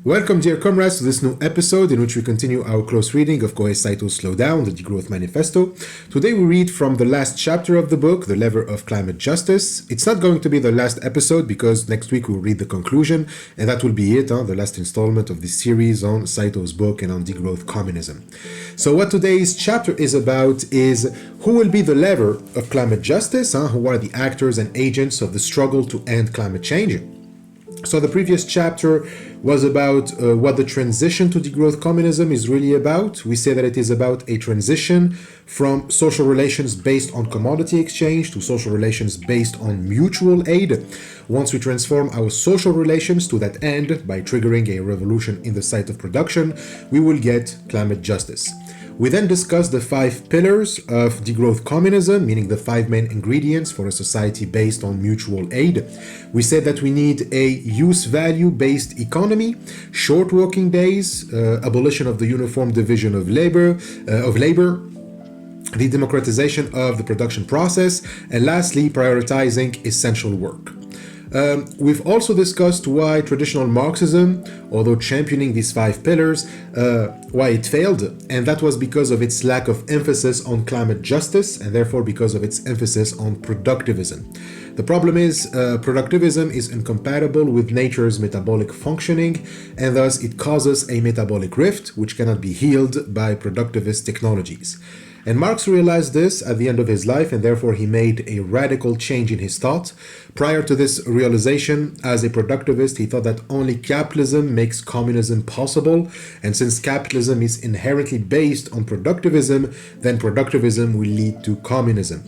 Welcome, dear comrades, to this new episode in which we continue our close reading of Kōhei Saitō's Slow Down, the Degrowth Manifesto. Today we read from the last chapter of the book, The Lever of Climate Justice. It's not going to be the last episode because next week we'll read the conclusion, and that will be it, the last installment of this series on Saito's book and on degrowth communism. So what today's chapter is about is who will be the lever of climate justice, who are the actors and agents of the struggle to end climate change. So the previous chapter was about what the transition to degrowth communism is really about. We say that it is about a transition from social relations based on commodity exchange to social relations based on mutual aid. Once we transform our social relations to that end by triggering a revolution in the site of production, we will get climate justice. We then discussed the 5 pillars of degrowth communism, meaning the 5 main ingredients for a society based on mutual aid. We said that we need a use-value-based economy, short working days, abolition of the uniform division of labor, the democratization of the production process, and lastly, prioritizing essential work. We've also discussed why traditional Marxism, although championing these 5 pillars, why it failed, and that was because of its lack of emphasis on climate justice, and therefore because of its emphasis on productivism. The problem is productivism is incompatible with nature's metabolic functioning, and thus it causes a metabolic rift which cannot be healed by productivist technologies. And Marx realized this at the end of his life, and therefore he made a radical change in his thought. Prior to this realization, as a productivist, he thought that only capitalism makes communism possible, and since capitalism is inherently based on productivism, then productivism will lead to communism.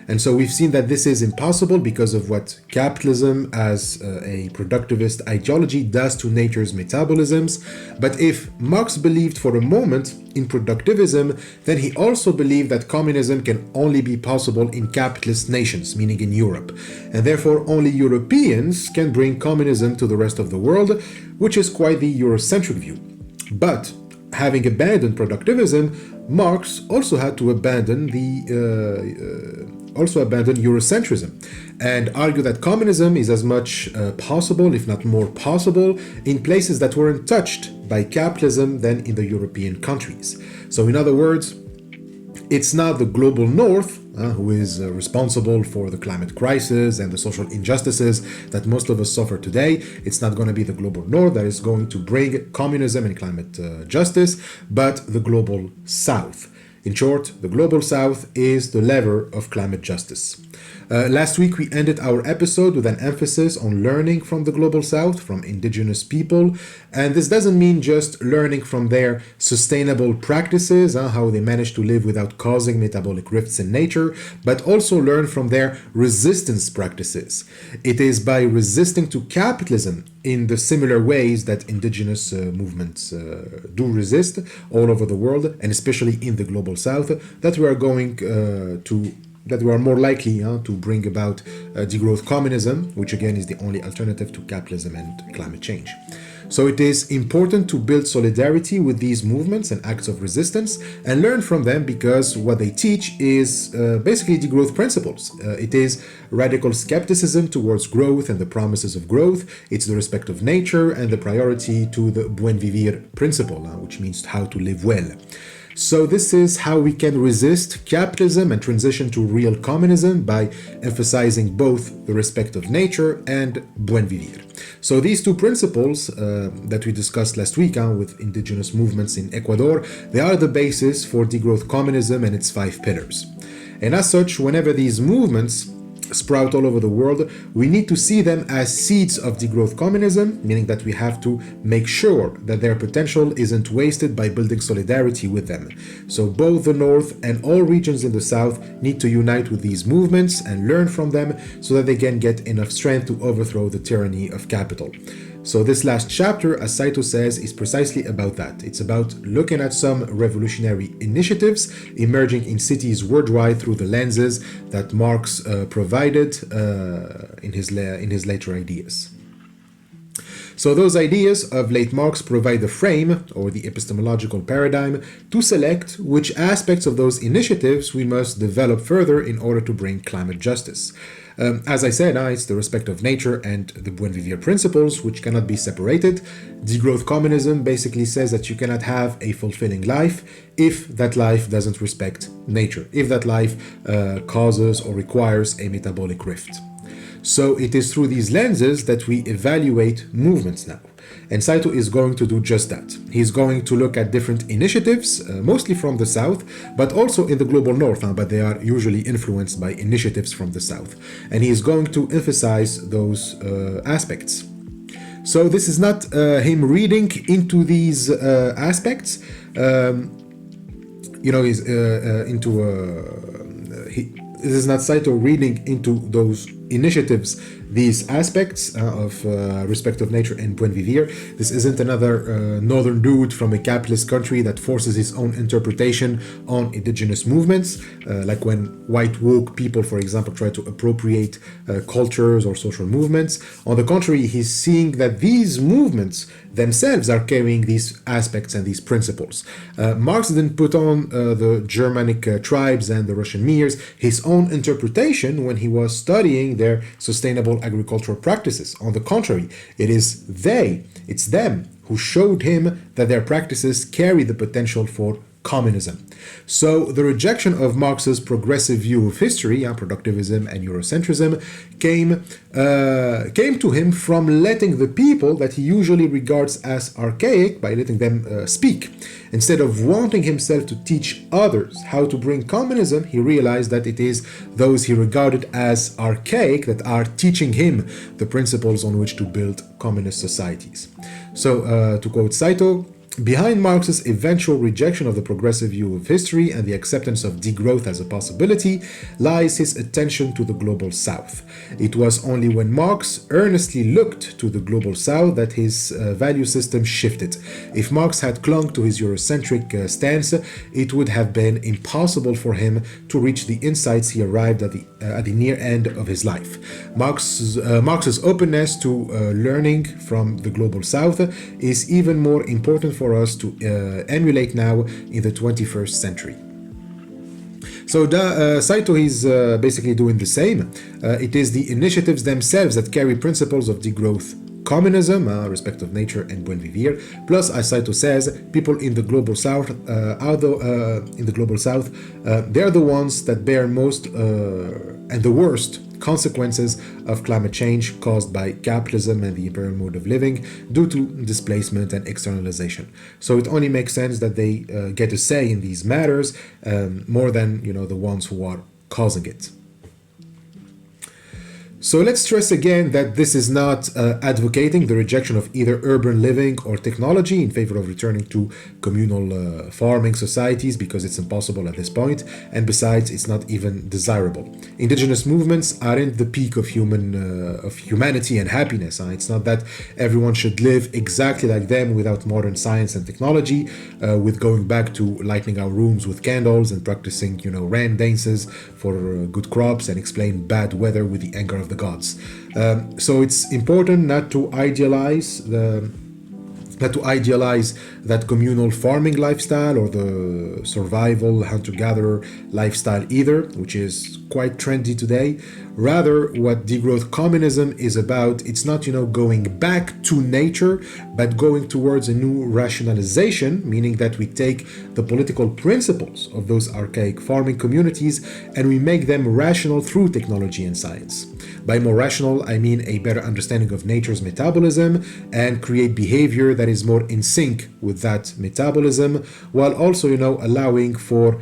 And so we've seen that this is impossible because of what capitalism as a productivist ideology does to nature's metabolisms. But if Marx believed for a moment in productivism, then he also believed that communism can only be possible in capitalist nations, meaning in Europe. And therefore only Europeans can bring communism to the rest of the world, which is quite the Eurocentric view. But having abandoned productivism, Marx also had to abandon Eurocentrism and argue that communism is as much possible, if not more possible, in places that weren't touched by capitalism than in the European countries. So in other words, it's not the global north who is responsible for the climate crisis and the social injustices that most of us suffer today. It's not going to be the global north that is going to bring communism and climate justice, but the global south. In short, the global south is the lever of climate justice. Last week we ended our episode with an emphasis on learning from the global south, from indigenous people, and this doesn't mean just learning from their sustainable practices, how they manage to live without causing metabolic rifts in nature, but also learn from their resistance practices. It is by resisting to capitalism in the similar ways that indigenous movements do resist all over the world, and especially in the global south, that we are going that we are more likely to bring about degrowth communism, which again is the only alternative to capitalism and climate change. So it is important to build solidarity with these movements and acts of resistance and learn from them, because what they teach is basically degrowth principles. It is radical skepticism towards growth and the promises of growth. It's the respect of nature and the priority to the buen vivir principle, which means how to live well. So this is how we can resist capitalism and transition to real communism, by emphasizing both the respect of nature and buen vivir. So these 2 principles that we discussed last week with indigenous movements in Ecuador, they are the basis for degrowth communism and its 5 pillars. And as such, whenever these movements sprout all over the world, we need to see them as seeds of degrowth communism, meaning that we have to make sure that their potential isn't wasted by building solidarity with them. So both the North and all regions in the South need to unite with these movements and learn from them so that they can get enough strength to overthrow the tyranny of capital. So this last chapter, as Saito says, is precisely about that. It's about looking at some revolutionary initiatives emerging in cities worldwide through the lenses that Marx provided in his later ideas. So those ideas of late Marx provide the frame, or the epistemological paradigm, to select which aspects of those initiatives we must develop further in order to bring climate justice. As I said, it's the respect of nature and the Buen Vivir principles, which cannot be separated. Degrowth communism basically says that you cannot have a fulfilling life if that life doesn't respect nature, if that life causes or requires a metabolic rift. So it is through these lenses that we evaluate movements now. And Saito is going to do just that. He's going to look at different initiatives, mostly from the South, but also in the global North, but they are usually influenced by initiatives from the South. And he is going to emphasize those aspects. So this is not him reading into these aspects. This is not Saito reading into those initiatives, these aspects of respect of nature and Buen Vivir. This isn't another northern dude from a capitalist country that forces his own interpretation on indigenous movements, like when white woke people, for example, try to appropriate cultures or social movements. On the contrary, he's seeing that these movements themselves are carrying these aspects and these principles. Marx didn't put on the Germanic tribes and the Russian Mirs his own interpretation when he was studying their sustainable agricultural practices. On the contrary, it's them who showed him that their practices carry the potential for communism. So the rejection of Marx's progressive view of history, productivism and Eurocentrism, came to him from letting the people that he usually regards as archaic, by letting them speak. Instead of wanting himself to teach others how to bring communism, he realized that it is those he regarded as archaic that are teaching him the principles on which to build communist societies. So, to quote Saito, behind Marx's eventual rejection of the progressive view of history and the acceptance of degrowth as a possibility lies his attention to the global South. It was only when Marx earnestly looked to the global South that his value system shifted. If Marx had clung to his Eurocentric stance, it would have been impossible for him to reach the insights he arrived at the near end of his life. Marx's openness to learning from the global South is even more important for us to emulate now in the 21st century. So Saito is basically doing the same. It is the initiatives themselves that carry principles of degrowth communism, respect of nature and Buen Vivir. Plus, as Saito says, people in the global South, they're the ones that bear most and the worst consequences of climate change caused by capitalism and the imperial mode of living due to displacement and externalization. So it only makes sense that they get a say in these matters more than the ones who are causing it. So let's stress again that this is not advocating the rejection of either urban living or technology in favor of returning to communal farming societies, because it's impossible at this point, and besides, it's not even desirable. Indigenous movements aren't the peak of humanity and happiness. It's not that everyone should live exactly like them without modern science and technology, with going back to lighting our rooms with candles and practicing, rain dances for good crops and explain bad weather with the anger of the gods. So it's important not to idealize that communal farming lifestyle or the survival hunter-gatherer lifestyle either, which is quite trendy today. Rather, what degrowth communism is about, it's not, going back to nature, but going towards a new rationalization, meaning that we take the political principles of those archaic farming communities and we make them rational through technology and science. By more rational, I mean a better understanding of nature's metabolism and create behavior that is more in sync with that metabolism, while also, allowing for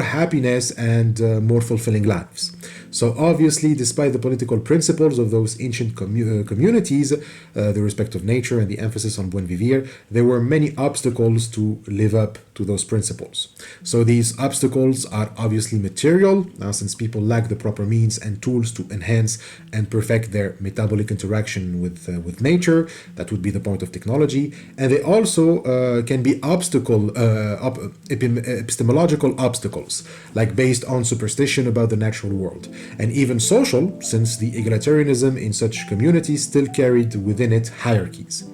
happiness and more fulfilling lives. So obviously, despite the political principles of those ancient communities, the respect of nature and the emphasis on Buen Vivir, there were many obstacles to live up to those principles. So these obstacles are obviously material, since people lack the proper means and tools to enhance and perfect their metabolic interaction with nature. That would be the point of technology. And they also can be epistemological obstacles, like based on superstition about the natural world, and even social, since the egalitarianism in such communities still carried within it hierarchies.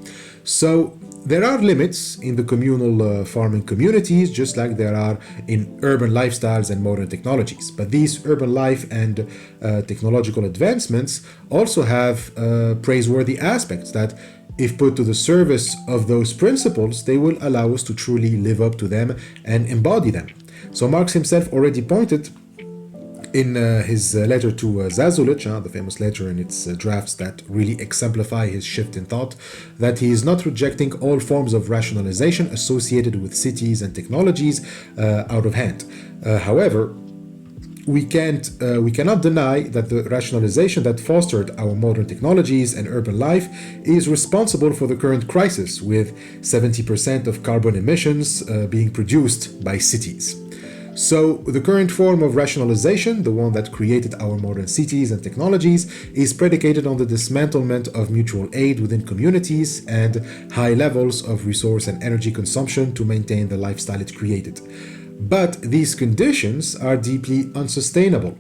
So there are limits in the communal farming communities, just like there are in urban lifestyles and modern technologies. But these urban life and technological advancements also have praiseworthy aspects that, if put to the service of those principles, they will allow us to truly live up to them and embody them. So Marx himself already pointed in his letter to Zazulich, the famous letter in its drafts that really exemplify his shift in thought, that he is not rejecting all forms of rationalization associated with cities and technologies out of hand. However, we cannot deny that the rationalization that fostered our modern technologies and urban life is responsible for the current crisis, with 70% of carbon emissions being produced by cities. So the current form of rationalization, the one that created our modern cities and technologies, is predicated on the dismantlement of mutual aid within communities and high levels of resource and energy consumption to maintain the lifestyle it created. But these conditions are deeply unsustainable.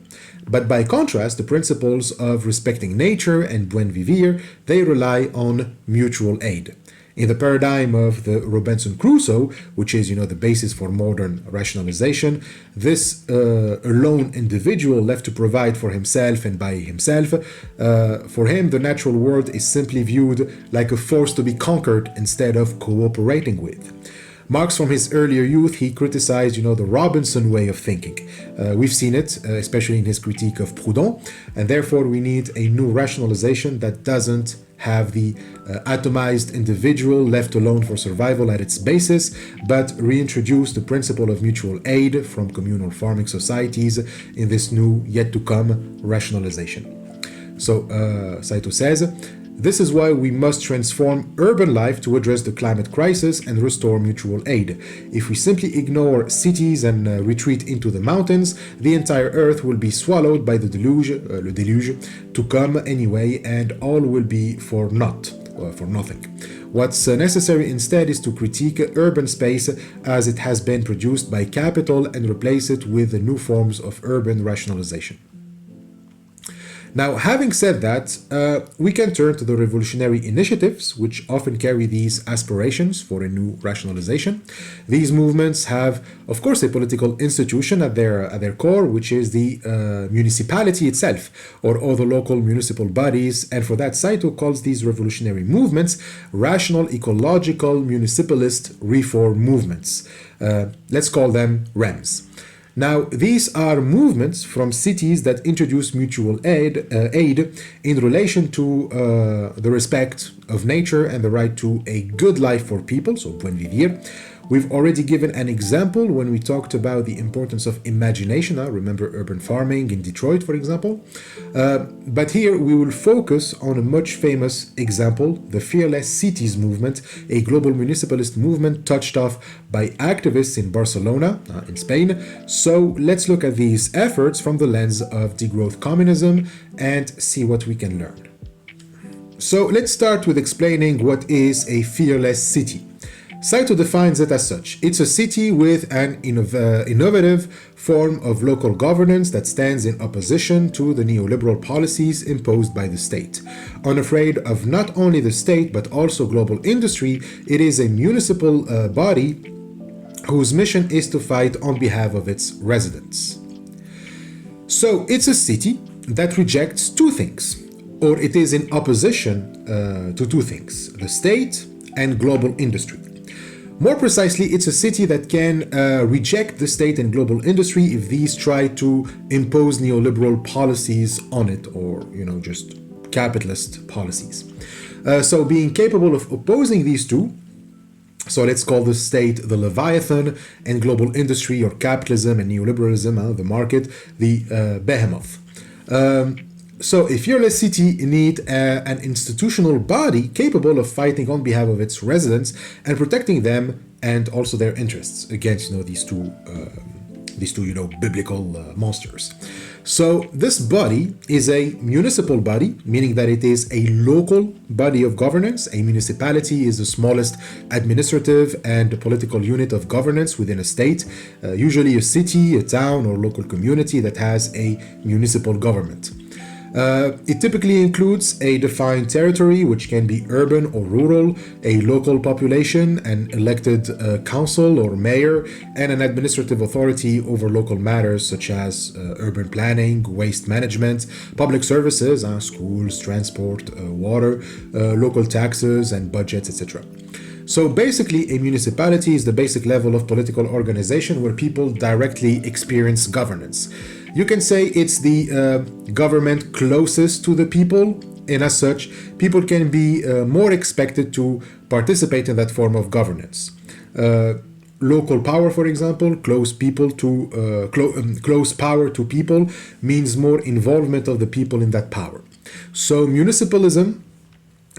But by contrast, the principles of respecting nature and buen vivir, they rely on mutual aid. In the paradigm of the Robinson Crusoe, which is, the basis for modern rationalization, this alone individual left to provide for himself and by himself, for him the natural world is simply viewed like a force to be conquered instead of cooperating with. Marx, from his earlier youth, he criticized, the Robinson way of thinking. We've seen it, especially in his critique of Proudhon, and therefore we need a new rationalization that doesn't have the atomized individual left alone for survival at its basis, but reintroduce the principle of mutual aid from communal farming societies in this new, yet to come, rationalization. So, Saito says, this is why we must transform urban life to address the climate crisis and restore mutual aid. If we simply ignore cities and retreat into the mountains, the entire earth will be swallowed by the deluge, le déluge, to come anyway, and all will be for naught, or for nothing. What's necessary instead is to critique urban space as it has been produced by capital and replace it with the new forms of urban rationalization. Now, having said that, we can turn to the revolutionary initiatives, which often carry these aspirations for a new rationalization. These movements have, of course, a political institution at their core, which is the municipality itself, or all the local municipal bodies, and for that, Saito calls these revolutionary movements rational, ecological, municipalist reform movements. Let's call them REMs. Now, these are movements from cities that introduce mutual aid in relation to the respect of nature and the right to a good life for people, so buen vivir. We've already given an example when we talked about the importance of imagination. Remember urban farming in Detroit, for example. But here we will focus on a much famous example, the Fearless Cities movement, a global municipalist movement touched off by activists in Barcelona, in Spain. So let's look at these efforts from the lens of degrowth communism and see what we can learn. So let's start with explaining what is a fearless city. Saito defines it as such. It's a city with an innovative form of local governance that stands in opposition to the neoliberal policies imposed by the state. Unafraid of not only the state but also global industry, it is a municipal body whose mission is to fight on behalf of its residents. So it's a city that rejects two things, or it is in opposition to two things, the state and global industry. More precisely, it's a city that can reject the state and global industry if these try to impose neoliberal policies on it, or, just capitalist policies. So being capable of opposing these two, so let's call the state the Leviathan and global industry, or capitalism and neoliberalism, the market, the behemoth. So a fearless city need an institutional body capable of fighting on behalf of its residents and protecting them and also their interests against these two biblical monsters. So this body is a municipal body, meaning that it is a local body of governance. A municipality is the smallest administrative and political unit of governance within a state, usually a city, a town, or local community that has a municipal government. It typically includes a defined territory, which can be urban or rural, a local population, an elected council or mayor, and an administrative authority over local matters such as urban planning, waste management, public services, schools, transport, water, local taxes and budgets, etc. So basically, a municipality is the basic level of political organization where people directly experience governance. You can say it's the government closest to the people, and as such, people can be more expected to participate in that form of governance. Local power, for example, close power to people means more involvement of the people in that power. So municipalism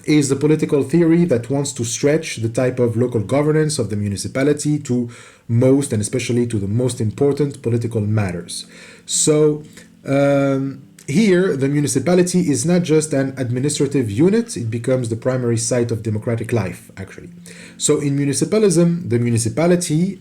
is the political theory that wants to stretch the type of local governance of the municipality to most and especially to the most important political matters. So here, the municipality is not just an administrative unit, it becomes the primary site of democratic life, actually. So in municipalism, the municipality,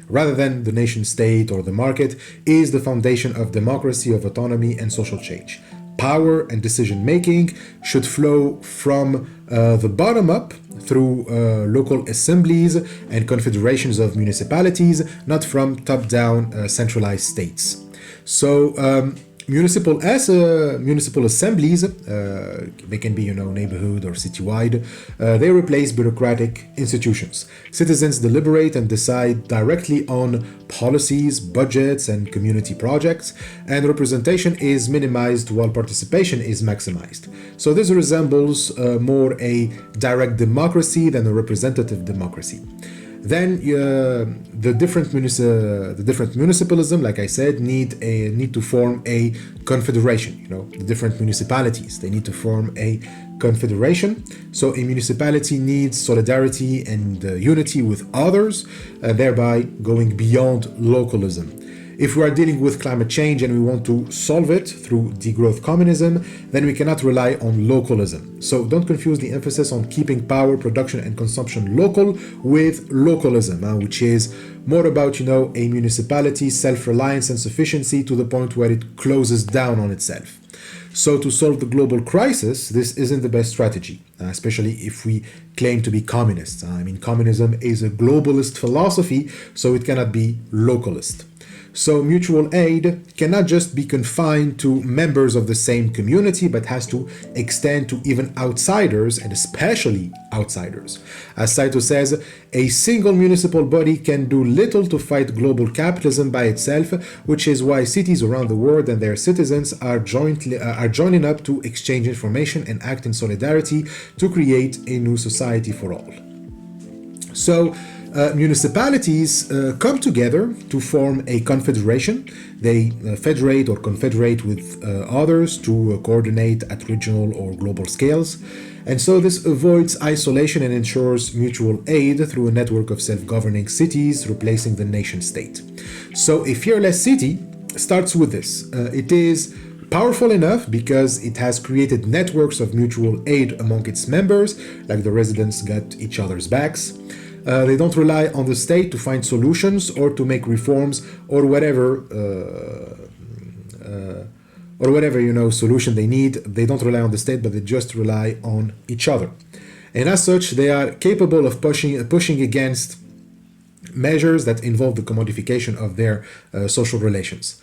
rather than the nation state or the market, is the foundation of democracy, of autonomy, and social change. Power and decision-making should flow from the bottom up through local assemblies and confederations of municipalities, not from top-down centralized states. So municipal assemblies, they can be neighborhood or citywide, they replace bureaucratic institutions. Citizens deliberate and decide directly on policies, budgets, and community projects, and representation is minimized while participation is maximized. So this resembles more a direct democracy than a representative democracy. Then the different municipalism, like I said, need to form a confederation. The different municipalities, they need to form a confederation. So a municipality needs solidarity and unity with others, thereby going beyond localism. If we are dealing with climate change and we want to solve it through degrowth communism, then we cannot rely on localism. So don't confuse the emphasis on keeping power, production, and consumption local with localism, which is more about, a municipality's self-reliance and sufficiency to the point where it closes down on itself. So to solve the global crisis, this isn't the best strategy, especially if we claim to be communists. Communism is a globalist philosophy, so it cannot be localist. So mutual aid cannot just be confined to members of the same community, but has to extend to even outsiders, and especially outsiders. As Saito says, a single municipal body can do little to fight global capitalism by itself, which is why cities around the world and their citizens are joining up to exchange information and act in solidarity to create a new society for all. So municipalities come together to form a confederation. They federate or confederate with others to coordinate at regional or global scales. And so this avoids isolation and ensures mutual aid through a network of self-governing cities, replacing the nation state. So a fearless city starts with this. It is powerful enough because it has created networks of mutual aid among its members, like the residents got each other's backs. They don't rely on the state to find solutions or to make reforms or whatever solution they need. They don't rely on the state, but they just rely on each other. And as such, they are capable of pushing against measures that involve the commodification of their social relations.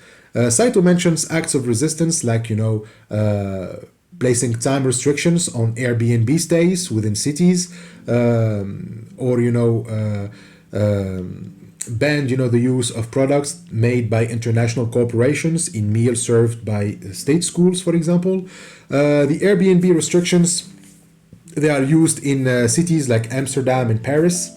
Saito mentions acts of resistance like, placing time restrictions on Airbnb stays within cities, or banned the use of products made by international corporations in meals served by state schools, for example. The Airbnb restrictions, they are used in cities like Amsterdam and Paris.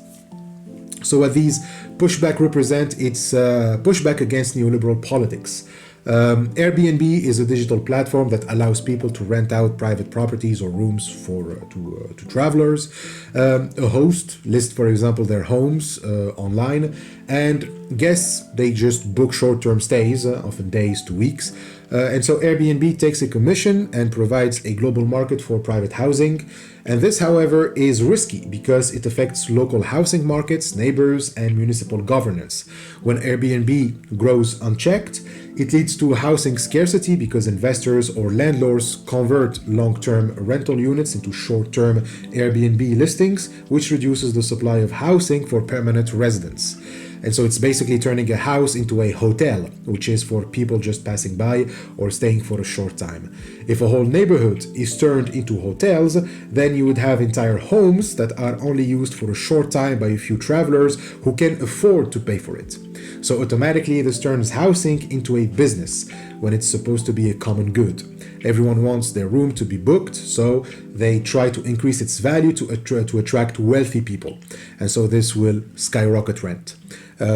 So what these pushback represent, it's pushback against neoliberal politics. Airbnb is a digital platform that allows people to rent out private properties or rooms to travelers. A host lists, for example, their homes online, and guests, they just book short-term stays, often days to weeks. And so Airbnb takes a commission and provides a global market for private housing. And this, however, is risky because it affects local housing markets, neighbors, and municipal governance. When Airbnb grows unchecked, it leads to housing scarcity because investors or landlords convert long-term rental units into short-term Airbnb listings, which reduces the supply of housing for permanent residents. And so it's basically turning a house into a hotel, which is for people just passing by or staying for a short time. If a whole neighborhood is turned into hotels, then you would have entire homes that are only used for a short time by a few travelers who can afford to pay for it. So automatically this turns housing into a business when it's supposed to be a common good. Everyone wants their room to be booked, so they try to increase its value to attract wealthy people. And so this will skyrocket rent.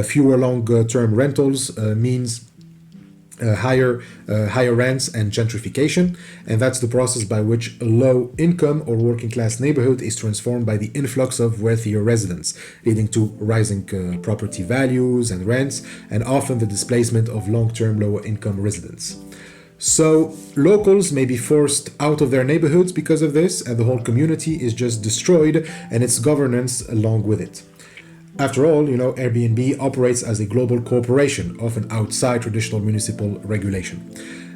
Fewer long-term rentals means higher rents and gentrification, and that's the process by which a low-income or working-class neighborhood is transformed by the influx of wealthier residents, leading to rising property values and rents, and often the displacement of long-term lower-income residents. So locals may be forced out of their neighborhoods because of this, and the whole community is just destroyed and its governance along with it. After all, Airbnb operates as a global corporation, often outside traditional municipal regulation.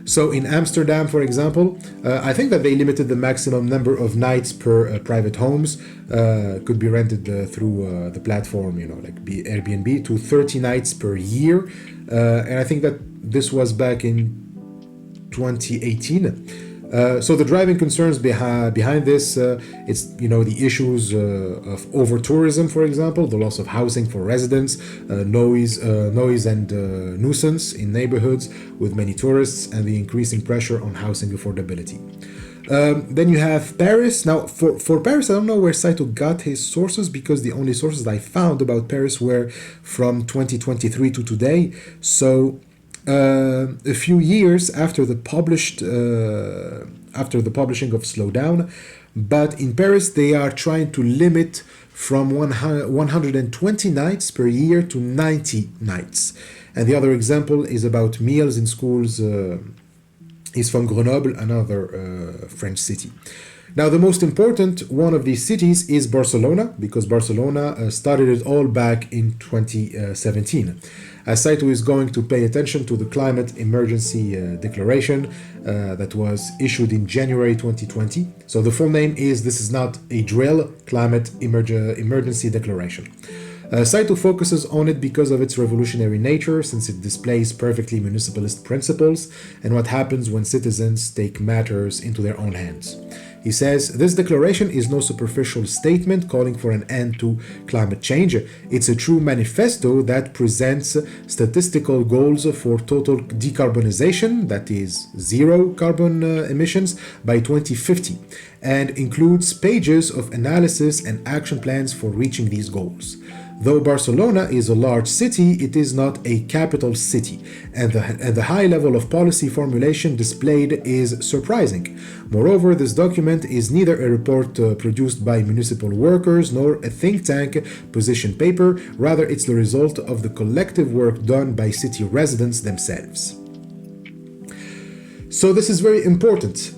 So in Amsterdam, for example, I think that they limited the maximum number of nights per private homes could be rented through the platform, like Airbnb, to 30 nights per year. And I think that this was back in 2018. So the driving concerns behind this, it's the issues of over-tourism, for example, the loss of housing for residents, noise and nuisance in neighborhoods with many tourists, and the increasing pressure on housing affordability. Then you have Paris. Now, for Paris, I don't know where Saito got his sources, because the only sources I found about Paris were from 2023 to today. So a few years after the publishing of Slowdown, but in Paris they are trying to limit from 120 nights per year to 90 nights. And the other example is about meals in schools, is from Grenoble, another French city. Now, the most important one of these cities is Barcelona, because Barcelona started it all back in 2017. As Saito is going to pay attention to the climate emergency declaration that was issued in January 2020. So the full name is "This is not a drill, climate emergency declaration." Saito focuses on it because of its revolutionary nature, since it displays perfectly municipalist principles and what happens when citizens take matters into their own hands. He says, "This declaration is no superficial statement calling for an end to climate change. It's a true manifesto that presents statistical goals for total decarbonization, that is, zero carbon emissions, by 2050, and includes pages of analysis and action plans for reaching these goals. Though Barcelona is a large city, it is not a capital city, and the high level of policy formulation displayed is surprising. Moreover, this document is neither a report produced by municipal workers nor a think tank position paper, rather it's the result of the collective work done by city residents themselves." So this is very important.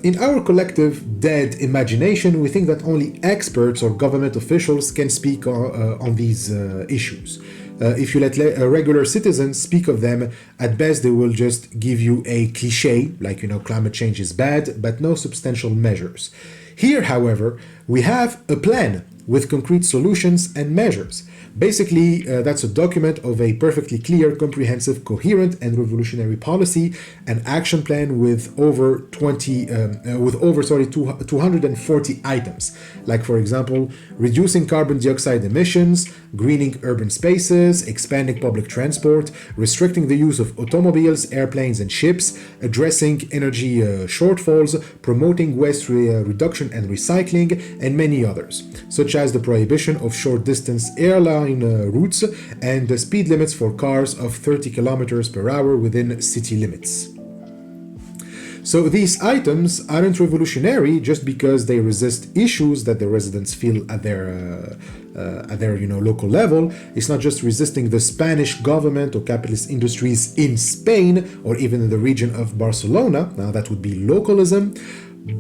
In our collective dead imagination, we think that only experts or government officials can speak on these issues. If you let regular citizens speak of them, at best they will just give you a cliche, like, climate change is bad, but no substantial measures. Here, however, we have a plan with concrete solutions and measures. Basically, that's a document of a perfectly clear, comprehensive, coherent, and revolutionary policy, an action plan with over 240 items, like, for example, reducing carbon dioxide emissions, greening urban spaces, expanding public transport, restricting the use of automobiles, airplanes, and ships, addressing energy shortfalls, promoting waste reduction and recycling, and many others, such such as the prohibition of short-distance airline routes and the speed limits for cars of 30 kilometers per hour within city limits. So these items aren't revolutionary just because they resist issues that the residents feel at their local level. It's not just resisting the Spanish government or capitalist industries in Spain or even in the region of Barcelona. Now that would be localism.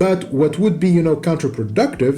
But what would be counterproductive,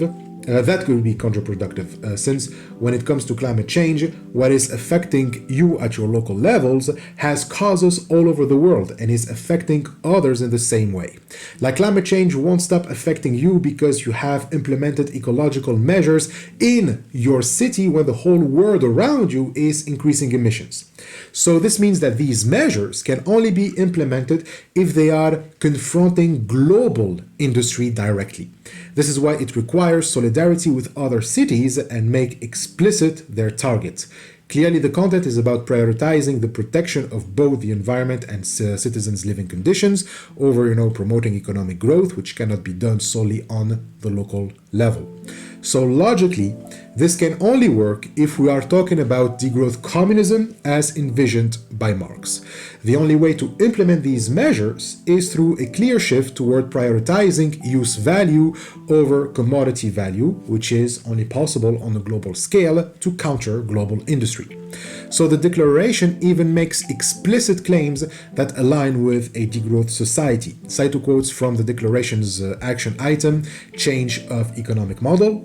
since when it comes to climate change, what is affecting you at your local levels has causes all over the world and is affecting others in the same way. Like climate change won't stop affecting you because you have implemented ecological measures in your city when the whole world around you is increasing emissions. So this means that these measures can only be implemented if they are confronting global industry directly. This is why it requires solidarity with other cities and make explicit their targets. Clearly, the content is about prioritizing the protection of both the environment and citizens' living conditions over, promoting economic growth, which cannot be done solely on the local level. So logically, this can only work if we are talking about degrowth communism as envisioned by Marx. The only way to implement these measures is through a clear shift toward prioritizing use value over commodity value, which is only possible on a global scale to counter global industry. So the declaration even makes explicit claims that align with a degrowth society. Saito quotes from the declaration's action item, change of economic model.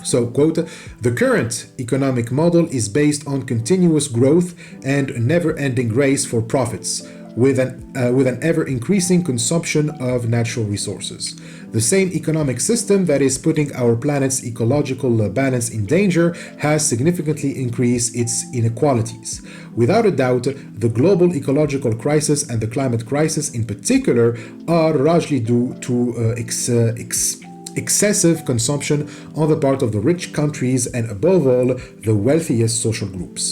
So, quote, "The current economic model is based on continuous growth and a never-ending race for profits, with an ever-increasing consumption of natural resources. The same economic system that is putting our planet's ecological balance in danger has significantly increased its inequalities. Without a doubt, the global ecological crisis and the climate crisis in particular are largely due to excessive consumption on the part of the rich countries and, above all, the wealthiest social groups."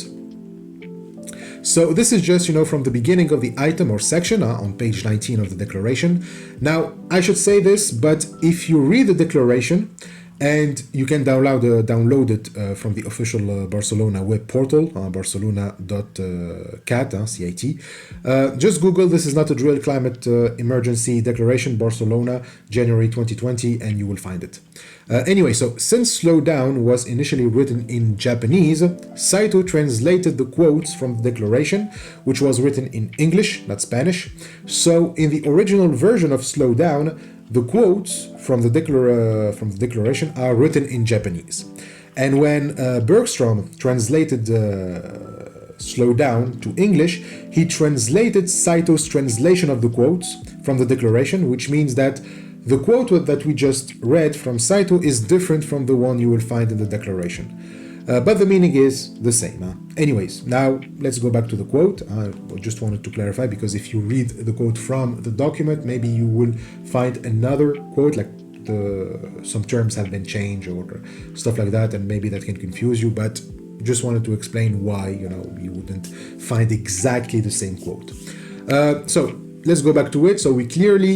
So this is just, from the beginning of the item or section on page 19 of the declaration. Now, I should say this, but if you read the declaration, and you can download it from the official Barcelona web portal, barcelona.cat, CIT. Just Google "This is not a drill climate emergency declaration, Barcelona, January 2020, and you will find it. Anyway, so since Slow Down was initially written in Japanese, Saito translated the quotes from the declaration, which was written in English, not Spanish. So in the original version of Slow Down, the quotes from the declaration are written in Japanese. And when Bergstrom translated Slow Down to English, he translated Saito's translation of the quotes from the declaration, which means that the quote that we just read from Saito is different from the one you will find in the declaration. But the meaning is the same. Anyways, now let's go back to the quote. I just wanted to clarify, because if you read the quote from the document, maybe you will find another quote, like some terms have been changed or stuff like that, and maybe that can confuse you, but just wanted to explain why, you wouldn't find exactly the same quote. So let's go back to it. So we clearly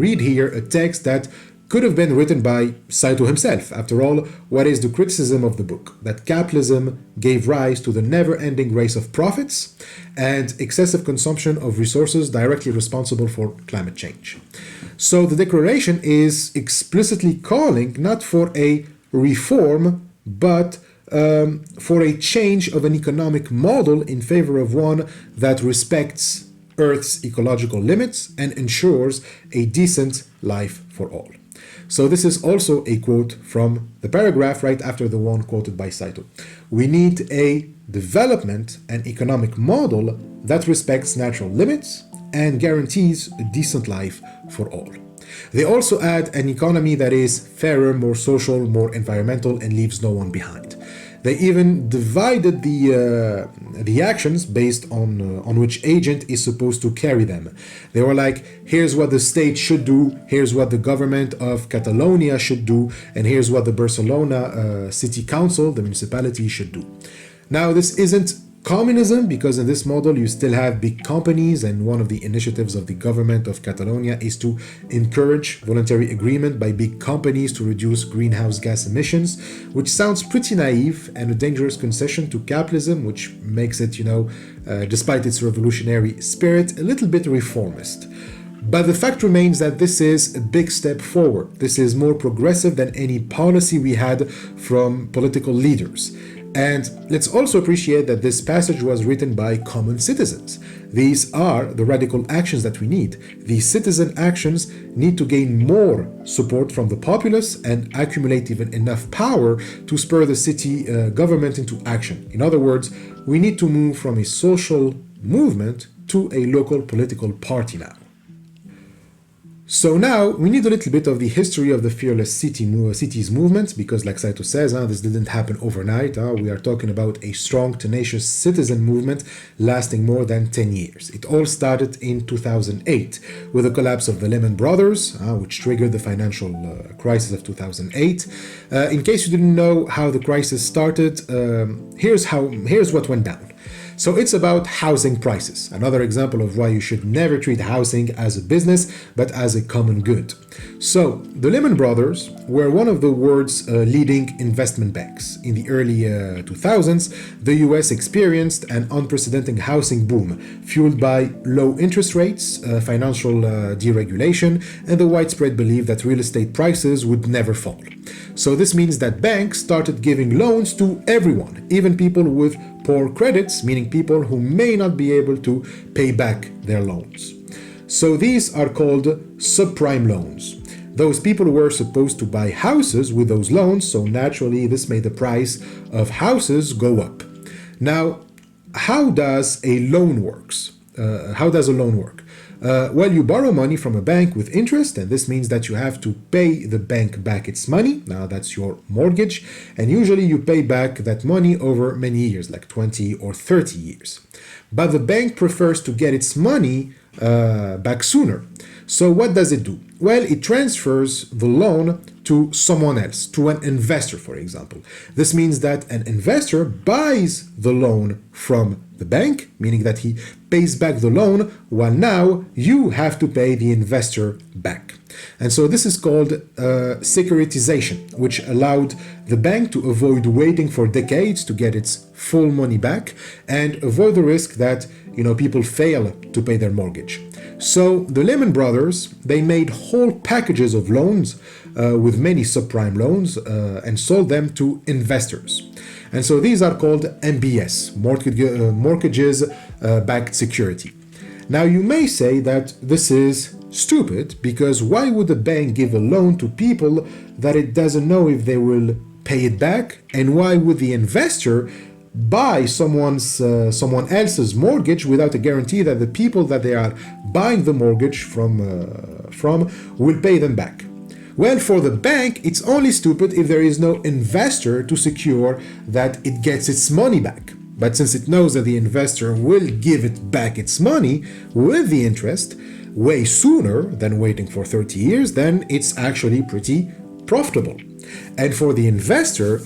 read here a text that could have been written by Saito himself. After all, what is the criticism of the book? That capitalism gave rise to the never-ending race of profits and excessive consumption of resources directly responsible for climate change. So the declaration is explicitly calling not for a reform, but for a change of an economic model in favor of one that respects Earth's ecological limits and ensures a decent life for all. So this is also a quote from the paragraph right after the one quoted by Saito. We need a development and economic model that respects natural limits and guarantees a decent life for all. They also add an economy that is fairer, more social, more environmental, and leaves no one behind. They even divided the actions based on which agent is supposed to carry them. They were like, here's what the state should do, here's what the government of Catalonia should do, and here's what the Barcelona city council, the municipality, should do. Now, this isn't Communism, because in this model you still have big companies, and one of the initiatives of the government of Catalonia is to encourage voluntary agreement by big companies to reduce greenhouse gas emissions, which sounds pretty naive and a dangerous concession to capitalism, which makes it, despite its revolutionary spirit, a little bit reformist. But the fact remains that this is a big step forward. This is more progressive than any policy we had from political leaders. And let's also appreciate that this passage was written by common citizens. These are the radical actions that we need. These citizen actions need to gain more support from the populace and accumulate even enough power to spur the city government into action. In other words, we need to move from a social movement to a local political party now. So now we need a little bit of the history of the fearless cities movement, because like Saito says, this didn't happen overnight. We are talking about a strong, tenacious citizen movement lasting more than 10 years. It all started in 2008 with the collapse of the Lehman Brothers, which triggered the financial crisis of 2008. In case you didn't know how the crisis started, here's what went down. So it's about housing prices, another example of why you should never treat housing as a business, but as a common good. So the Lehman Brothers were one of the world's leading investment banks. In the early 2000s, the US experienced an unprecedented housing boom, fueled by low interest rates, financial deregulation, and the widespread belief that real estate prices would never fall. So this means that banks started giving loans to everyone, even people with poor credits, meaning people who may not be able to pay back their loans. So these are called subprime loans. Those people were supposed to buy houses with those loans, so naturally this made the price of houses go up. Now, how does a loan work? Well, you borrow money from a bank with interest, and this means that you have to pay the bank back its money. Now that's your mortgage, and usually you pay back that money over many years, like 20 or 30 years. But the bank prefers to get its money back sooner. So what does it do? Well, it transfers the loan to someone else, to an investor, for example. This means that an investor buys the loan from the bank, meaning that he pays back the loan, while now you have to pay the investor back. And so this is called securitization, which allowed the bank to avoid waiting for decades to get its full money back and avoid the risk that people fail to pay their mortgage. So the Lehman Brothers, they made whole packages of loans with many subprime loans and sold them to investors. And so these are called MBS, mortgages backed security. Now you may say that this is stupid, because why would a bank give a loan to people that it doesn't know if they will pay it back? And why would the investor buy someone else's mortgage without a guarantee that the people that they are buying the mortgage from will pay them back? Well, for the bank, it's only stupid if there is no investor to secure that it gets its money back. But since it knows that the investor will give it back its money with the interest way sooner than waiting for 30 years, then it's actually pretty profitable. And for the investor,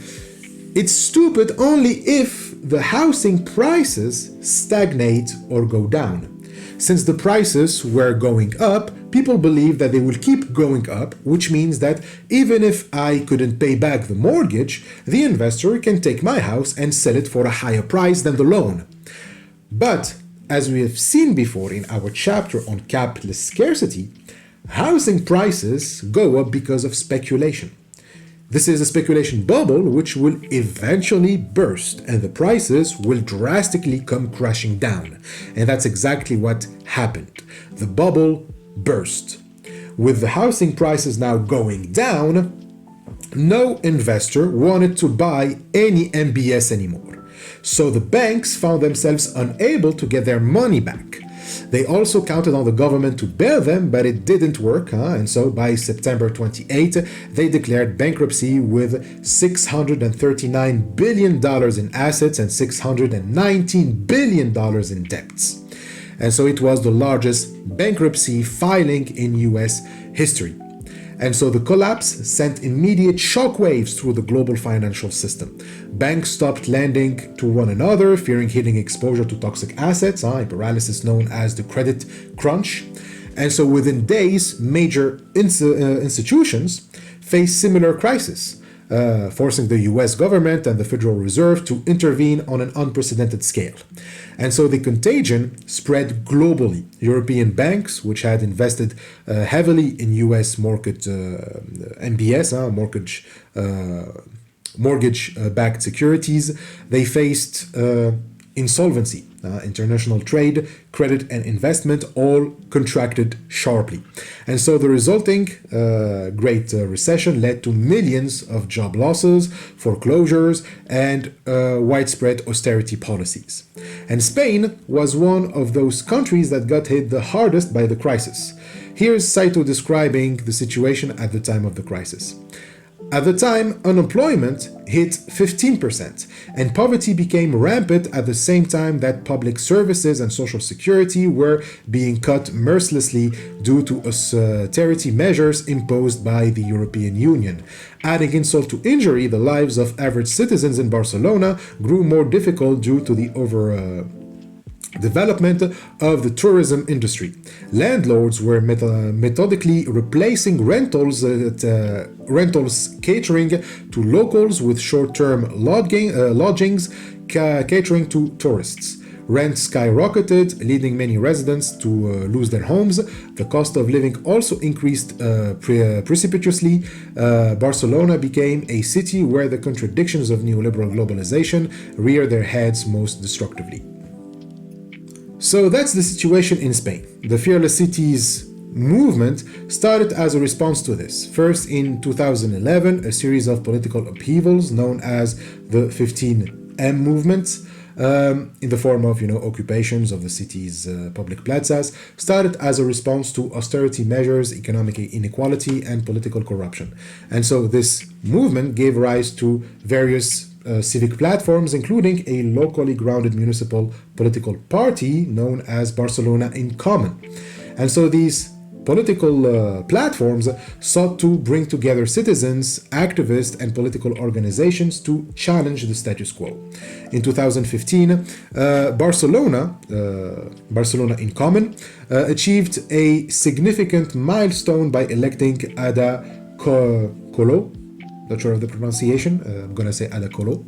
it's stupid only if the housing prices stagnate or go down. Since the prices were going up, people believe that they will keep going up, which means that even if I couldn't pay back the mortgage, the investor can take my house and sell it for a higher price than the loan. But as we have seen before in our chapter on capitalist scarcity, housing prices go up because of speculation. This is a speculation bubble which will eventually burst, and the prices will drastically come crashing down. And that's exactly what happened. The bubble burst. With the housing prices now going down, no investor wanted to buy any MBS anymore. So the banks found themselves unable to get their money back. They also counted on the government to bail them, but it didn't work, and so by September 28, they declared bankruptcy with $639 billion in assets and $619 billion in debts. And so it was the largest bankruptcy filing in US history. And so the collapse sent immediate shockwaves through the global financial system. Banks stopped lending to one another, fearing hitting exposure to toxic assets, a paralysis known as the credit crunch. And so within days, major institutions faced similar crises, forcing the US government and the Federal Reserve to intervene on an unprecedented scale. And so the contagion spread globally. European banks, which had invested heavily in US MBS, mortgage-backed securities, they faced insolvency. International trade, credit, and investment all contracted sharply. And so the resulting Great Recession led to millions of job losses, foreclosures, and widespread austerity policies. And Spain was one of those countries that got hit the hardest by the crisis. Here's Saito describing the situation at the time of the crisis. At the time, unemployment hit 15%, and poverty became rampant at the same time that public services and social security were being cut mercilessly due to austerity measures imposed by the European Union. Adding insult to injury, the lives of average citizens in Barcelona grew more difficult due to the development of the tourism industry. Landlords were methodically replacing rentals catering to locals with short-term lodgings catering to tourists. Rents skyrocketed, leading many residents to lose their homes. The cost of living also increased precipitously. Barcelona became a city where the contradictions of neoliberal globalization rear their heads most destructively. So that's the situation in Spain. The Fearless Cities movement started as a response to this. First, in 2011, a series of political upheavals known as the 15M movement, in the form of occupations of the city's public plazas, started as a response to austerity measures, economic inequality, and political corruption. And so this movement gave rise to various civic platforms, including a locally grounded municipal political party known as Barcelona in Common. And so these political platforms sought to bring together citizens, activists, and political organizations to challenge the status quo. In 2015, Barcelona in Common, achieved a significant milestone by electing Ada Colau, not sure of the pronunciation, I'm going to say Ada Colau,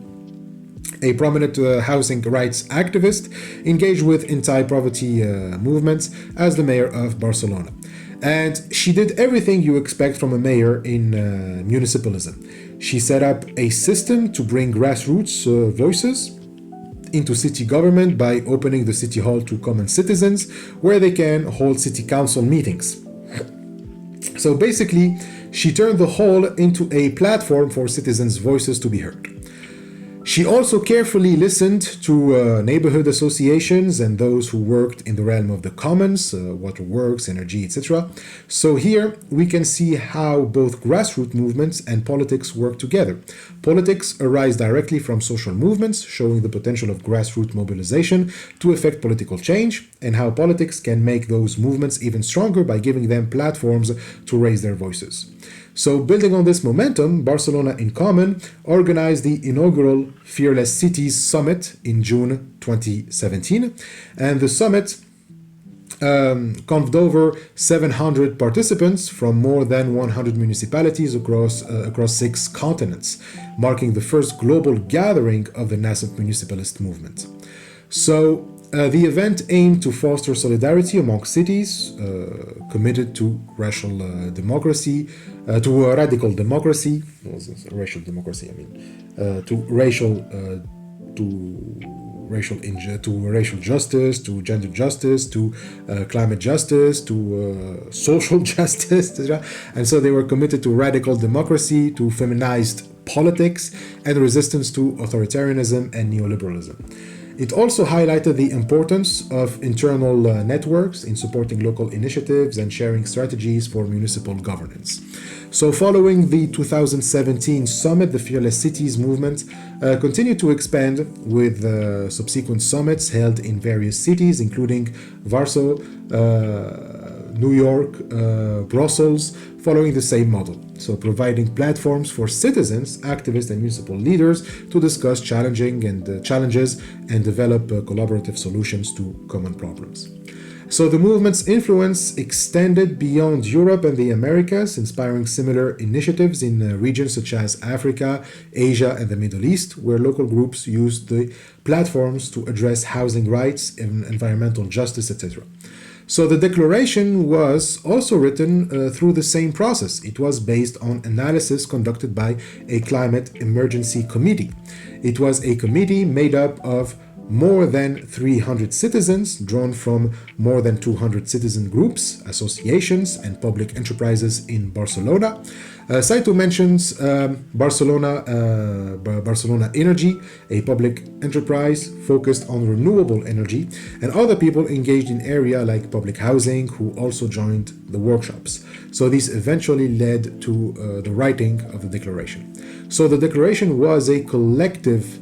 a prominent housing rights activist engaged with anti-poverty movements, as the mayor of Barcelona. And she did everything you expect from a mayor in municipalism. She set up a system to bring grassroots voices into city government by opening the city hall to common citizens, where they can hold city council meetings. So basically, she turned the hall into a platform for citizens' voices to be heard. She also carefully listened to neighborhood associations and those who worked in the realm of the commons, waterworks, energy, etc. So here we can see how both grassroots movements and politics work together. Politics arise directly from social movements, showing the potential of grassroots mobilization to effect political change, and how politics can make those movements even stronger by giving them platforms to raise their voices. So building on this momentum, Barcelona in Common organized the inaugural Fearless Cities Summit in June 2017. And the summit convoked over 700 participants from more than 100 municipalities across 6 continents, marking the first global gathering of the nascent municipalist movement. So the event aimed to foster solidarity among cities committed to racial democracy, to radical democracy, racial democracy, to racial justice, to gender justice, to climate justice, to social justice, etc. And so they were committed to radical democracy, to feminized politics, and resistance to authoritarianism and neoliberalism. It also highlighted the importance of internal networks in supporting local initiatives and sharing strategies for municipal governance. So following the 2017 summit, the Fearless Cities movement continued to expand with subsequent summits held in various cities, including Warsaw, New York, Brussels, following the same model. So providing platforms for citizens, activists, and municipal leaders to discuss challenges and develop collaborative solutions to common problems. So the movement's influence extended beyond Europe and the Americas, inspiring similar initiatives in regions such as Africa, Asia, and the Middle East, where local groups used the platforms to address housing rights, environmental justice, etc. So the declaration was also written through the same process. It was based on analysis conducted by a climate emergency committee. It was a committee made up of more than 300 citizens drawn from more than 200 citizen groups, associations, and public enterprises in Barcelona. Saito mentions Barcelona Energy, a public enterprise focused on renewable energy, and other people engaged in area like public housing who also joined the workshops. So this eventually led to the writing of the declaration. So the declaration was a collective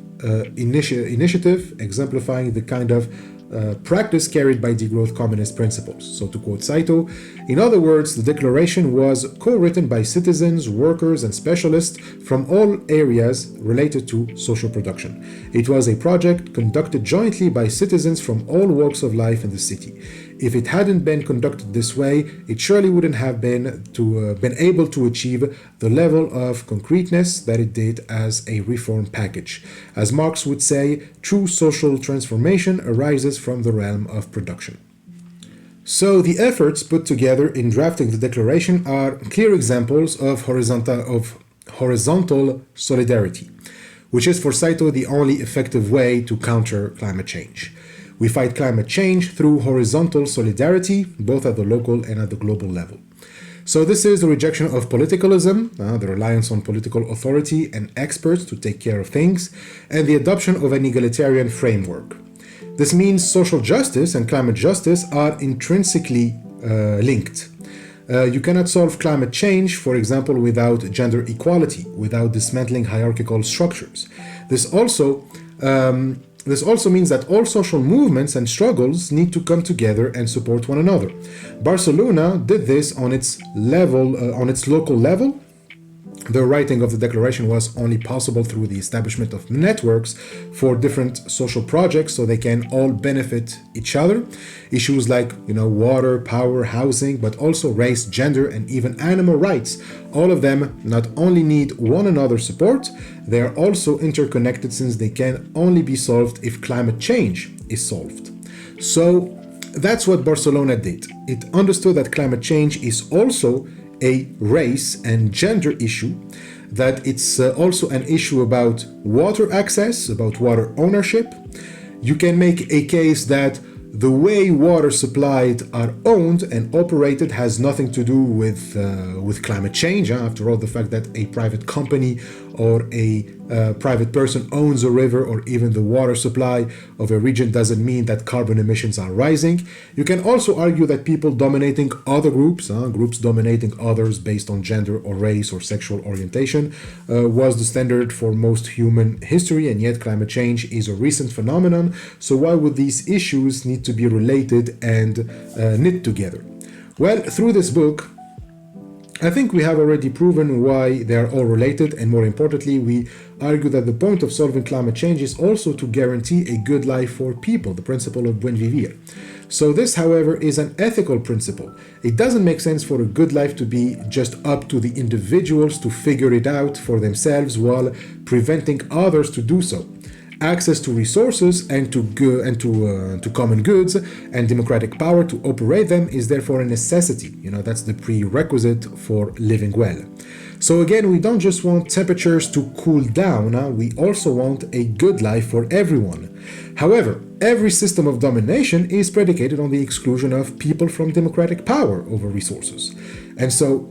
initiative exemplifying the kind of practice carried by degrowth communist principles. So to quote Saito, in other words, the declaration was co-written by citizens, workers, and specialists from all areas related to social production. It was a project conducted jointly by citizens from all walks of life in the city. If it hadn't been conducted this way, it surely wouldn't have been able to achieve the level of concreteness that it did as a reform package. As Marx would say, true social transformation arises from the realm of production. So the efforts put together in drafting the declaration are clear examples of horizontal solidarity, which is for Saito the only effective way to counter climate change. We fight climate change through horizontal solidarity, both at the local and at the global level. So this is the rejection of politicalism, the reliance on political authority and experts to take care of things, and the adoption of an egalitarian framework. This means social justice and climate justice are intrinsically linked. You cannot solve climate change, for example, without gender equality, without dismantling hierarchical structures. This also means that all social movements and struggles need to come together and support one another. Barcelona did this on its local level. The writing of the declaration was only possible through the establishment of networks for different social projects so they can all benefit each other. Issues like, water, power, housing, but also race, gender, and even animal rights. All of them not only need one another's support, they are also interconnected since they can only be solved if climate change is solved. So that's what Barcelona did. It understood that climate change is also a race and gender issue, that it's also an issue about water access, about water ownership. You can make a case that the way water supplied are owned and operated has nothing to do with climate change. After all, the fact that a private company or a private person owns a river or even the water supply of a region doesn't mean that carbon emissions are rising. You can also argue that people dominating other groups, groups dominating others based on gender or race or sexual orientation, was the standard for most human history, and yet climate change is a recent phenomenon. So why would these issues need to be related and knit together? Well, through this book, I think we have already proven why they are all related, and more importantly, we argue that the point of solving climate change is also to guarantee a good life for people, the principle of buen vivir. So this, however, is an ethical principle. It doesn't make sense for a good life to be just up to the individuals to figure it out for themselves while preventing others to do so. Access to resources and to common goods and democratic power to operate them is therefore a necessity. That's the prerequisite for living well. So again, we don't just want temperatures to cool down, we also want a good life for everyone. However, every system of domination is predicated on the exclusion of people from democratic power over resources. And so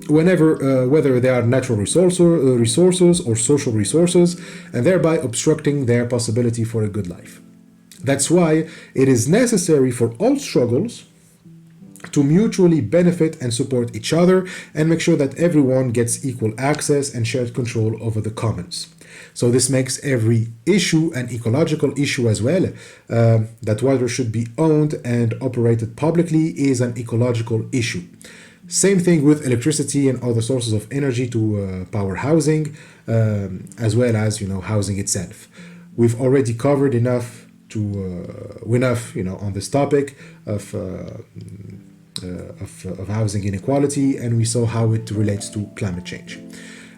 whether they are natural resources or social resources, and thereby obstructing their possibility for a good life. That's why it is necessary for all struggles to mutually benefit and support each other and make sure that everyone gets equal access and shared control over the commons. So this makes every issue an ecological issue as well. That water should be owned and operated publicly is an ecological issue. Same thing with electricity and other sources of energy to power housing, as well as housing itself. We've already covered enough on this topic of housing inequality, and we saw how it relates to climate change.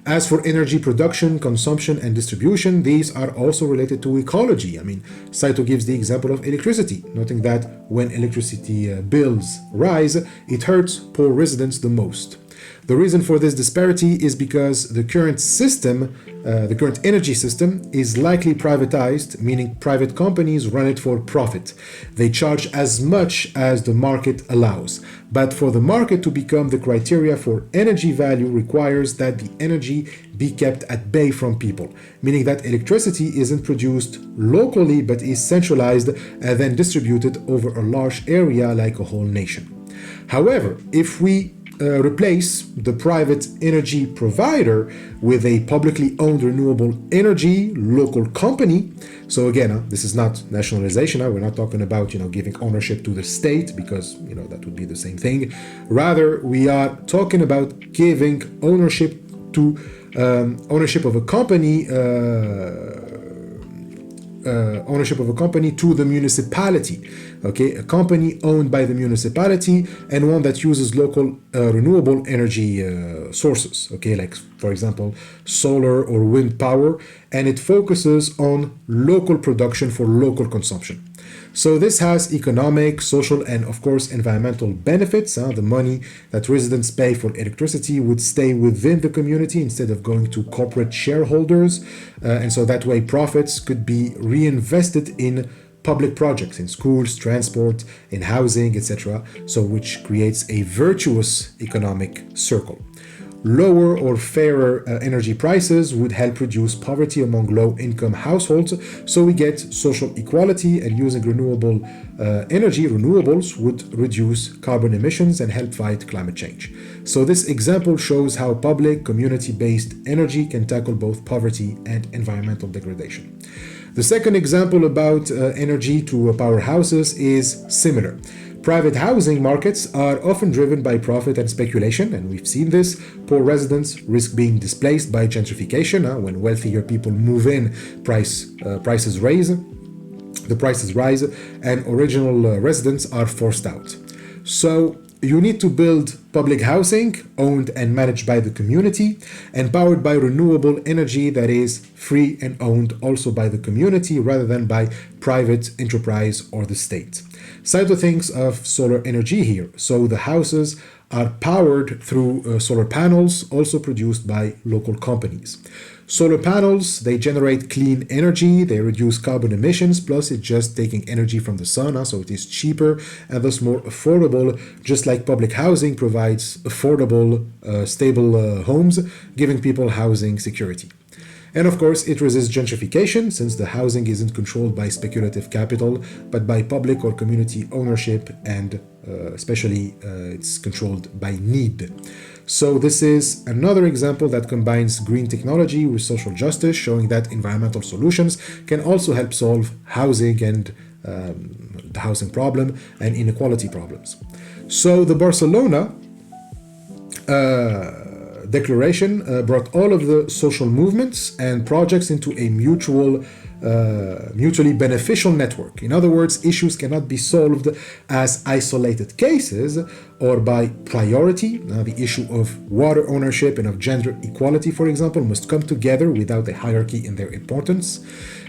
As for energy production, consumption, and distribution, these are also related to ecology. I mean, Saito gives the example of electricity, noting that when electricity bills rise, it hurts poor residents the most. The reason for this disparity is because the current energy system is likely privatized, meaning private companies run it for profit. They charge as much as the market allows. But for the market to become the criteria for energy value requires that the energy be kept at bay from people, meaning that electricity isn't produced locally but is centralized and then distributed over a large area like a whole nation. However, if we replace the private energy provider with a publicly owned renewable energy local company. So again, this is not nationalization. We're not talking about giving ownership to the state, because that would be the same thing. Rather, we are talking about giving ownership to ownership of a company to the municipality. Okay, a company owned by the municipality and one that uses local renewable energy sources. Okay, like for example, solar or wind power, and it focuses on local production for local consumption. So this has economic, social, and of course environmental benefits. The money that residents pay for electricity would stay within the community instead of going to corporate shareholders. And so that way profits could be reinvested in public projects, in schools, transport, in housing, etc. So which creates a virtuous economic circle. Lower or fairer energy prices would help reduce poverty among low-income households, so we get social equality, and using renewable renewables would reduce carbon emissions and help fight climate change. So this example shows how public, community-based energy can tackle both poverty and environmental degradation. The second example about energy to powerhouses is similar. Private housing markets are often driven by profit and speculation, and we've seen this. Poor residents risk being displaced by gentrification. When wealthier people move in, prices rise, and original residents are forced out. So you need to build public housing owned and managed by the community and powered by renewable energy that is free and owned also by the community rather than by private enterprise or the state. Saito thinks of solar energy here. So the houses are powered through solar panels also produced by local companies. Solar panels, they generate clean energy, they reduce carbon emissions, plus it's just taking energy from the sun, so it is cheaper and thus more affordable, just like public housing provides affordable, stable homes, giving people housing security. And of course, it resists gentrification since the housing isn't controlled by speculative capital, but by public or community ownership, and especially it's controlled by need. So this is another example that combines green technology with social justice, showing that environmental solutions can also help solve housing and the housing problem and inequality problems. So the Barcelona Declaration brought all of the social movements and projects into a mutually beneficial network. In other words, issues cannot be solved as isolated cases or by priority. Now, the issue of water ownership and of gender equality, for example, must come together without a hierarchy in their importance.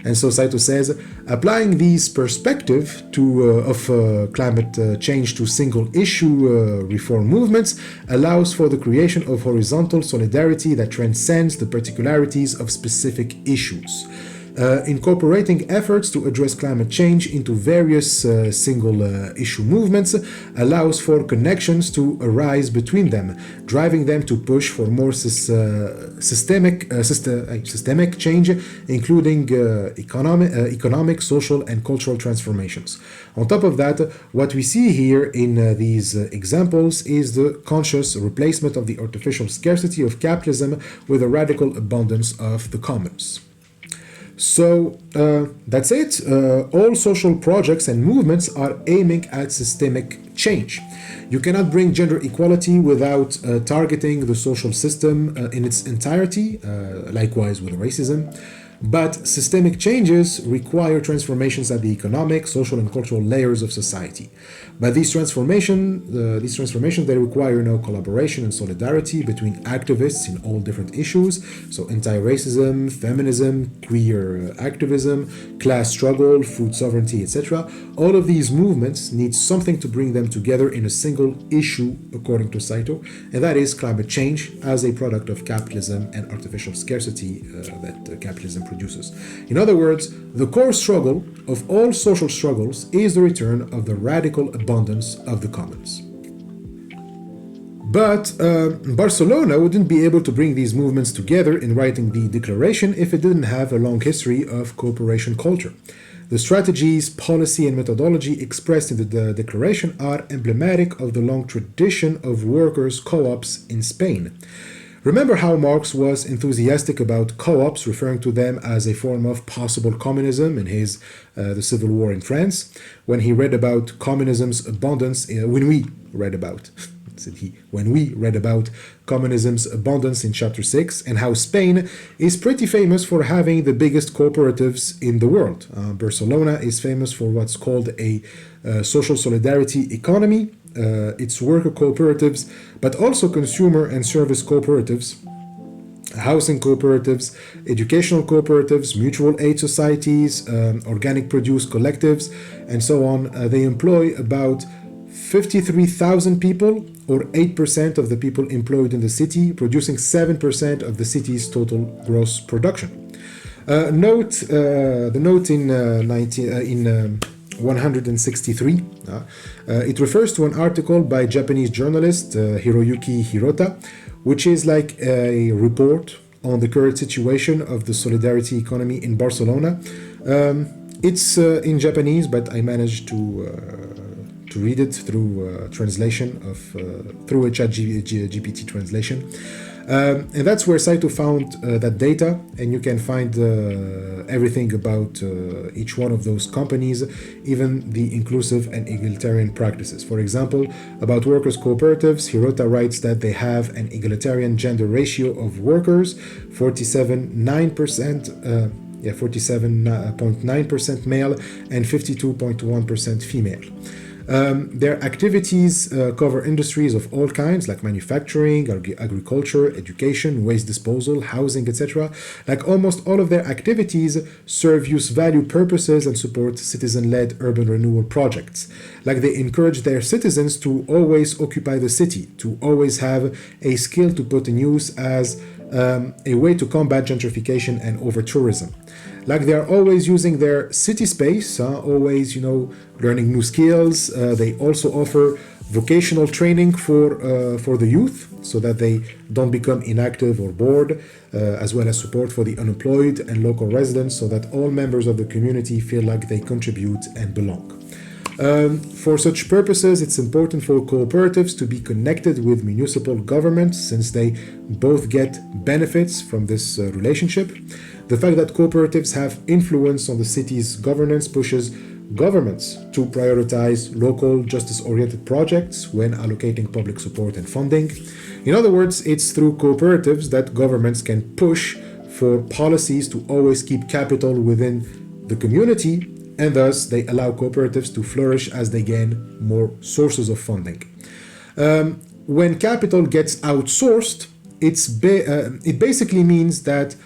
And so Saito says, applying these perspective of climate change to single issue reform movements allows for the creation of horizontal solidarity that transcends the particularities of specific issues. Incorporating efforts to address climate change into various single issue movements allows for connections to arise between them, driving them to push for more systemic change, including economic, social, and cultural transformations. On top of that, what we see here in these examples is the conscious replacement of the artificial scarcity of capitalism with a radical abundance of the commons. So that's it. All social projects and movements are aiming at systemic change. You cannot bring gender equality without targeting the social system in its entirety, likewise with racism. But systemic changes require transformations at the economic, social, and cultural layers of society. But these transformations, they require collaboration and solidarity between activists in all different issues. So anti-racism, feminism, queer activism, class struggle, food sovereignty, etc. All of these movements need something to bring them together in a single issue, according to Saito, and that is climate change as a product of capitalism and artificial scarcity that capitalism produces. In other words, the core struggle of all social struggles is the return of the radical abundance of the commons. But Barcelona wouldn't be able to bring these movements together in writing the declaration if it didn't have a long history of cooperation culture. The strategies, policy, and methodology expressed in the declaration are emblematic of the long tradition of workers' co-ops in Spain. Remember how Marx was enthusiastic about co-ops, referring to them as a form of possible communism in his The Civil War in France, when he read about communism's abundance, when we read about communism's abundance in chapter 6, and how Spain is pretty famous for having the biggest cooperatives in the world. Barcelona is famous for what's called a social solidarity economy. It's worker cooperatives, but also consumer and service cooperatives, housing cooperatives, educational cooperatives, mutual aid societies, organic produce collectives, and so on. They employ about 53,000 people, or 8% of the people employed in the city, producing 7% of the city's total gross production. The note in 163. It refers to an article by Japanese journalist Hiroyuki Hirota, which is like a report on the current situation of the solidarity economy in Barcelona. It's in Japanese, but I managed to read it through translation through a ChatGPT translation. And that's where Saito found that data, and you can find everything about each one of those companies, even the inclusive and egalitarian practices. For example, about workers' cooperatives, Hirota writes that they have an egalitarian gender ratio of workers, 47.9% male and 52.1% female. Their activities cover industries of all kinds, like manufacturing, agriculture, education, waste disposal, housing, etc. Like almost all of their activities serve use value purposes and support citizen-led urban renewal projects. Like they encourage their citizens to always occupy the city, to always have a skill to put in use as a way to combat gentrification and over-tourism. Like they are always using their city space, always, learning new skills. They also offer vocational training for the youth so that they don't become inactive or bored, as well as support for the unemployed and local residents so that all members of the community feel like they contribute and belong. For such purposes, it's important for cooperatives to be connected with municipal government since they both get benefits from this relationship. The fact that cooperatives have influence on the city's governance pushes governments to prioritize local justice-oriented projects when allocating public support and funding. In other words, it's through cooperatives that governments can push for policies to always keep capital within the community, and thus they allow cooperatives to flourish as they gain more sources of funding. When capital gets outsourced, it basically means that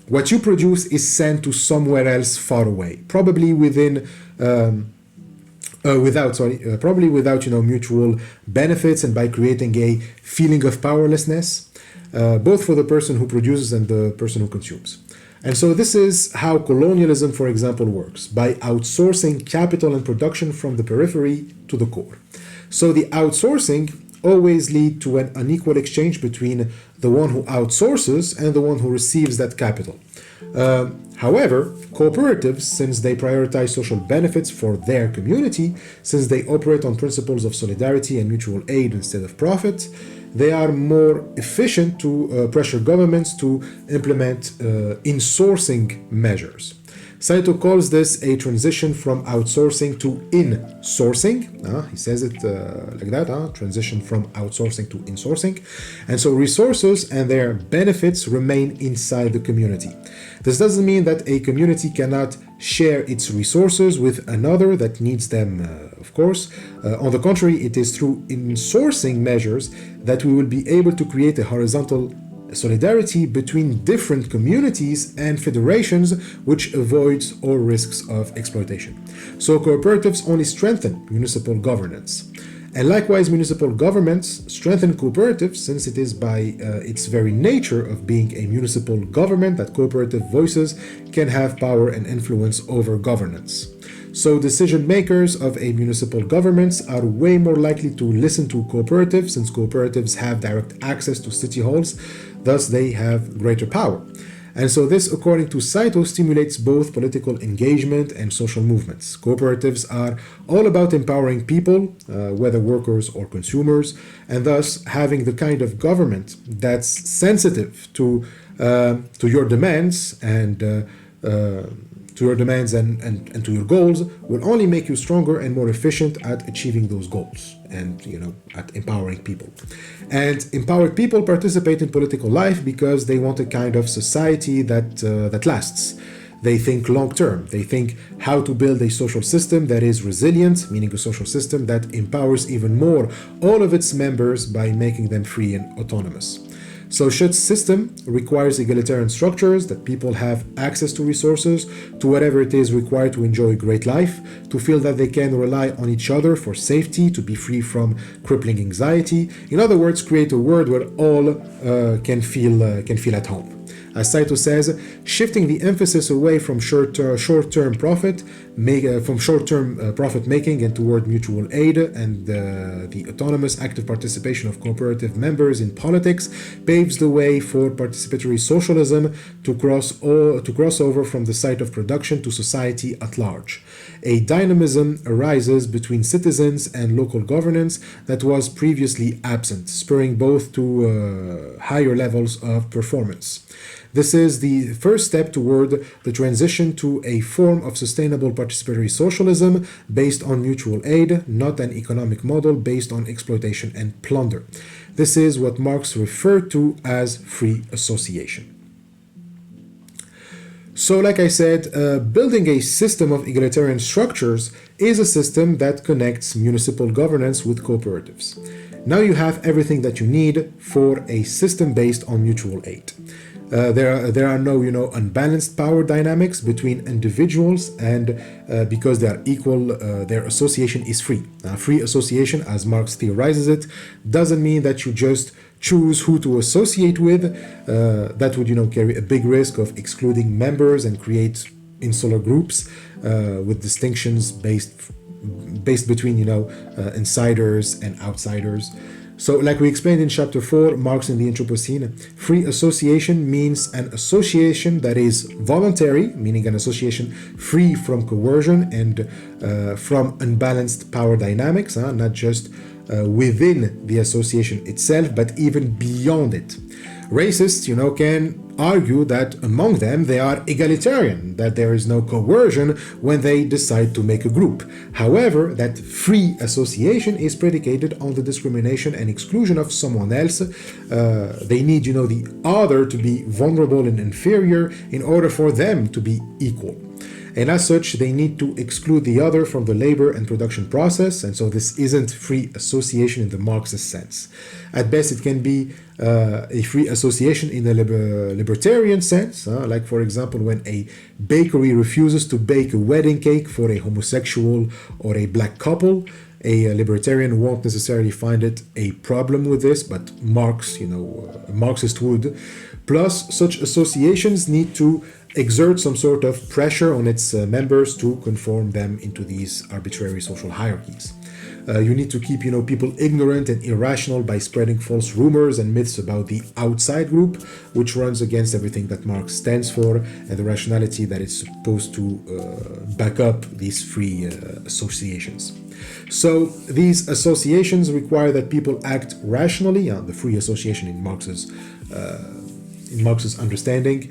what you produce is sent to somewhere else far away, probably without mutual benefits, and by creating a feeling of powerlessness, both for the person who produces and the person who consumes. And so this is how colonialism, for example, works, by outsourcing capital and production from the periphery to the core. So the outsourcing always lead to an unequal exchange between the one who outsources and the one who receives that capital. However, cooperatives, since they prioritize social benefits for their community, since they operate on principles of solidarity and mutual aid instead of profit, they are more efficient to pressure governments to implement insourcing measures. Saito calls this a transition from outsourcing to insourcing. He says it like that, transition from outsourcing to insourcing. And so resources and their benefits remain inside the community. This doesn't mean that a community cannot share its resources with another that needs them, of course. On the contrary, it is through insourcing measures that we will be able to create a horizontal solidarity between different communities and federations, which avoids all risks of exploitation. So cooperatives only strengthen municipal governance. And likewise, municipal governments strengthen cooperatives, since it is by its very nature of being a municipal government that cooperative voices can have power and influence over governance. So decision makers of a municipal governments are way more likely to listen to cooperatives, since cooperatives have direct access to city halls, thus they have greater power. And so this, according to Saito, stimulates both political engagement and social movements. Cooperatives are all about empowering people, whether workers or consumers, and thus having the kind of government that's sensitive to your demands and to your goals will only make you stronger and more efficient at achieving those goals and at empowering people. And empowered people participate in political life because they want a kind of society that lasts. They think long term. They think how to build a social system that is resilient, meaning a social system that empowers even more all of its members by making them free and autonomous. So such system requires egalitarian structures, that people have access to resources, to whatever it is required to enjoy a great life, to feel that they can rely on each other for safety, to be free from crippling anxiety. In other words, create a world where all can feel at home. As Saito says, shifting the emphasis away from short-term profit making and toward mutual aid and the autonomous active participation of cooperative members in politics paves the way for participatory socialism to cross over from the site of production to society at large. A dynamism arises between citizens and local governance that was previously absent, spurring both to higher levels of performance. This is the first step toward the transition to a form of sustainable participatory socialism based on mutual aid, not an economic model based on exploitation and plunder. This is what Marx referred to as free association. So, like I said, building a system of egalitarian structures is a system that connects municipal governance with cooperatives. Now you have everything that you need for a system based on mutual aid. There are no unbalanced power dynamics between individuals, and because they are equal, their association is free. Free association, as Marx theorizes it, doesn't mean that you just choose who to associate with. That would carry a big risk of excluding members and create insular groups with distinctions based between insiders and outsiders. So, like we explained in chapter 4, Marx in the Interpretating, free association means an association that is voluntary, meaning an association free from coercion and from unbalanced power dynamics, not just within the association itself, but even beyond it. Racists, can argue that among them they are egalitarian, that there is no coercion when they decide to make a group. However, that free association is predicated on the discrimination and exclusion of someone else. They need, the other to be vulnerable and inferior in order for them to be equal. And as such, they need to exclude the other from the labor and production process, and so this isn't free association in the Marxist sense. At best, it can be a free association in a libertarian sense, like for example when a bakery refuses to bake a wedding cake for a homosexual or a black couple. A libertarian won't necessarily find it a problem with this, but Marx, a Marxist would. Plus, such associations need to exert some sort of pressure on its members to conform them into these arbitrary social hierarchies. You need to keep, people ignorant and irrational by spreading false rumors and myths about the outside group, which runs against everything that Marx stands for and the rationality that is supposed to back up these free associations. So these associations require that people act rationally. The free association in Marx's understanding,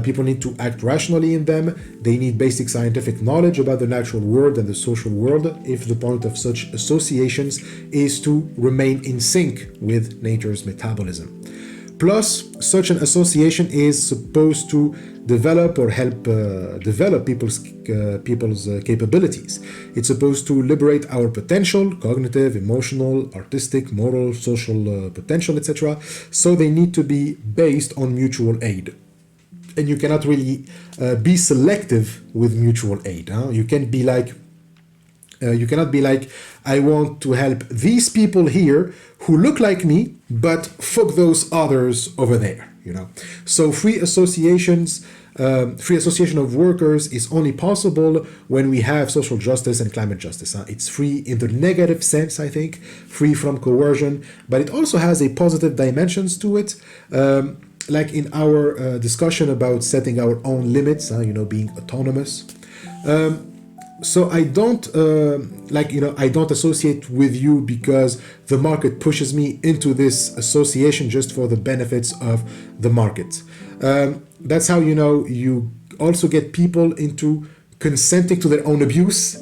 people need to act rationally in them. They need basic scientific knowledge about the natural world and the social world if the point of such associations is to remain in sync with nature's metabolism. Plus, such an association is supposed to develop or help develop people's capabilities. It's supposed to liberate our potential, cognitive, emotional, artistic, moral, social potential, etc. So they need to be based on mutual aid. And you cannot really be selective with mutual aid. You can't be like, I want to help these people here who look like me, but fuck those others over there, So free association of workers is only possible when we have social justice and climate justice. It's free in the negative sense, I think, free from coercion, but it also has a positive dimensions to it. Like in our discussion about setting our own limits, being autonomous. So I don't I don't associate with you because the market pushes me into this association just for the benefits of the market. That's how you also get people into consenting to their own abuse,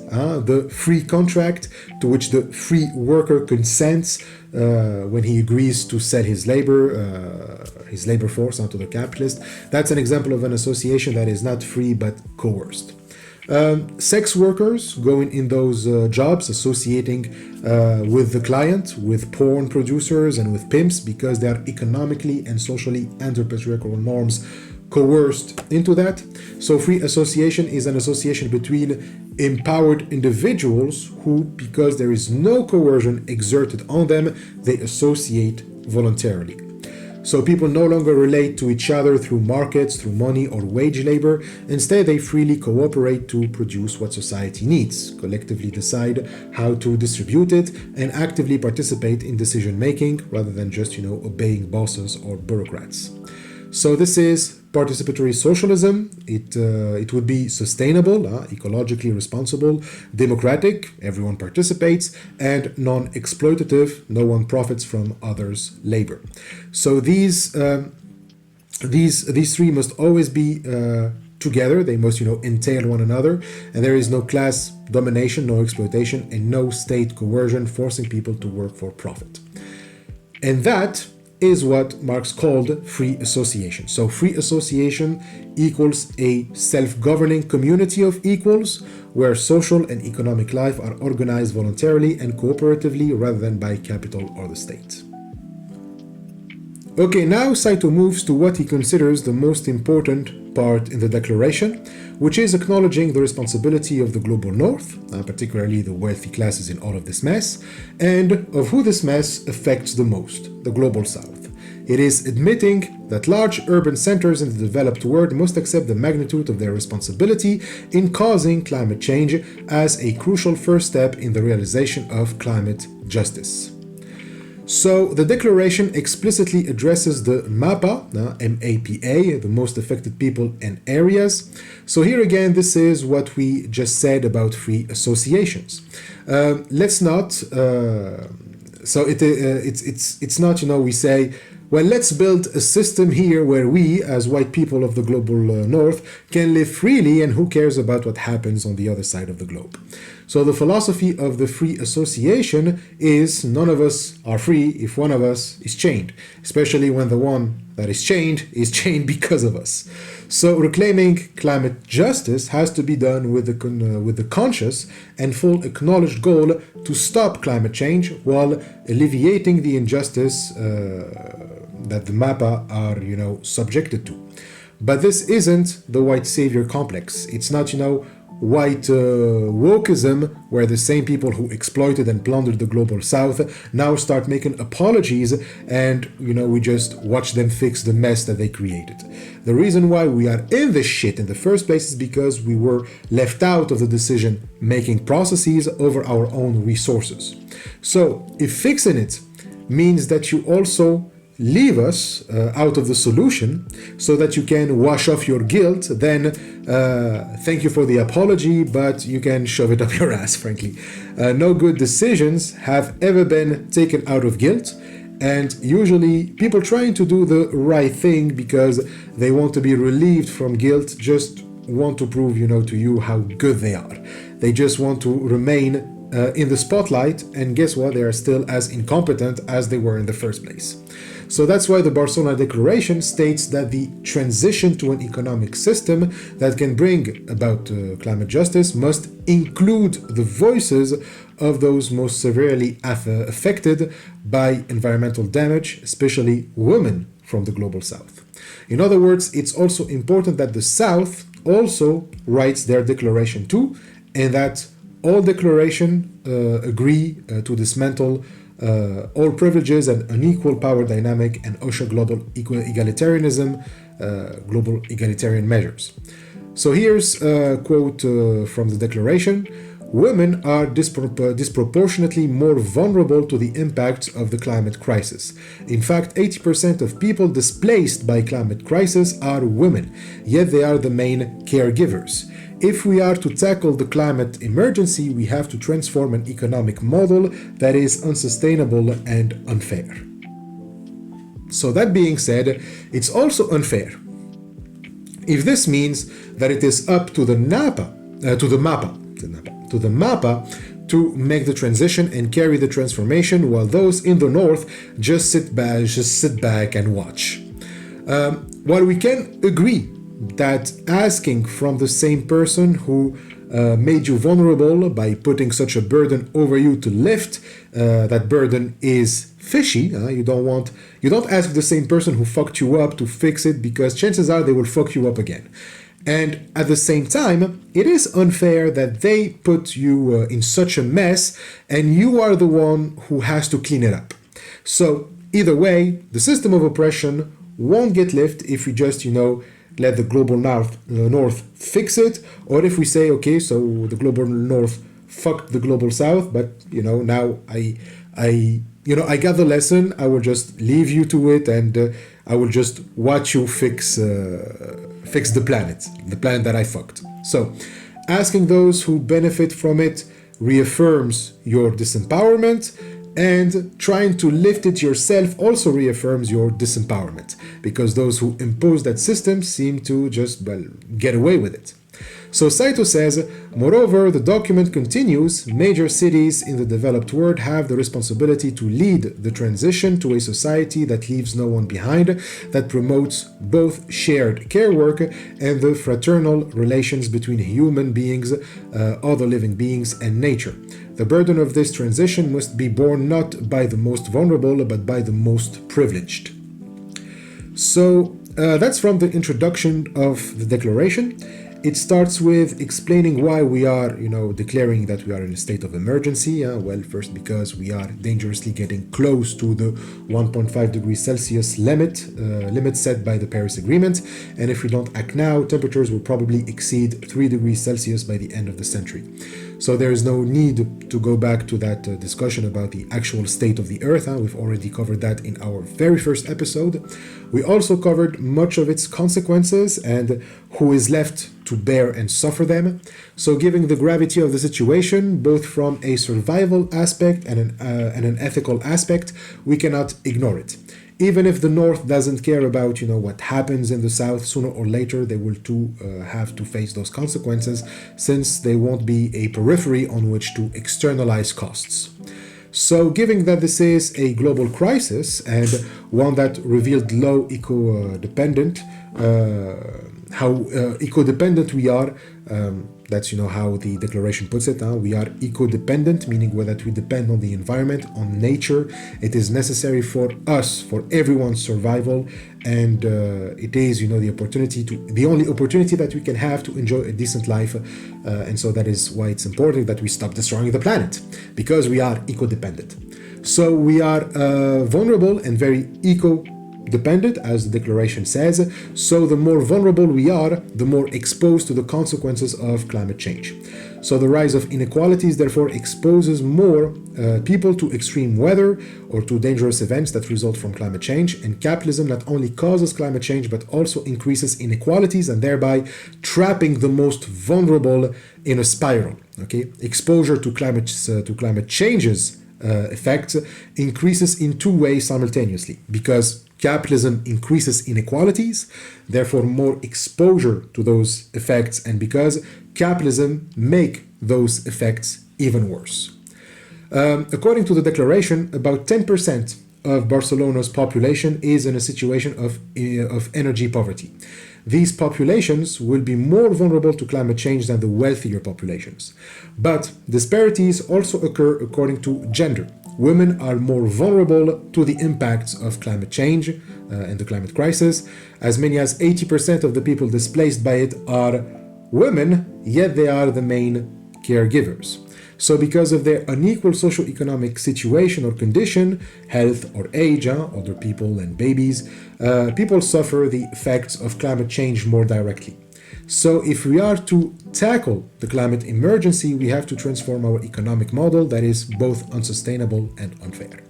the free contract to which the free worker consents when he agrees to sell his labor force onto the capitalist. That's an example of an association that is not free but coerced. Sex workers going in those jobs, associating with the client, with porn producers and with pimps because they are economically and socially under patriarchal norms coerced into that. So free association is an association between empowered individuals who, because there is no coercion exerted on them, they associate voluntarily. So people no longer relate to each other through markets, through money or wage labor. Instead, they freely cooperate to produce what society needs, collectively decide how to distribute it, and actively participate in decision making rather than just, obeying bosses or bureaucrats. So this is participatory socialism. It would be sustainable, ecologically responsible, democratic, everyone participates, and non-exploitative, no one profits from others' labor. So these three must always be together. They must, entail one another, and there is no class domination, no exploitation, and no state coercion forcing people to work for profit. And that is what Marx called free association. So free association equals a self-governing community of equals where social and economic life are organized voluntarily and cooperatively rather than by capital or the state. Okay, now Saito moves to what he considers the most important part in the declaration, which is acknowledging the responsibility of the global north, particularly the wealthy classes in all of this mess, and of who this mess affects the most, the global south. It is admitting that large urban centers in the developed world must accept the magnitude of their responsibility in causing climate change as a crucial first step in the realization of climate justice. So the declaration explicitly addresses the MAPA, M-A-P-A, the most affected people and areas. So here again, this is what we just said about free associations. Let's not. So it's not. We say, well, let's build a system here where we, as white people of the global north, can live freely, and who cares about what happens on the other side of the globe. So the philosophy of the free association is none of us are free if one of us is chained, especially when the one that is chained because of us. So reclaiming climate justice has to be done with the conscious and full acknowledged goal to stop climate change while alleviating the injustice that the MAPA are, subjected to. But this isn't the white savior complex. It's not, white wokeism, where the same people who exploited and plundered the global south now start making apologies and, we just watch them fix the mess that they created. The reason why we are in this shit in the first place is because we were left out of the decision-making processes over our own resources. So if fixing it means that you also leave us out of the solution so that you can wash off your guilt, then thank you for the apology, but you can shove it up your ass, frankly. No good decisions have ever been taken out of guilt, and usually people trying to do the right thing because they want to be relieved from guilt just want to prove, to you how good they are. They just want to remain in the spotlight, and guess what? They are still as incompetent as they were in the first place. So that's why the Barcelona Declaration states that the transition to an economic system that can bring about climate justice must include the voices of those most severely affected by environmental damage, especially women from the global south. In other words, it's also important that the South also writes their declaration too, and that all declarations agree to dismantle all privileges and unequal power dynamic and usher global egalitarianism, global egalitarian measures. So here's a quote from the declaration. Women are disproportionately more vulnerable to the impacts of the climate crisis. In fact, 80% of people displaced by climate crisis are women, yet they are the main caregivers. If we are to tackle the climate emergency, we have to transform an economic model that is unsustainable and unfair. So that being said, it's also unfair if this means that it is up to the MAPA to make the transition and carry the transformation, while those in the north just sit back and watch. While we can agree that asking from the same person who made you vulnerable by putting such a burden over you to lift, that burden is fishy. You don't ask the same person who fucked you up to fix it, because chances are they will fuck you up again. And at the same time, it is unfair that they put you in such a mess and you are the one who has to clean it up. So either way, the system of oppression won't get lifted if we just, let the global north fix it, or if we say, okay, so the global north fucked the global south, but now I got the lesson. I will just leave you to it, and I will just watch you fix the planet that I fucked. So asking those who benefit from it reaffirms your disempowerment, and trying to lift it yourself also reaffirms your disempowerment, because those who impose that system seem to just, get away with it. So Saito says, moreover, the document continues, major cities in the developed world have the responsibility to lead the transition to a society that leaves no one behind, that promotes both shared care work and the fraternal relations between human beings, other living beings, and nature. The burden of this transition must be borne not by the most vulnerable, but by the most privileged. So that's from the introduction of the declaration. It starts with explaining why we are, declaring that we are in a state of emergency. Well, first because we are dangerously getting close to the 1.5 degrees Celsius limit set by the Paris Agreement. And if we don't act now, temperatures will probably exceed 3 degrees Celsius by the end of the century. So there is no need to go back to that discussion about the actual state of the Earth. We've already covered that in our very first episode. We also covered much of its consequences and who is left to bear and suffer them. So given the gravity of the situation, both from a survival aspect and an ethical aspect, we cannot ignore it. Even if the North doesn't care about, what happens in the South, sooner or later they will too have to face those consequences, since they won't be a periphery on which to externalize costs. So given that this is a global crisis and one that revealed how eco-dependent we are, that's how the declaration puts it. We are eco-dependent, meaning that we depend on the environment, on nature. It is necessary for us, for everyone's survival, and it is the only opportunity that we can have to enjoy a decent life, and so that is why it's important that we stop destroying the planet, because we are eco-dependent. So we are vulnerable and very dependent, as the declaration says, so the more vulnerable we are, the more exposed to the consequences of climate change. So the rise of inequalities therefore exposes more people to extreme weather or to dangerous events that result from climate change, and capitalism not only causes climate change but also increases inequalities and thereby trapping the most vulnerable in a spiral. Okay, exposure to climate change's effects increases in two ways simultaneously, because capitalism increases inequalities, therefore more exposure to those effects, and because capitalism make those effects even worse. According to the declaration, about 10% of Barcelona's population is in a situation of energy poverty. These populations will be more vulnerable to climate change than the wealthier populations. But disparities also occur according to gender. Women are more vulnerable to the impacts of climate change and the climate crisis. As many as 80% of the people displaced by it are women, yet they are the main caregivers. So because of their unequal socioeconomic situation or condition, health or age, older people and babies, people suffer the effects of climate change more directly. So if we are to tackle the climate emergency, we have to transform our economic model that is both unsustainable and unfair.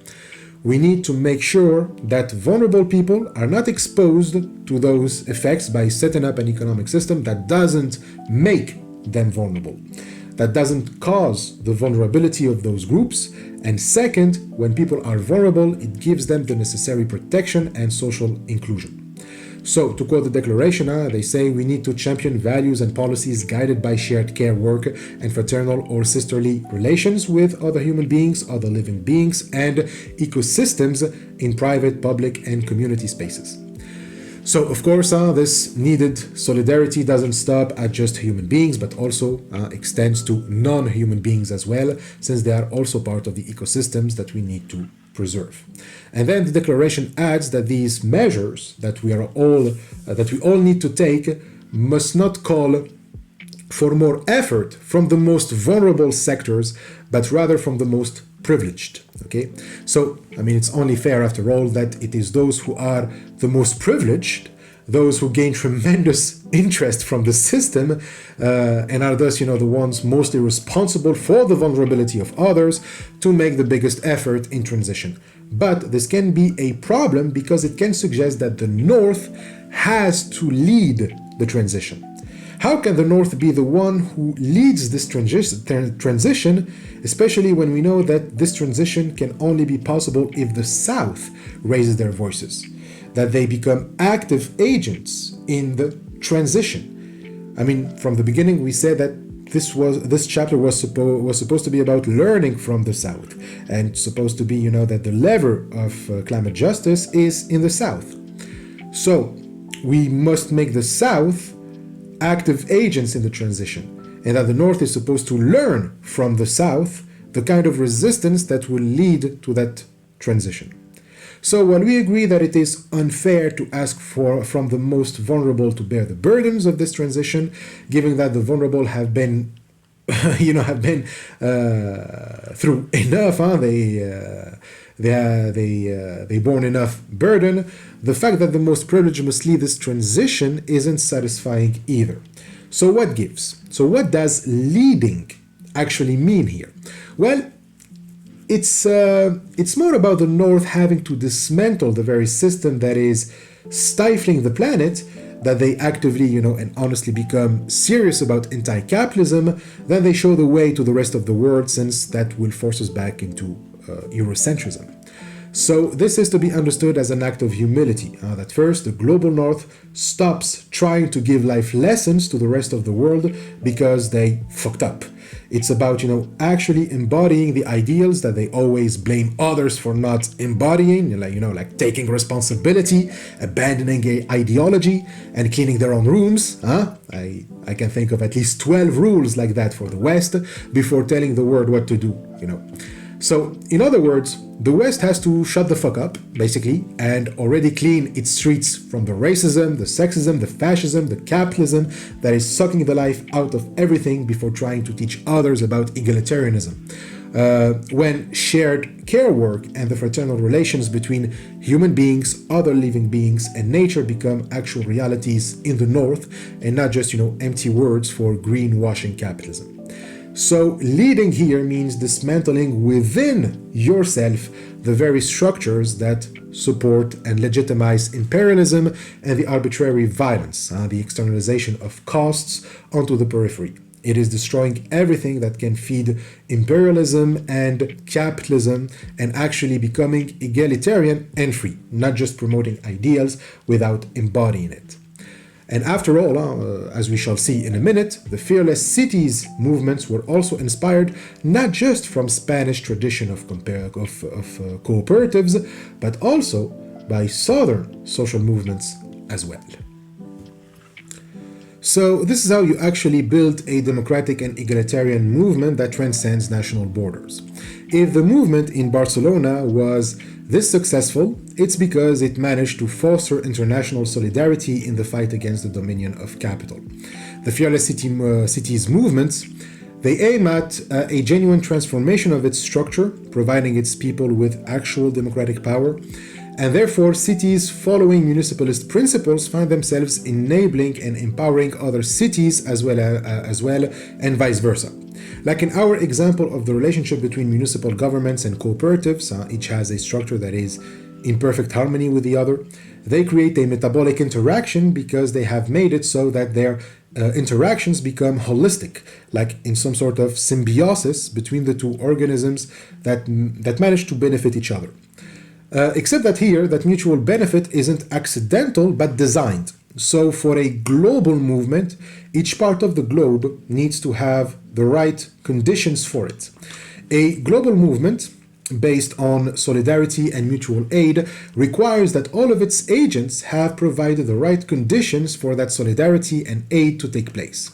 We need to make sure that vulnerable people are not exposed to those effects by setting up an economic system that doesn't make them vulnerable, that doesn't cause the vulnerability of those groups. And second, when people are vulnerable, it gives them the necessary protection and social inclusion. So, to quote the declaration, they say we need to champion values and policies guided by shared care work and fraternal or sisterly relations with other human beings, other living beings, and ecosystems in private, public, and community spaces. So, of course, this needed solidarity doesn't stop at just human beings, but also extends to non-human beings as well, since they are also part of the ecosystems that we need to preserve. And then the declaration adds that these measures that we all need to take must not call for more effort from the most vulnerable sectors, but rather from the most privileged. Okay, so I mean, it's only fair after all that it is those who are the most privileged, those who gain tremendous interest from the system and are thus, the ones mostly responsible for the vulnerability of others, to make the biggest effort in transition. But this can be a problem because it can suggest that the North has to lead the transition. How can the North be the one who leads this transition, especially when we know that this transition can only be possible if the South raises their voices, that they become active agents in the transition? I mean, from the beginning we said that this chapter was supposed to be about learning from the South, and supposed to be, that the lever of climate justice is in the South. So we must make the South active agents in the transition, and that the North is supposed to learn from the South the kind of resistance that will lead to that transition. So while we agree that it is unfair to ask from the most vulnerable to bear the burdens of this transition, given that the vulnerable have been through enough, they borne enough burden, the fact that the most privileged must lead this transition isn't satisfying either. So what gives? So what does leading actually mean here? Well, it's more about the North having to dismantle the very system that is stifling the planet, that they actively, and honestly become serious about anti-capitalism, then they show the way to the rest of the world, since that will force us back into Eurocentrism. So this is to be understood as an act of humility, that first the global North stops trying to give life lessons to the rest of the world because they fucked up. It's about, actually embodying the ideals that they always blame others for not embodying, like taking responsibility, abandoning ideology, and cleaning their own rooms. I can think of at least 12 rules like that for the West before telling the world what to do, So, in other words, the West has to shut the fuck up, basically, and already clean its streets from the racism, the sexism, the fascism, the capitalism that is sucking the life out of everything before trying to teach others about egalitarianism. when shared care work and the fraternal relations between human beings, other living beings, and nature become actual realities in the North and not just, empty words for greenwashing capitalism. So leading here means dismantling within yourself the very structures that support and legitimize imperialism and the arbitrary violence, the externalization of costs onto the periphery. It is destroying everything that can feed imperialism and capitalism and actually becoming egalitarian and free, not just promoting ideals without embodying it. And after all, as we shall see in a minute, the fearless cities movements were also inspired not just from Spanish tradition of cooperatives, but also by Southern social movements as well. So this is how you actually build a democratic and egalitarian movement that transcends national borders. If the movement in Barcelona was this successful, it's because it managed to foster international solidarity in the fight against the dominion of capital. The Fearless Cities movements, they aim at a genuine transformation of its structure, providing its people with actual democratic power, and therefore cities following municipalist principles find themselves enabling and empowering other cities as well and vice versa. Like in our example of the relationship between municipal governments and cooperatives, each has a structure that is in perfect harmony with the other. They create a metabolic interaction because they have made it so that their interactions become holistic, like in some sort of symbiosis between the two organisms that manage to benefit each other. Except that here, that mutual benefit isn't accidental but designed. So for a global movement, each part of the globe needs to have the right conditions for it. A global movement based on solidarity and mutual aid requires that all of its agents have provided the right conditions for that solidarity and aid to take place.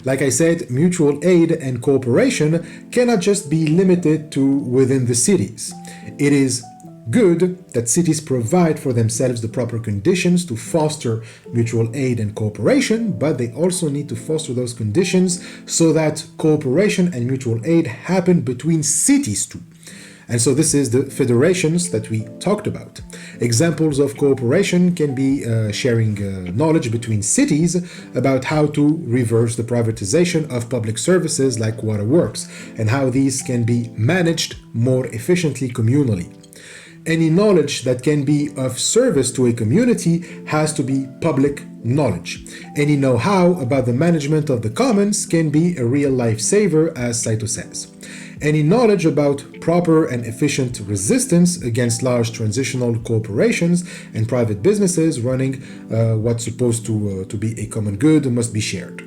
Like I said, mutual aid and cooperation cannot just be limited to within the cities. It is good that cities provide for themselves the proper conditions to foster mutual aid and cooperation, but they also need to foster those conditions so that cooperation and mutual aid happen between cities too. And so this is the federations that we talked about. Examples of cooperation can be sharing knowledge between cities about how to reverse the privatization of public services like waterworks and how these can be managed more efficiently communally. Any knowledge that can be of service to a community has to be public knowledge. Any know-how about the management of the commons can be a real lifesaver, as Saito says. Any knowledge about proper and efficient resistance against large transitional corporations and private businesses running what's supposed to be a common good must be shared.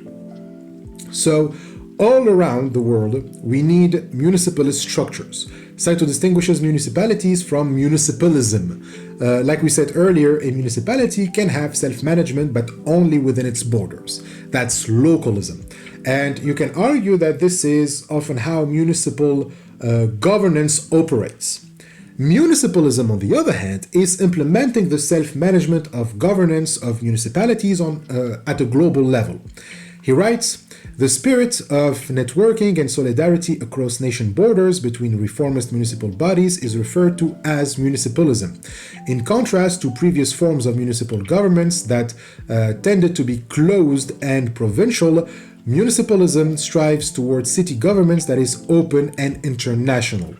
So, all around the world, we need municipalist structures. Saito distinguishes municipalities from municipalism. Like we said earlier, a municipality can have self-management, but only within its borders. That's localism. And you can argue that this is often how municipal governance operates. Municipalism, on the other hand, is implementing the self-management of governance of municipalities at a global level. He writes, "The spirit of networking and solidarity across nation borders between reformist municipal bodies is referred to as municipalism. In contrast to previous forms of municipal governments that tended to be closed and provincial, municipalism strives towards city governments that is open and international."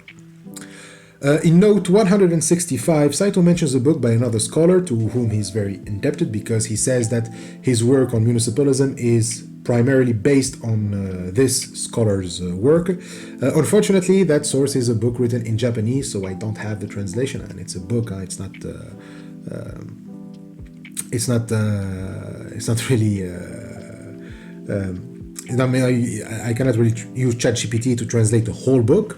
In note 165, Saito mentions a book by another scholar to whom he's very indebted because he says that his work on municipalism is primarily based on this scholar's work. Unfortunately, that source is a book written in Japanese, so I don't have the translation, and it's a book. It's not really. I cannot really use ChatGPT to translate the whole book.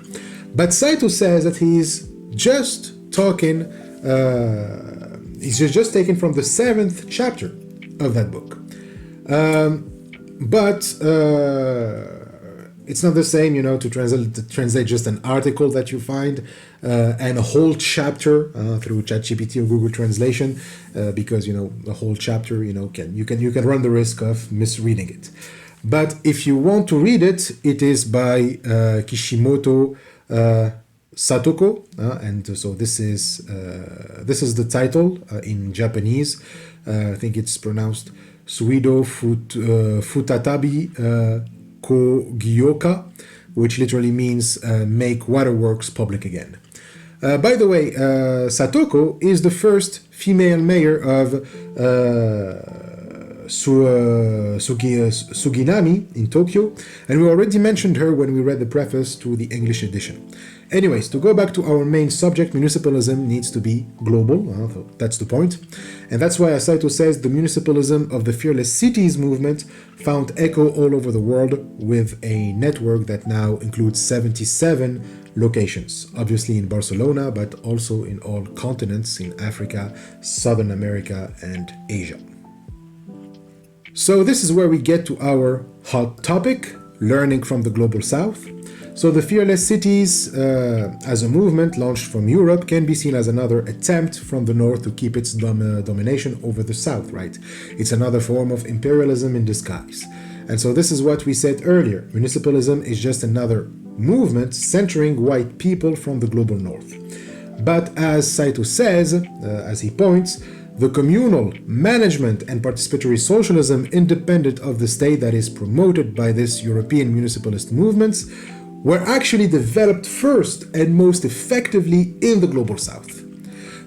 But Saito says that he's just taken from the 7th chapter of that book. But it's not the same, to translate just an article that you find and a whole chapter through ChatGPT or Google Translation, because the whole chapter, you can run the risk of misreading it. But if you want to read it, it is by Kishimoto Satoko, and so this is the title in Japanese. I think it's pronounced Suido Futatabi Kogyoka, which literally means make waterworks public again. By the way, Satoko is the first female mayor of Suginami in Tokyo, and we already mentioned her when we read the preface to the English edition. Anyways, to go back to our main subject, municipalism needs to be global, so that's the point. And that's why, as Saito says, the municipalism of the Fearless Cities movement found echo all over the world with a network that now includes 77 locations, obviously in Barcelona, but also in all continents in Africa, Southern America, and Asia. So this is where we get to our hot topic, learning from the Global South. So the Fearless Cities, as a movement launched from Europe, can be seen as another attempt from the North to keep its domination over the South, right? It's another form of imperialism in disguise. And so this is what we said earlier. Municipalism is just another movement centering white people from the global North. But as Saito says, as he points, the communal management and participatory socialism independent of the state that is promoted by this European municipalist movements were actually developed first and most effectively in the Global South.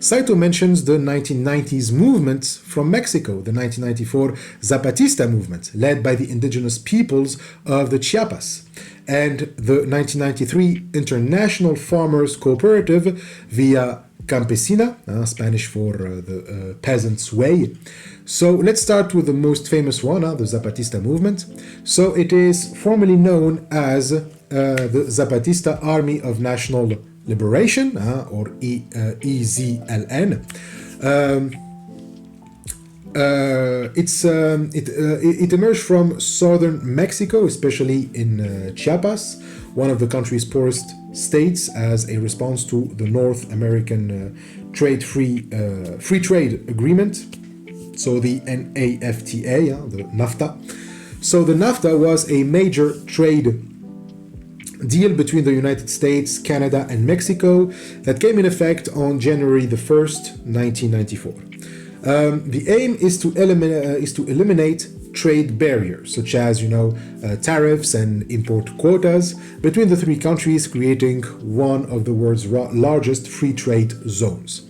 Saito mentions the 1990s movements from Mexico, the 1994 Zapatista movement, led by the indigenous peoples of the Chiapas, and the 1993 International Farmers Cooperative via Campesina, Spanish for the peasant's way. So let's start with the most famous one, the Zapatista movement. So it is formally known as the Zapatista Army of National Liberation, or EZLN. It emerged from southern Mexico, especially in Chiapas, one of the country's poorest states, as a response to the North American free trade agreement, so the NAFTA, the NAFTA. So the NAFTA was a major trade deal between the United States, Canada, and Mexico that came in effect on January the 1st, 1994. The aim is to eliminate trade barriers, such as, tariffs and import quotas between the three countries, creating one of the world's largest free trade zones.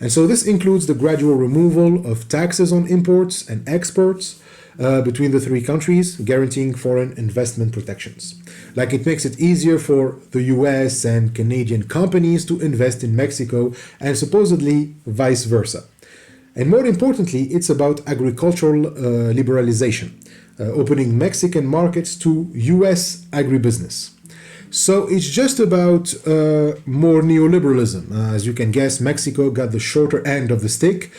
And so this includes the gradual removal of taxes on imports and exports between the three countries, guaranteeing foreign investment protections. Like, it makes it easier for the US and Canadian companies to invest in Mexico, and supposedly vice versa. And more importantly, it's about agricultural liberalization, opening Mexican markets to US agribusiness. So it's just about more neoliberalism. As you can guess, Mexico got the shorter end of the stick.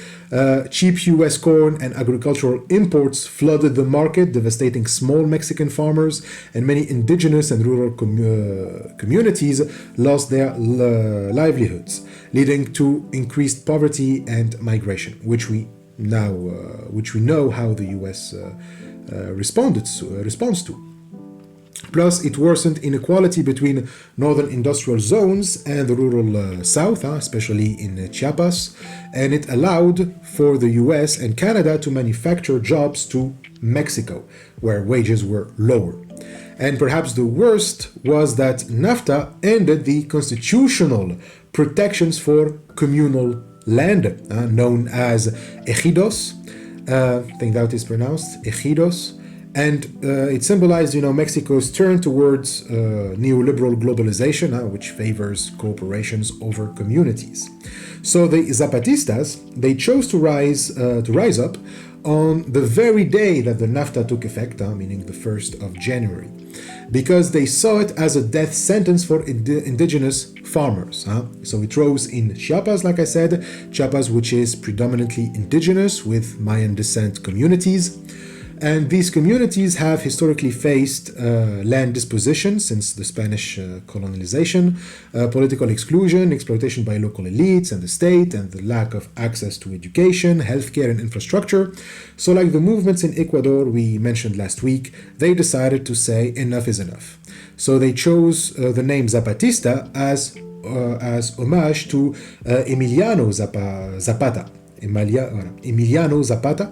Cheap US corn and agricultural imports flooded the market, devastating small Mexican farmers, and many indigenous and rural communities lost their livelihoods, leading to increased poverty and migration, which we know how the US responds to. Plus, it worsened inequality between northern industrial zones and the rural south, especially in Chiapas, and it allowed for the US and Canada to manufacture jobs to Mexico, where wages were lower. And perhaps the worst was that NAFTA ended the constitutional protections for communal land, known as ejidos. I think that is pronounced ejidos. And it symbolized, Mexico's turn towards neoliberal globalization, which favors corporations over communities. So the Zapatistas, they chose to rise up on the very day that the NAFTA took effect, meaning the 1st of January, because they saw it as a death sentence for indigenous farmers. So it rose in Chiapas, like I said, Chiapas, which is predominantly indigenous with Mayan descent communities. And these communities have historically faced land disposition since the Spanish colonization, political exclusion, exploitation by local elites and the state, and the lack of access to education, healthcare, and infrastructure. So like the movements in Ecuador we mentioned last week, they decided to say enough is enough. So they chose the name Zapatista as homage to Emiliano Zapata. Emiliano Zapata,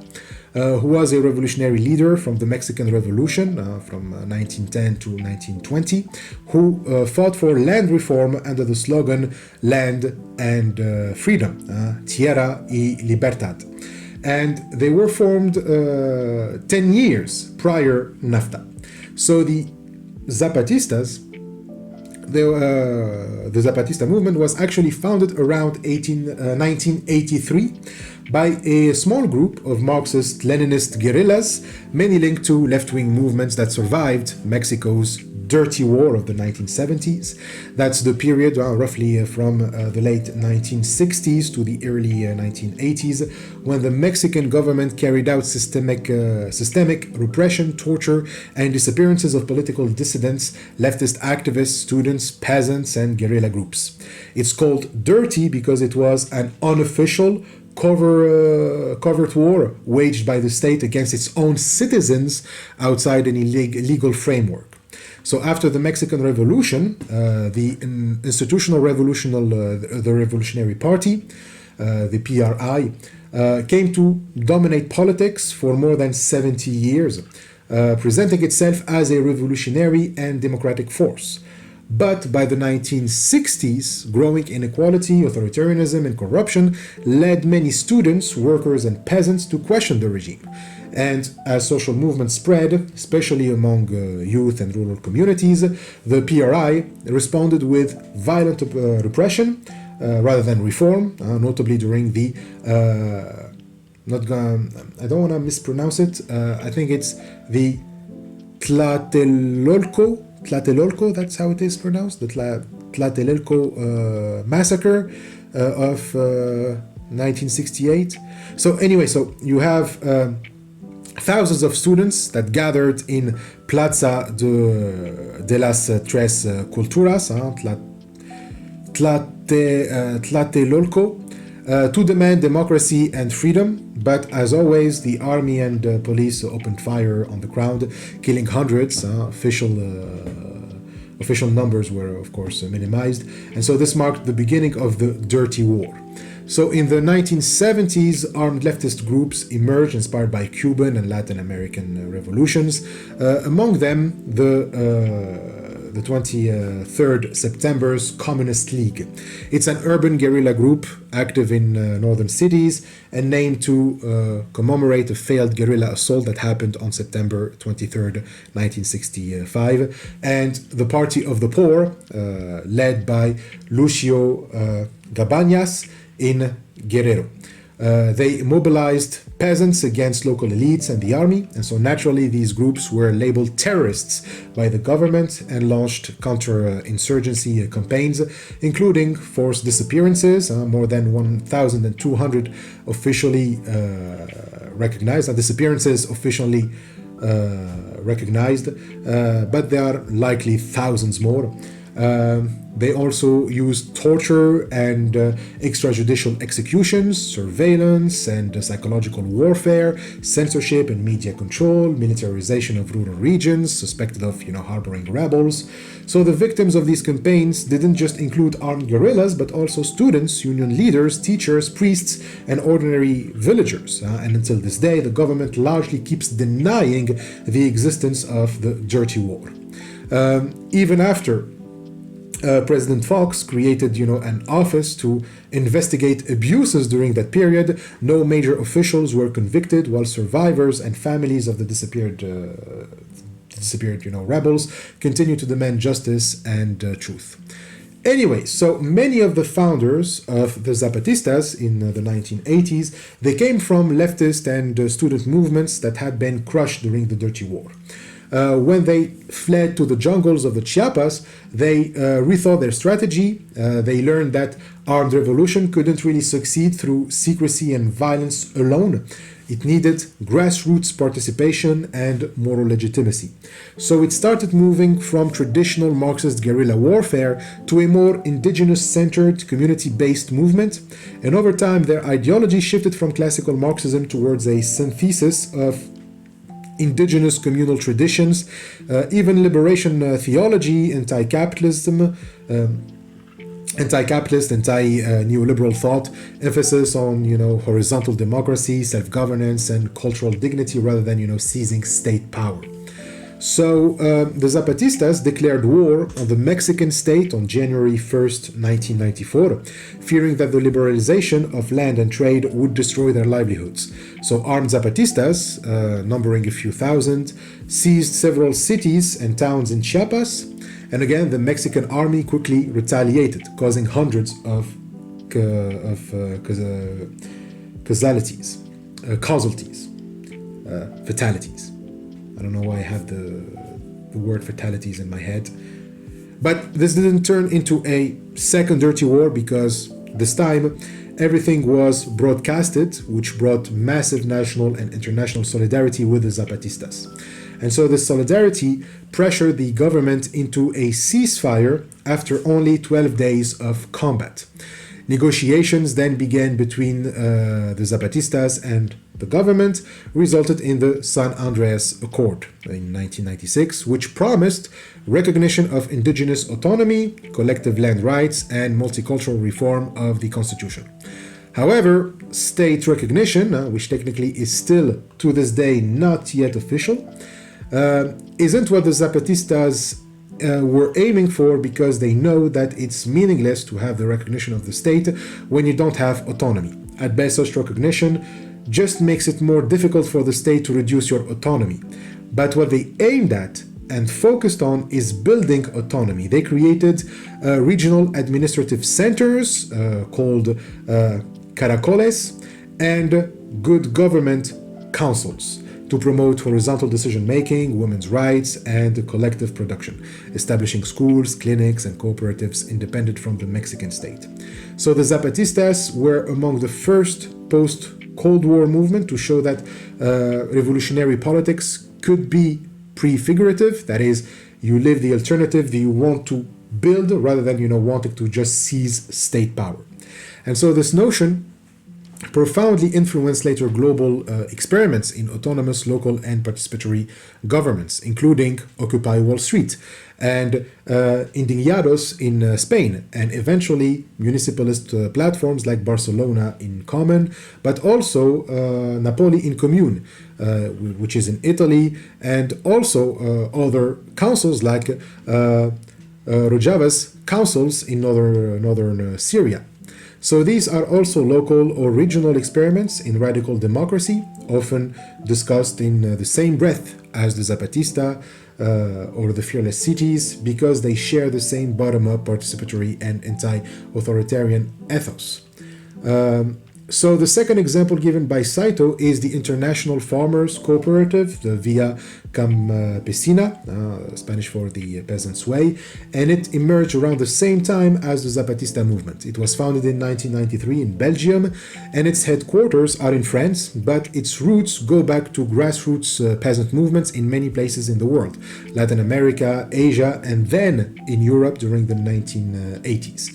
who was a revolutionary leader from the Mexican Revolution from 1910 to 1920, who fought for land reform under the slogan Land and Freedom, Tierra y Libertad. And they were formed 10 years prior NAFTA. So the Zapatistas, the Zapatista movement was actually founded around 1983 by a small group of Marxist-Leninist guerrillas, many linked to left-wing movements that survived Mexico's dirty war of the 1970s. That's the period roughly from the late 1960s to the early 1980s, when the Mexican government carried out systemic repression, torture, and disappearances of political dissidents, leftist activists, students, peasants, and guerrilla groups. It's called dirty because it was an unofficial covert war waged by the state against its own citizens outside any legal framework. So after the Mexican Revolution, the institutional the Revolutionary Party, the PRI, came to dominate politics for more than 70 years, presenting itself as a revolutionary and democratic force. But by the 1960s, growing inequality, authoritarianism, and corruption led many students, workers, and peasants to question the regime. And as social movements spread, especially among youth and rural communities, the PRI responded with violent repression rather than reform, notably during the I don't want to mispronounce it. I think it's the Tlatelolco, that's how it is pronounced, the Tlatelolco massacre of 1968. So anyway, so you have thousands of students that gathered in Plaza de las Tres Culturas, Tlatelolco, to demand democracy and freedom. But as always, the army and police opened fire on the crowd, killing hundreds. Official numbers were, of course, minimized. And so this marked the beginning of the Dirty War. So in the 1970s, armed leftist groups emerged, inspired by Cuban and Latin American revolutions. Among them, the 23rd September's Communist League. It's an urban guerrilla group active in northern cities and named to commemorate a failed guerrilla assault that happened on September 23rd, 1965. And the Party of the Poor, led by Lucio Gabañas in Guerrero. They mobilized peasants against local elites and the army, and so naturally these groups were labeled terrorists by the government and launched counter-insurgency campaigns, including forced disappearances, more than 1,200 officially recognized, disappearances officially recognized, but there are likely thousands more. They also used torture and extrajudicial executions, surveillance and psychological warfare, censorship and media control, militarization of rural regions, suspected of, harboring rebels. So the victims of these campaigns didn't just include armed guerrillas, but also students, union leaders, teachers, priests, and ordinary villagers. And until this day, the government largely keeps denying the existence of the Dirty War. Even after President Fox created, an office to investigate abuses during that period, no major officials were convicted, while survivors and families of the disappeared, rebels continue to demand justice and truth. Anyway, so many of the founders of the Zapatistas in the 1980s, they came from leftist and student movements that had been crushed during the Dirty War. When they fled to the jungles of the Chiapas, they rethought their strategy. They learned that armed revolution couldn't really succeed through secrecy and violence alone. It needed grassroots participation and moral legitimacy. So it started moving from traditional Marxist guerrilla warfare to a more indigenous-centered, community-based movement, and over time their ideology shifted from classical Marxism towards a synthesis of indigenous communal traditions, even liberation theology, anti-capitalist, anti-neoliberal thought, emphasis on, horizontal democracy, self-governance, and cultural dignity rather than, seizing state power. So the Zapatistas declared war on the Mexican state on January 1st, 1994, fearing that the liberalization of land and trade would destroy their livelihoods. So armed Zapatistas, numbering a few thousand, seized several cities and towns in Chiapas, and again the Mexican army quickly retaliated, causing hundreds of casualties, fatalities. I don't know why I have the word fatalities in my head. But this didn't turn into a second dirty war because this time everything was broadcasted, which brought massive national and international solidarity with the Zapatistas. And so this solidarity pressured the government into a ceasefire after only 12 days of combat. Negotiations then began between the Zapatistas and the government, resulted in the San Andreas Accord in 1996, which promised recognition of indigenous autonomy, collective land rights, and multicultural reform of the constitution. However, state recognition, which technically is still to this day not yet official, isn't what the Zapatistas were aiming for, because they know that it's meaningless to have the recognition of the state when you don't have autonomy. At best, such recognition just makes it more difficult for the state to reduce your autonomy. But what they aimed at and focused on is building autonomy. They created regional administrative centers called caracoles and good government councils to promote horizontal decision-making, women's rights, and collective production, establishing schools, clinics, and cooperatives independent from the Mexican state. So the Zapatistas were among the first post-Cold War movement to show that revolutionary politics could be prefigurative, that is, you live the alternative that you want to build rather than wanting to just seize state power. And so this notion profoundly influenced later global experiments in autonomous, local, and participatory governments, including Occupy Wall Street and Indignados in Spain, and eventually municipalist platforms like Barcelona in Common, but also Napoli in Commune, which is in Italy, and also other councils like Rojava's councils in northern Syria. So these are also local or regional experiments in radical democracy, often discussed in the same breath as the Zapatista or the Fearless Cities, because they share the same bottom-up, participatory, and anti-authoritarian ethos. So the second example given by Saito is the International Farmers Cooperative, the Via Campesina, Spanish for the Peasant's Way, and it emerged around the same time as the Zapatista movement. It was founded in 1993 in Belgium, and its headquarters are in France, but its roots go back to grassroots peasant movements in many places in the world, Latin America, Asia, and then in Europe during the 1980s.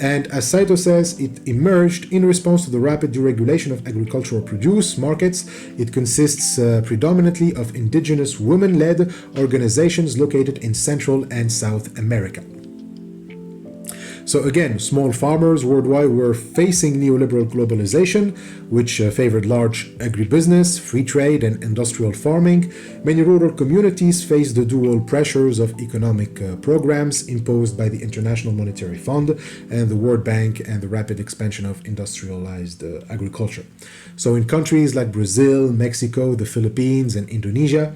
And as Saito says, it emerged in response to the rapid deregulation of agricultural produce markets. It consists predominantly of indigenous women-led organizations located in Central and South America. So again, small farmers worldwide were facing neoliberal globalization, which favored large agribusiness, free trade, and industrial farming. Many rural communities faced the dual pressures of economic programs imposed by the International Monetary Fund and the World Bank, and the rapid expansion of industrialized agriculture. So in countries like Brazil, Mexico, the Philippines, and Indonesia,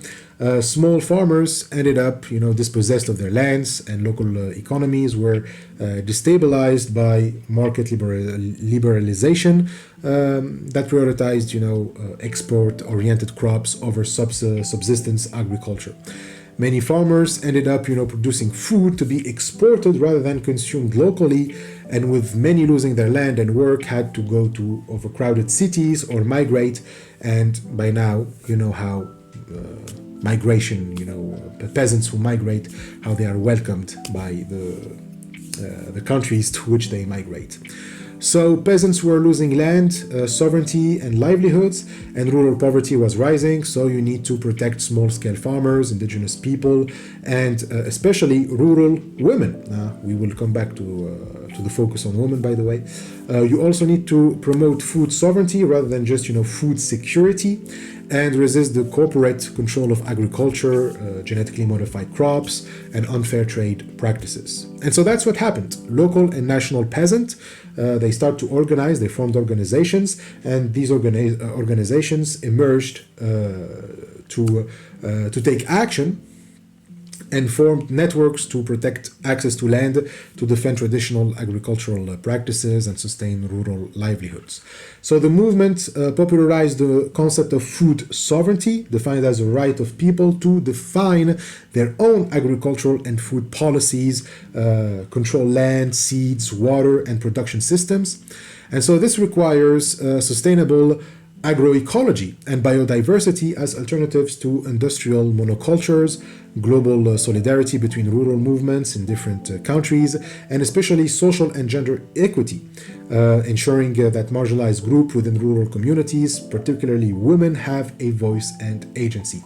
small farmers ended up, dispossessed of their lands, and local economies were destabilized by market liberalization that prioritized, export-oriented crops over subsistence agriculture. Many farmers ended up, producing food to be exported rather than consumed locally, and with many losing their land and work, had to go to overcrowded cities or migrate. And by now, you know how migration, peasants who migrate, how they are welcomed by the countries to which they migrate. So peasants were losing land, sovereignty, and livelihoods, and rural poverty was rising. So you need to protect small-scale farmers, indigenous people, and especially rural women. We will come back to the focus on women, by the way. You also need to promote food sovereignty rather than just, food security, and resist the corporate control of agriculture, genetically modified crops, and unfair trade practices. And so that's what happened. Local and national peasant, they start to organize, they formed organizations, and these organizations emerged to take action and formed networks to protect access to land, to defend traditional agricultural practices, and sustain rural livelihoods. So the movement popularized the concept of food sovereignty, defined as a right of people to define their own agricultural and food policies, control land, seeds, water, and production systems. And so this requires sustainable agroecology and biodiversity as alternatives to industrial monocultures, global solidarity between rural movements in different countries, and especially social and gender equity, ensuring that marginalized groups within rural communities, particularly women, have a voice and agency.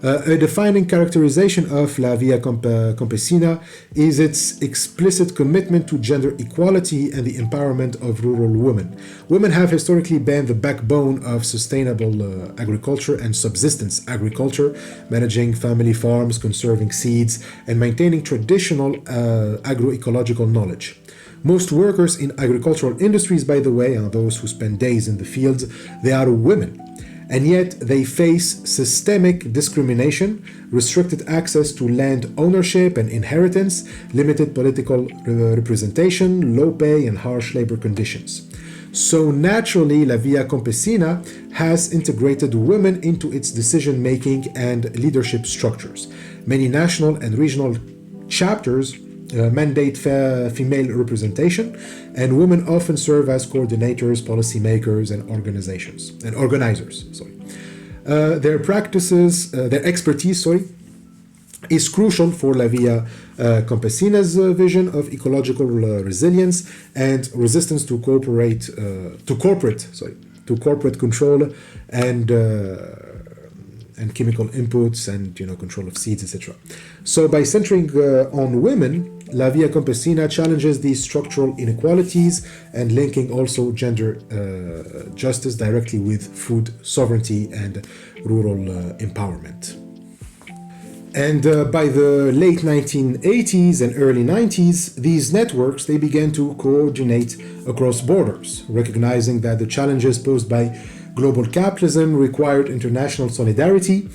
A defining characterization of La Via Campesina is its explicit commitment to gender equality and the empowerment of rural women. Women have historically been the backbone of sustainable agriculture and subsistence agriculture, managing family farms, conserving seeds, and maintaining traditional agroecological knowledge. Most workers in agricultural industries, by the way, are those who spend days in the fields, they are women. And yet they face systemic discrimination, restricted access to land ownership and inheritance, limited political representation, low pay, and harsh labor conditions. So naturally, La Via Campesina has integrated women into its decision-making and leadership structures. Many national and regional chapters mandate female representation, and women often serve as coordinators, policymakers, and organizers. Their practices, their expertise, is crucial for La Via Campesina's vision of ecological resilience and resistance to corporate control and chemical inputs and control of seeds, etc. So by centering on women, La Via Campesina challenges these structural inequalities and linking also gender justice directly with food sovereignty and rural empowerment. And by the late 1980s and early 90s, these networks, they began to coordinate across borders, recognizing that the challenges posed by global capitalism required international solidarity.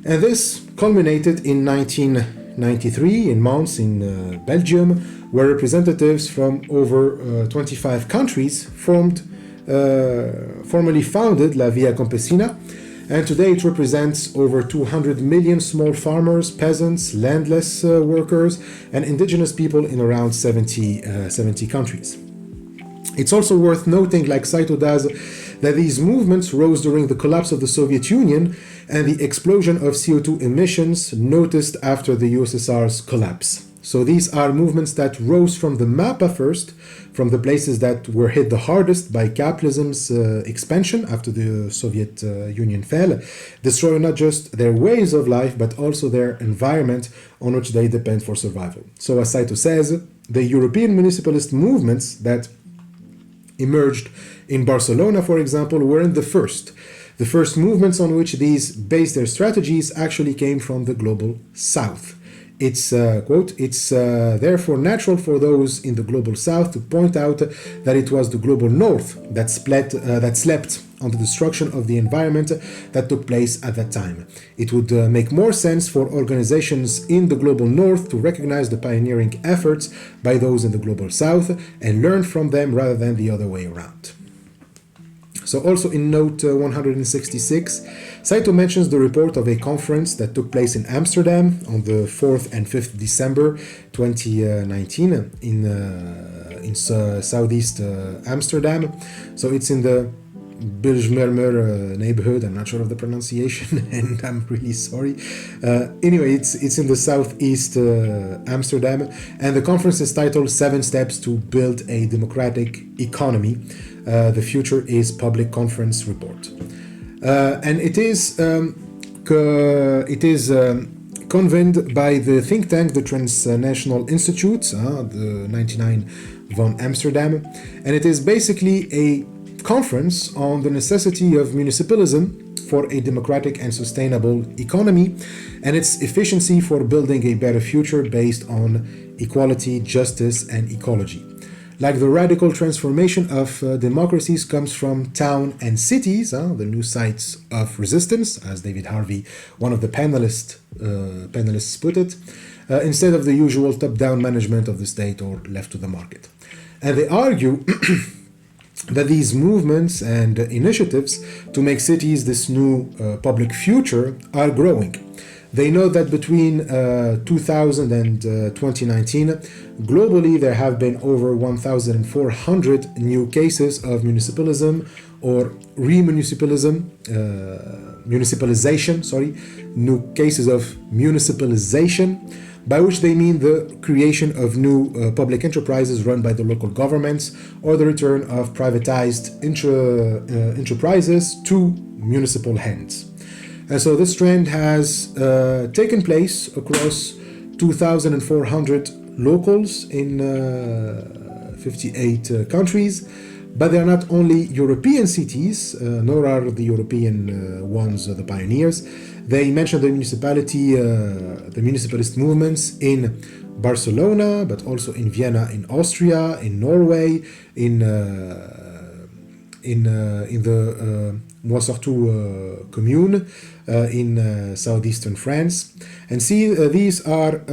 And this culminated in 1993 in Mons in Belgium, where representatives from over 25 countries formally founded La Via Campesina. And today it represents over 200 million small farmers, peasants, landless workers, and indigenous people in around 70 countries. It's also worth noting, like Saito does, that these movements rose during the collapse of the Soviet Union and the explosion of CO2 emissions noticed after the USSR's collapse. So these are movements that rose from the mapa first, from the places that were hit the hardest by capitalism's expansion after the Soviet Union fell, destroying not just their ways of life, but also their environment on which they depend for survival. So as Saito says, the European municipalist movements that emerged in Barcelona, for example, weren't the first. The first movements on which these based their strategies actually came from the global south. It's, quote, it's therefore natural for those in the global south to point out that it was the global north that slept on the destruction of the environment that took place at that time. It would make more sense for organizations in the global north to recognize the pioneering efforts by those in the global south and learn from them rather than the other way around. So also in note 166, Saito mentions the report of a conference that took place in Amsterdam on the 4th and 5th December 2019 in southeast Amsterdam. So it's in the Bilsmermer neighborhood. I'm not sure of the pronunciation and I'm really sorry. Anyway, it's in the southeast Amsterdam, and the conference is titled 7 Steps to Build a Democratic Economy. The Future is Public Conference Report. And it is convened by the think tank, the Transnational Institute, the 99 von Amsterdam, and it is basically a conference on the necessity of municipalism for a democratic and sustainable economy and its efficiency for building a better future based on equality, justice, and ecology. Like the radical transformation of democracies comes from town and cities, the new sites of resistance, as David Harvey, one of the panelists put it, instead of the usual top-down management of the state or left to the market. And they argue that these movements and initiatives to make cities this new public future are growing. They know that between 2000 and 2019, globally there have been over 1,400 new cases of municipalism or municipalization, new cases of municipalization, by which they mean the creation of new public enterprises run by the local governments or the return of privatized enterprises to municipal hands. And so this trend has taken place across 2,400 locals in 58 countries, but they are not only European cities, nor are the European ones the pioneers. They mention the municipalist movements in Barcelona, but also in Vienna, in Austria, in Norway, in the Moissartou commune in southeastern France. And see, these are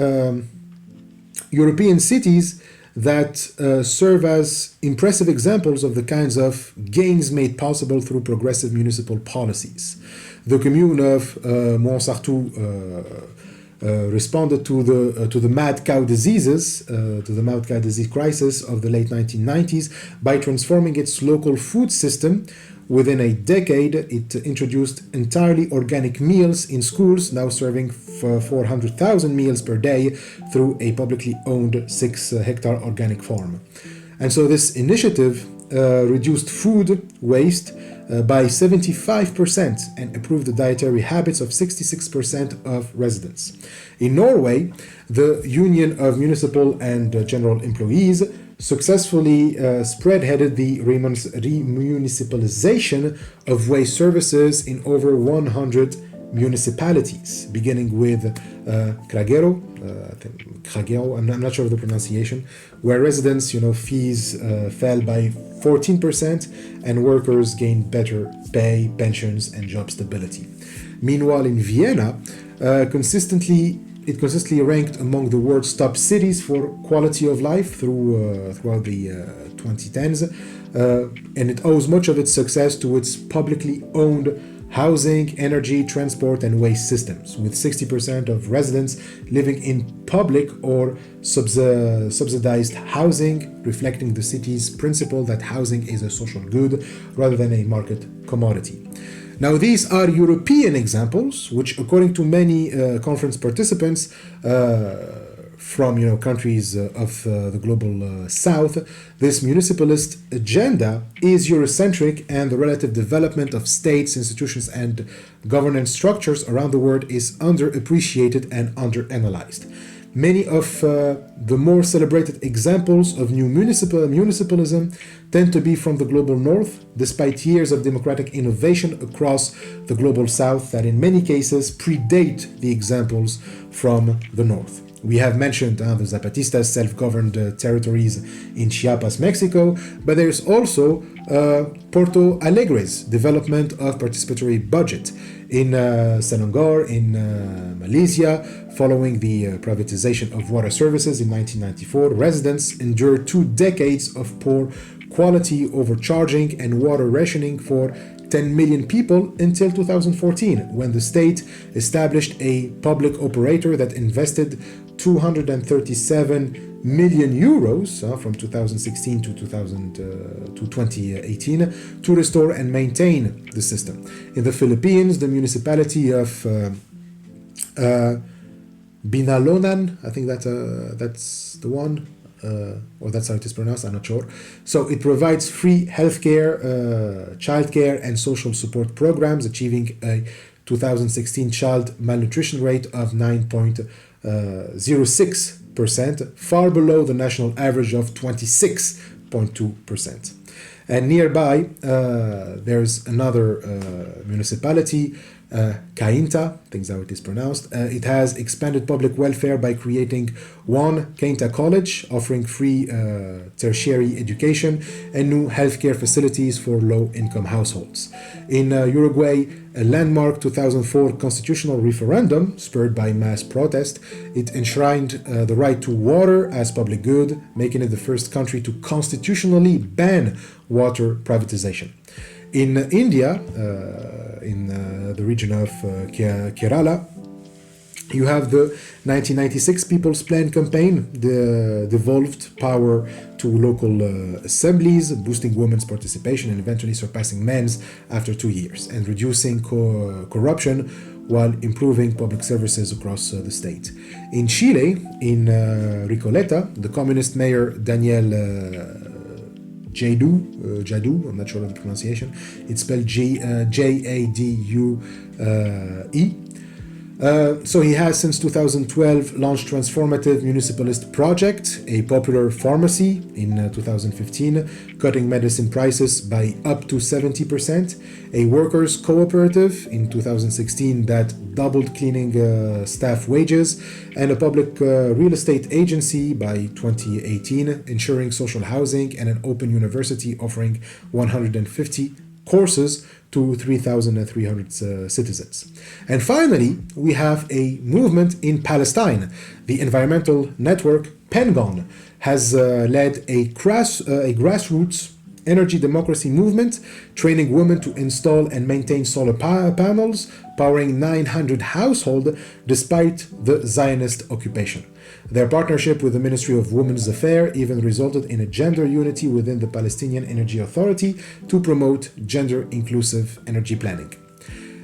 European cities that serve as impressive examples of the kinds of gains made possible through progressive municipal policies. The commune of Moissartou responded to the mad cow disease crisis of the late 1990s by transforming its local food system. Within a decade, it introduced entirely organic meals in schools, now serving 400,000 meals per day through a publicly owned 6-hectare organic farm. And so this initiative reduced food waste by 75% and improved the dietary habits of 66% of residents. In Norway, the Union of Municipal and General Employees successfully spearheaded the remunicipalization of waste services in over 100 municipalities, beginning with Krageru, I'm not sure of the pronunciation, where residents' fees fell by 14% and workers gained better pay, pensions, and job stability. Meanwhile, in Vienna, it consistently ranked among the world's top cities for quality of life throughout the 2010s, and it owes much of its success to its publicly owned housing, energy, transport, and waste systems, with 60% of residents living in public or subsidized housing, reflecting the city's principle that housing is a social good rather than a market commodity. Now, these are European examples, which, according to many conference participants from countries of the global south, this municipalist agenda is Eurocentric, and the relative development of states, institutions, and governance structures around the world is underappreciated and underanalyzed. Many of the more celebrated examples of new municipalism tend to be from the global north, despite years of democratic innovation across the global south that in many cases predate the examples from the north. We have mentioned the Zapatistas' self-governed territories in Chiapas, Mexico, but there's also Porto Alegre's development of participatory budget in Selangor, in Malaysia. Following the privatization of water services in 1994, residents endured 2 decades of poor quality, overcharging, and water rationing for 10 million people until 2014, when the state established a public operator that invested 237 million euros from 2016 to 2018 to restore and maintain the system. In the Philippines, the municipality of Binalonan, I think that's the one, or that's how it is pronounced, I'm not sure. So it provides free healthcare, childcare, and social support programs, achieving a 2016 child malnutrition rate of 9.06%, far below the national average of 26.2%. And nearby, there's another municipality, Cainta, I think that's how it is pronounced. It has expanded public welfare by creating one Cainta College, offering free tertiary education and new healthcare facilities for low-income households. In Uruguay, a landmark 2004 constitutional referendum, spurred by mass protest, it enshrined the right to water as public good, making it the first country to constitutionally ban water privatization. In India, in the region of Kerala, you have the 1996 People's Plan campaign, the devolved power to local assemblies, boosting women's participation and eventually surpassing men's after 2 years, and reducing corruption while improving public services across the state. In Chile, in Recoleta, the communist mayor Daniel Jadue, I'm not sure of the pronunciation, it's spelled Jadue. So he has since 2012 launched Transformative Municipalist Project, a popular pharmacy in 2015, cutting medicine prices by up to 70%, a workers' cooperative in 2016 that doubled cleaning staff wages, and a public real estate agency by 2018, ensuring social housing, and an open university offering 150 courses to 3,300 citizens. And finally, we have a movement in Palestine. The environmental network Pengon has led a grassroots energy democracy movement, training women to install and maintain solar panels, powering 900 households despite the Zionist occupation. Their partnership with the Ministry of Women's Affairs even resulted in a gender unity within the Palestinian Energy Authority to promote gender-inclusive energy planning.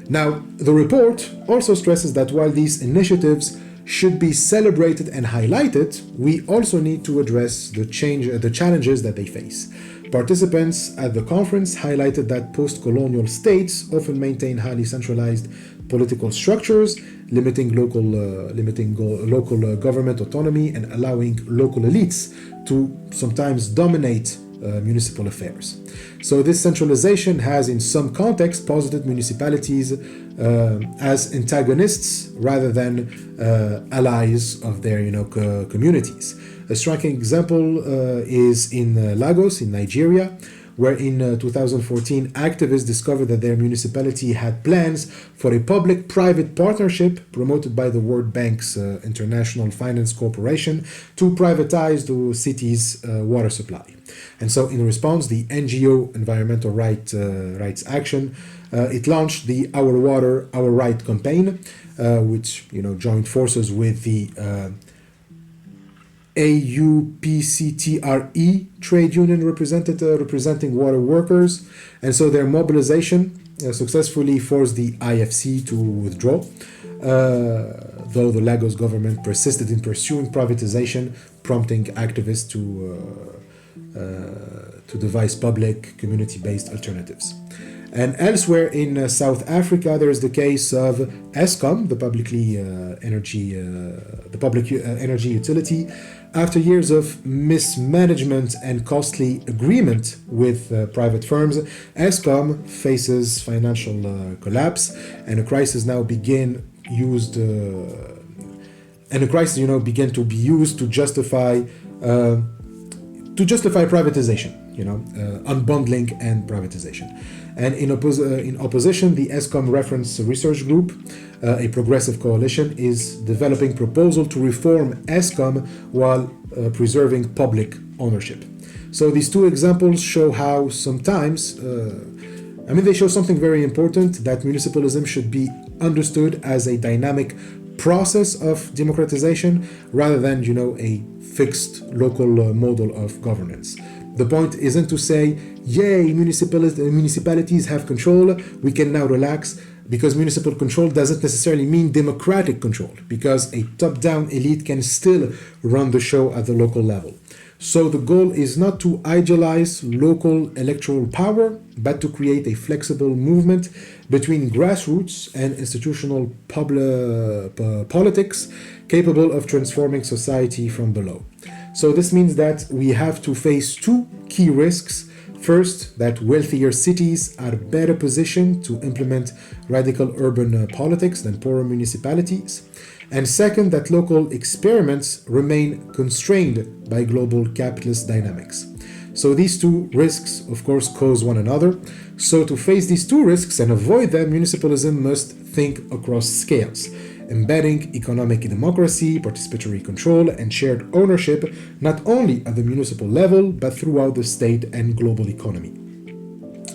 Now, the report also stresses that while these initiatives should be celebrated and highlighted, we also need to address the challenges that they face. Participants at the conference highlighted that post-colonial states often maintain highly centralized political structures, limiting local government autonomy and allowing local elites to sometimes dominate municipal affairs. So this centralization has in some contexts posited municipalities as antagonists rather than allies of their communities. A striking example is in Lagos in Nigeria, where in 2014 activists discovered that their municipality had plans for a public-private partnership promoted by the World Bank's International Finance Corporation to privatize the city's water supply. And so in response, the NGO Environmental Rights Action, it launched the Our Water, Our Right campaign, which joined forces with the AUPCTRE trade union representing water workers, and so their mobilization successfully forced the IFC to withdraw, though the Lagos government persisted in pursuing privatization, prompting activists to devise public community-based alternatives. And elsewhere in South Africa, there is the case of Eskom, the public energy utility. After years of mismanagement and costly agreement with private firms, Eskom faces financial collapse, and a crisis now and the crisis, began to be used to justify privatization, unbundling and privatization. And in opposition, the ESCOM Reference Research Group, a progressive coalition, is developing proposal to reform ESCOM while preserving public ownership. So these two examples show how sometimes, they show something very important, that municipalism should be understood as a dynamic process of democratization rather than, a fixed local model of governance. The point isn't to say, yay, municipalities have control, we can now relax, because municipal control doesn't necessarily mean democratic control, because a top-down elite can still run the show at the local level. So the goal is not to idealize local electoral power, but to create a flexible movement between grassroots and institutional politics capable of transforming society from below. So this means that we have to face two key risks. First, that wealthier cities are better positioned to implement radical urban politics than poorer municipalities. And second, that local experiments remain constrained by global capitalist dynamics. So these two risks, of course, cause one another. So to face these two risks and avoid them, municipalism must think across scales, embedding economic democracy, participatory control, and shared ownership not only at the municipal level, but throughout the state and global economy.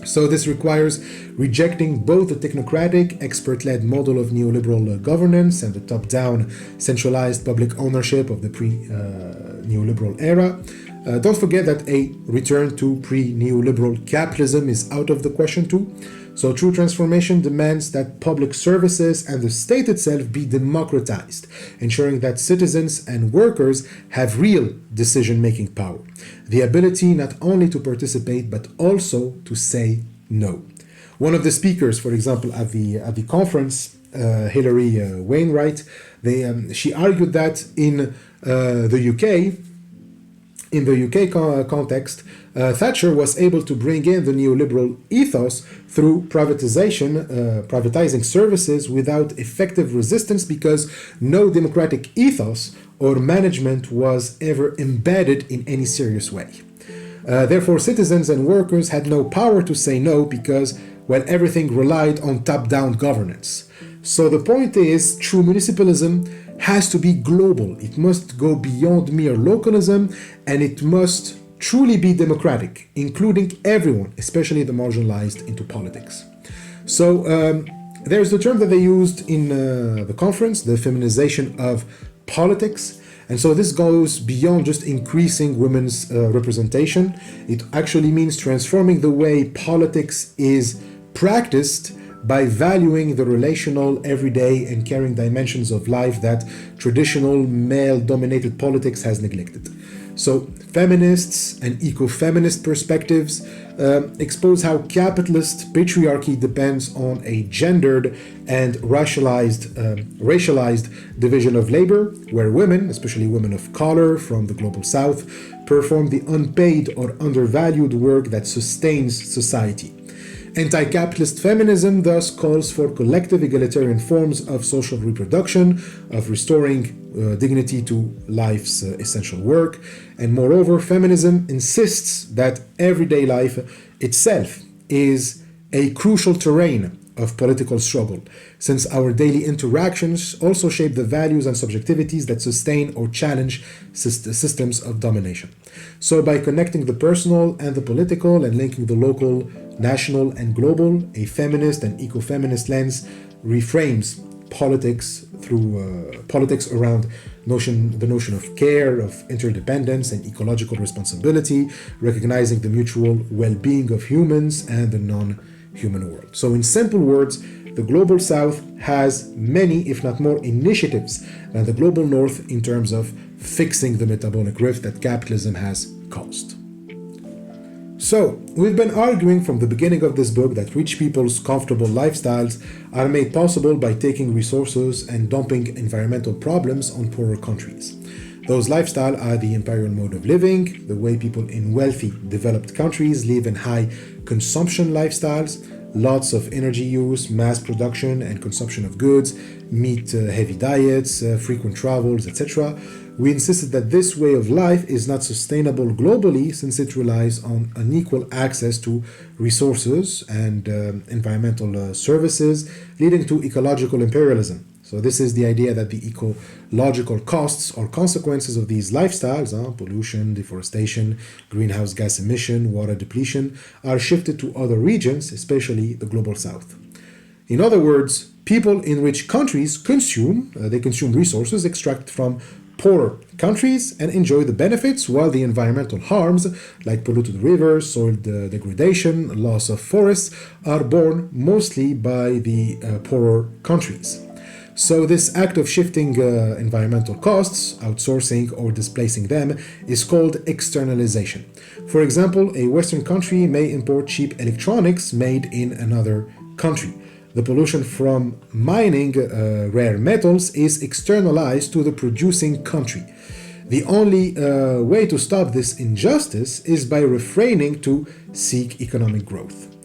So this requires rejecting both the technocratic, expert-led model of neoliberal governance and the top-down, centralized public ownership of the pre-neoliberal era. Don't forget that a return to pre-neoliberal capitalism is out of the question too. So true transformation demands that public services and the state itself be democratized, ensuring that citizens and workers have real decision-making power. The ability not only to participate, but also to say no. One of the speakers, for example, at the conference, Hilary Wainwright, she argued that in the UK context, Thatcher was able to bring in the neoliberal ethos through privatizing services without effective resistance, because no democratic ethos or management was ever embedded in any serious way. Therefore, citizens and workers had no power to say no, because, everything relied on top-down governance. So the point is, true municipalism has to be global. It must go beyond mere localism, and it must truly be democratic, including everyone, especially the marginalized, into politics. So there's the term that they used in the conference, the feminization of politics. And so this goes beyond just increasing women's representation. It actually means transforming the way politics is practiced by valuing the relational, everyday, and caring dimensions of life that traditional male-dominated politics has neglected. So feminists and eco-feminist perspectives expose how capitalist patriarchy depends on a gendered and racialized division of labor, where women, especially women of color from the global south, perform the unpaid or undervalued work that sustains society. Anti-capitalist feminism thus calls for collective egalitarian forms of social reproduction, of restoring dignity to life's essential work, and moreover, feminism insists that everyday life itself is a crucial terrain of political struggle, since our daily interactions also shape the values and subjectivities that sustain or challenge systems of domination. So by connecting the personal and the political and linking the local, national, and global, a feminist and eco-feminist lens reframes politics through politics around the notion of care, of interdependence, and ecological responsibility, recognizing the mutual well-being of humans and the non-human world. So in simple words, the Global South has many, if not more, initiatives than the Global North in terms of fixing the metabolic rift that capitalism has caused. So, we've been arguing from the beginning of this book that rich people's comfortable lifestyles are made possible by taking resources and dumping environmental problems on poorer countries. Those lifestyles are the imperial mode of living, the way people in wealthy, developed countries live in high consumption lifestyles, lots of energy use, mass production and consumption of goods, meat-heavy diets, frequent travels, etc. We insisted that this way of life is not sustainable globally since it relies on unequal access to resources and environmental services, leading to ecological imperialism. So this is the idea that the ecological costs or consequences of these lifestyles, pollution, deforestation, greenhouse gas emission, water depletion, are shifted to other regions, especially the global south. In other words, people in rich countries consume resources extracted from poorer countries and enjoy the benefits, while the environmental harms like polluted rivers, soil degradation, loss of forests are borne mostly by the poorer countries. So this act of shifting environmental costs, outsourcing or displacing them, is called externalization. For example, a Western country may import cheap electronics made in another country. The pollution from mining rare metals is externalized to the producing country. The only way to stop this injustice is by refraining to seek economic growth.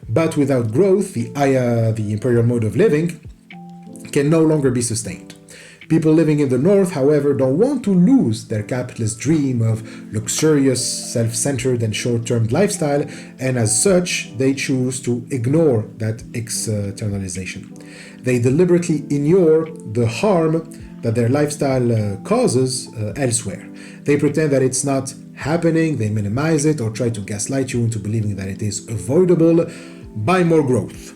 But without growth, the imperial mode of living can no longer be sustained. People living in the north, however, don't want to lose their capitalist dream of luxurious, self-centered and short-term lifestyle, and as such, they choose to ignore that externalization. They deliberately ignore the harm that their lifestyle causes elsewhere. They pretend that it's not happening, they minimize it, or try to gaslight you into believing that it is avoidable by more growth.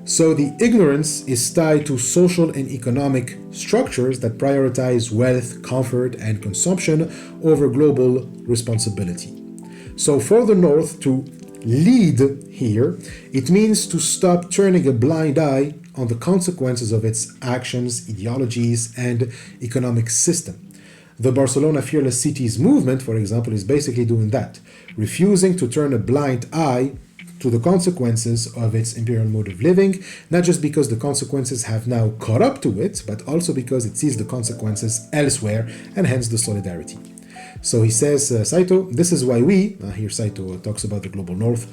So the ignorance is tied to social and economic structures that prioritize wealth, comfort, and consumption over global responsibility. So for the North to lead here, it means to stop turning a blind eye on the consequences of its actions, ideologies, and economic system. The Barcelona Fearless Cities movement, for example, is basically doing that, refusing to turn a blind eye to the consequences of its imperial mode of living, not just because the consequences have now caught up to it, but also because it sees the consequences elsewhere, and hence the solidarity. So he says, Saito, this is why we, here Saito talks about the global north,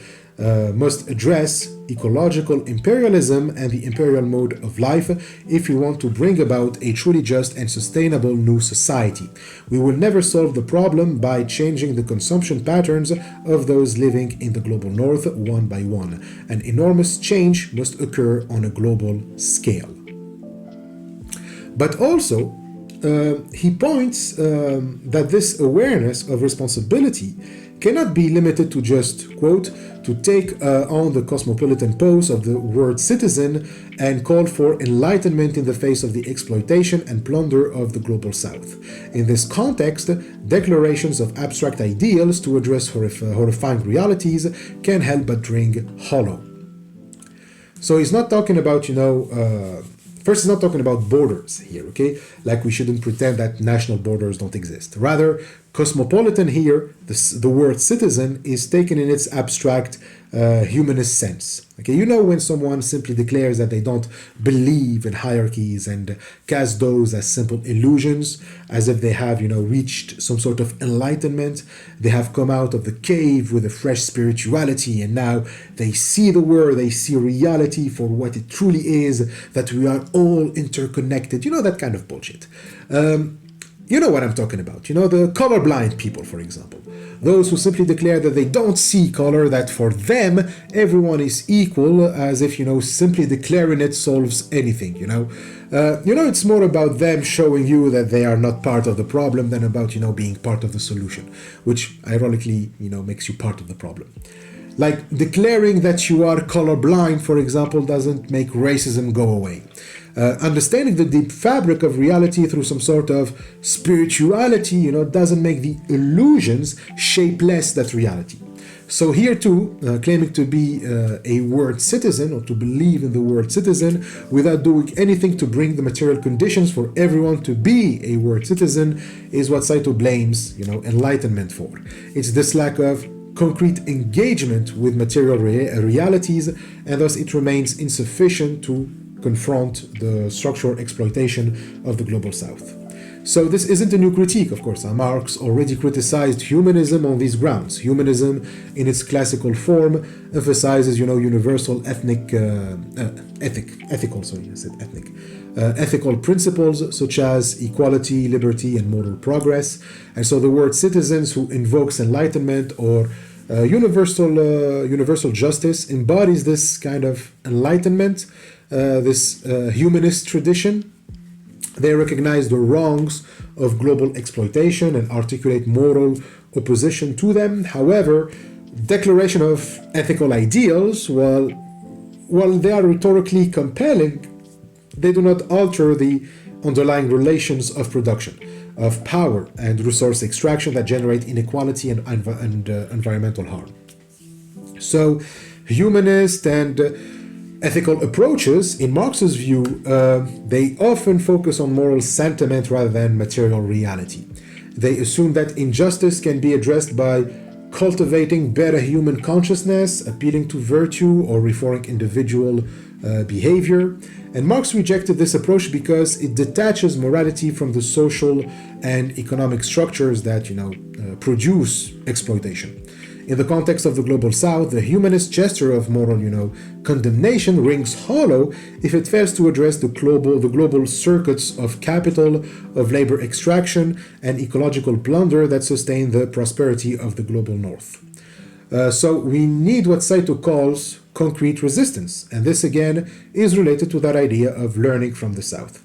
must address ecological imperialism and the imperial mode of life if we want to bring about a truly just and sustainable new society. We will never solve the problem by changing the consumption patterns of those living in the global north one by one. An enormous change must occur on a global scale. But also, he points that this awareness of responsibility cannot be limited to just, quote, to take on the cosmopolitan pose of the word citizen and call for enlightenment in the face of the exploitation and plunder of the global south. In this context, declarations of abstract ideals to address horrifying realities can help but ring hollow. So he's not talking about, first, he's not talking about borders here, okay? Like we shouldn't pretend that national borders don't exist. Rather, cosmopolitan here, the word citizen, is taken in its abstract humanist sense. Okay, when someone simply declares that they don't believe in hierarchies and cast those as simple illusions, as if they have, reached some sort of enlightenment, they have come out of the cave with a fresh spirituality, and now they see the world, they see reality for what it truly is, that we are all interconnected, that kind of bullshit. You know what I'm talking about. The colorblind people, for example. Those who simply declare that they don't see color, that for them, everyone is equal, as if, simply declaring it solves anything, it's more about them showing you that they are not part of the problem than about, being part of the solution, which ironically, makes you part of the problem. Like declaring that you are colorblind, for example, doesn't make racism go away. Understanding the deep fabric of reality through some sort of spirituality, doesn't make the illusions shapeless that reality. So here too, claiming to be a word citizen or to believe in the word citizen without doing anything to bring the material conditions for everyone to be a word citizen is what Saito blames, Enlightenment for. It's this lack of concrete engagement with material realities, and thus it remains insufficient to confront the structural exploitation of the global south. So this isn't a new critique, of course. Marx already criticized humanism on these grounds. Humanism, in its classical form, emphasizes, universal ethical principles such as equality, liberty, and moral progress. And so the word citizens, who invokes enlightenment or universal justice, embodies this kind of enlightenment, this humanist tradition. They recognize the wrongs of global exploitation and articulate moral opposition to them. However, declaration of ethical ideals, while they are rhetorically compelling, they do not alter the underlying relations of production, of power and resource extraction that generate inequality and environmental harm. So, humanist and ethical approaches, in Marx's view, they often focus on moral sentiment rather than material reality. They assume that injustice can be addressed by cultivating better human consciousness, appealing to virtue, or reforming individual behavior. And Marx rejected this approach because it detaches morality from the social and economic structures that, produce exploitation. In the context of the global south, the humanist gesture of moral, condemnation rings hollow if it fails to address the global circuits of capital, of labor extraction, and ecological plunder that sustain the prosperity of the global north. So we need what Saito calls concrete resistance, and this again is related to that idea of learning from the south.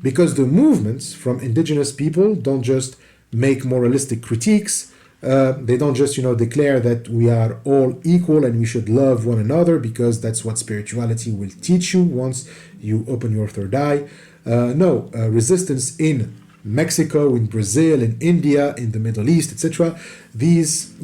Because the movements from indigenous people don't just make moralistic critiques, they don't just, declare that we are all equal and we should love one another because that's what spirituality will teach you once you open your third eye. No, resistance in Mexico, in Brazil, in India, in the Middle East, etc. These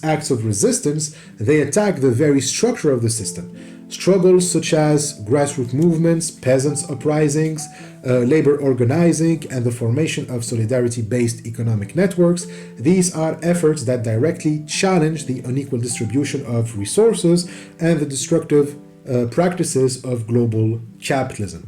acts of resistance, they attack the very structure of the system. Struggles such as grassroots movements, peasants' uprisings, labor organizing, and the formation of solidarity-based economic networks, these are efforts that directly challenge the unequal distribution of resources and the destructive practices of global capitalism.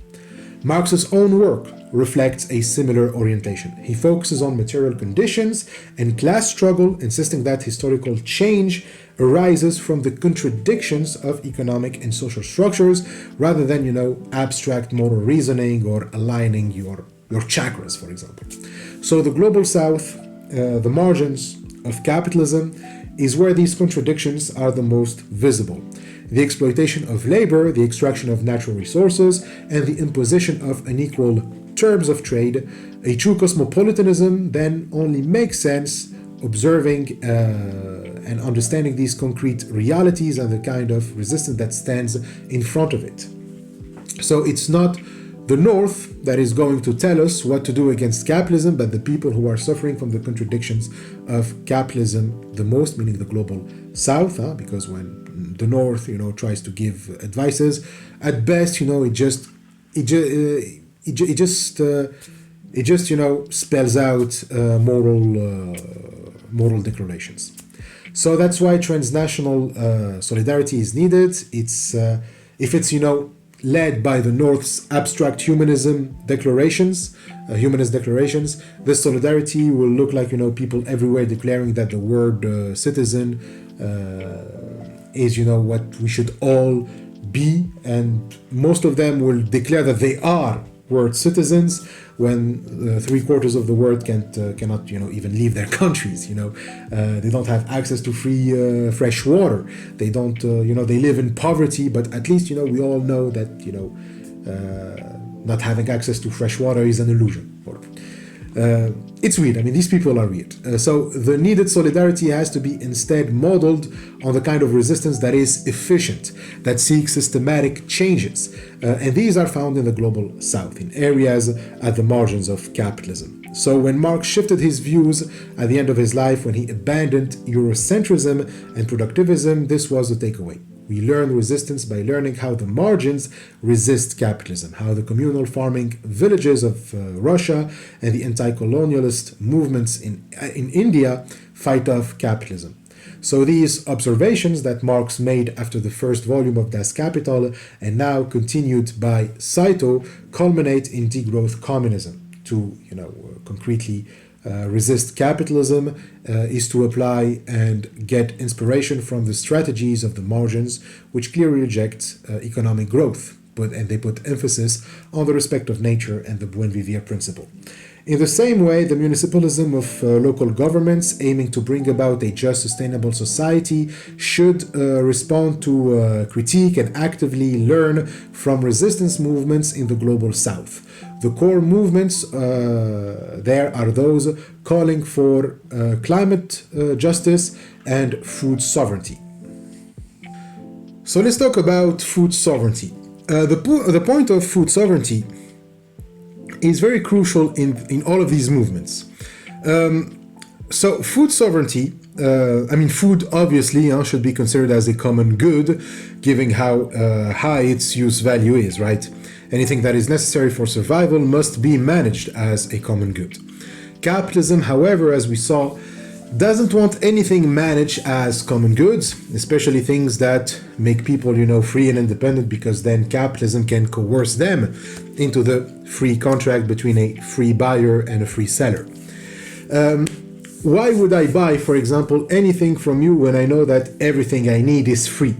Marx's own work reflects a similar orientation. He focuses on material conditions and class struggle, insisting that historical change arises from the contradictions of economic and social structures rather than, abstract moral reasoning or aligning your chakras, for example. So the global south, the margins of capitalism, is where these contradictions are the most visible. The exploitation of labor, the extraction of natural resources, and the imposition of unequal terms of trade. A true cosmopolitanism then only makes sense observing and understanding these concrete realities and the kind of resistance that stands in front of it. So it's not the North that is going to tell us what to do against capitalism, but the people who are suffering from the contradictions of capitalism the most, meaning the global South, because when the North, tries to give advices, at best, it just spells out moral declarations. So that's why transnational solidarity is needed. It's if it's led by the North's abstract humanist declarations, this solidarity will look like people everywhere declaring that the word citizen is what we should all be, and most of them will declare that they are word citizens when 3/4 of the world cannot even leave their countries. They don't have access to free fresh water. They don't they live in poverty, but at least we all know that not having access to fresh water is an illusion. It's weird. These people are weird. So the needed solidarity has to be instead modeled on the kind of resistance that is efficient, that seeks systematic changes. And these are found in the global South, in areas at the margins of capitalism. So when Marx shifted his views at the end of his life, when he abandoned Eurocentrism and productivism, this was the takeaway. We learn resistance by learning how the margins resist capitalism, how the communal farming villages of Russia and the anti-colonialist movements in India fight off capitalism. So these observations that Marx made after the first volume of Das Kapital and now continued by Saito culminate in degrowth communism. To concretely resist capitalism is to apply and get inspiration from the strategies of the margins, which clearly reject economic growth, and they put emphasis on the respect of nature and the buen vivir principle. In the same way, the municipalism of local governments aiming to bring about a just, sustainable society should respond to critique and actively learn from resistance movements in the global south. The core movements there are those calling for climate justice and food sovereignty. So let's talk about food sovereignty. The point of food sovereignty is very crucial in all of these movements. So food sovereignty, food obviously should be considered as a common good, given how high its use value is, right? Anything that is necessary for survival must be managed as a common good. Capitalism, however, as we saw, doesn't want anything managed as common goods, especially things that make people, free and independent, because then capitalism can coerce them into the free contract between a free buyer and a free seller. Why would I buy, for example, anything from you when I know that everything I need is free?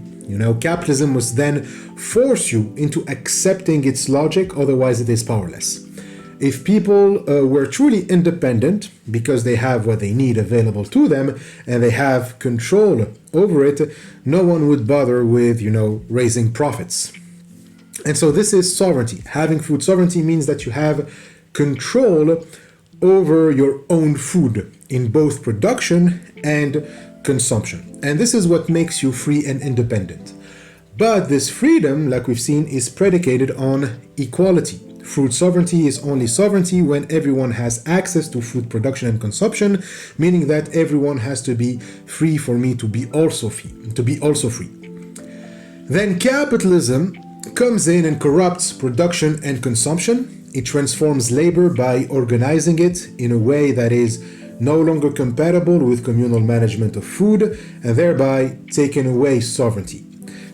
Capitalism must then force you into accepting its logic, otherwise it is powerless. If people were truly independent because they have what they need available to them and they have control over it, no one would bother with, raising profits. And so this is sovereignty. Having food sovereignty means that you have control over your own food in both production and consumption. And this is what makes you free and independent. But this freedom, like we've seen, is predicated on equality. Food sovereignty is only sovereignty when everyone has access to food production and consumption, meaning that everyone has to be free for me to be also free. Then capitalism comes in and corrupts production and consumption. It transforms labor by organizing it in a way that is no longer compatible with communal management of food, and thereby taking away sovereignty.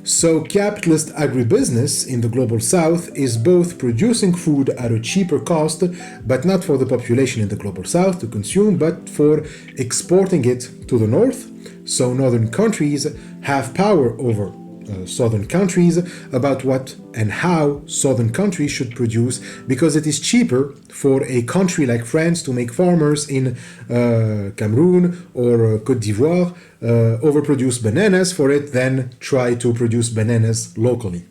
So capitalist agribusiness in the global south is both producing food at a cheaper cost, but not for the population in the global south to consume, but for exporting it to the north. So northern countries have power over southern countries about what and how southern countries should produce, because it is cheaper for a country like France to make farmers in Cameroon or Côte d'Ivoire overproduce bananas for it than try to produce bananas locally.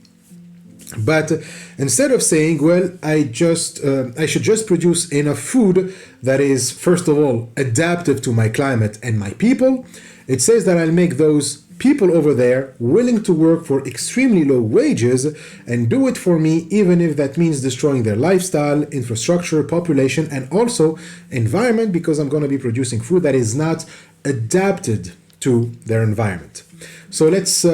But instead of saying, well, I should just produce enough food that is, first of all, adaptive to my climate and my people, it says that I'll make those people over there willing to work for extremely low wages and do it for me, even if that means destroying their lifestyle, infrastructure, population, and also environment, because I'm going to be producing food that is not adapted to their environment. So let's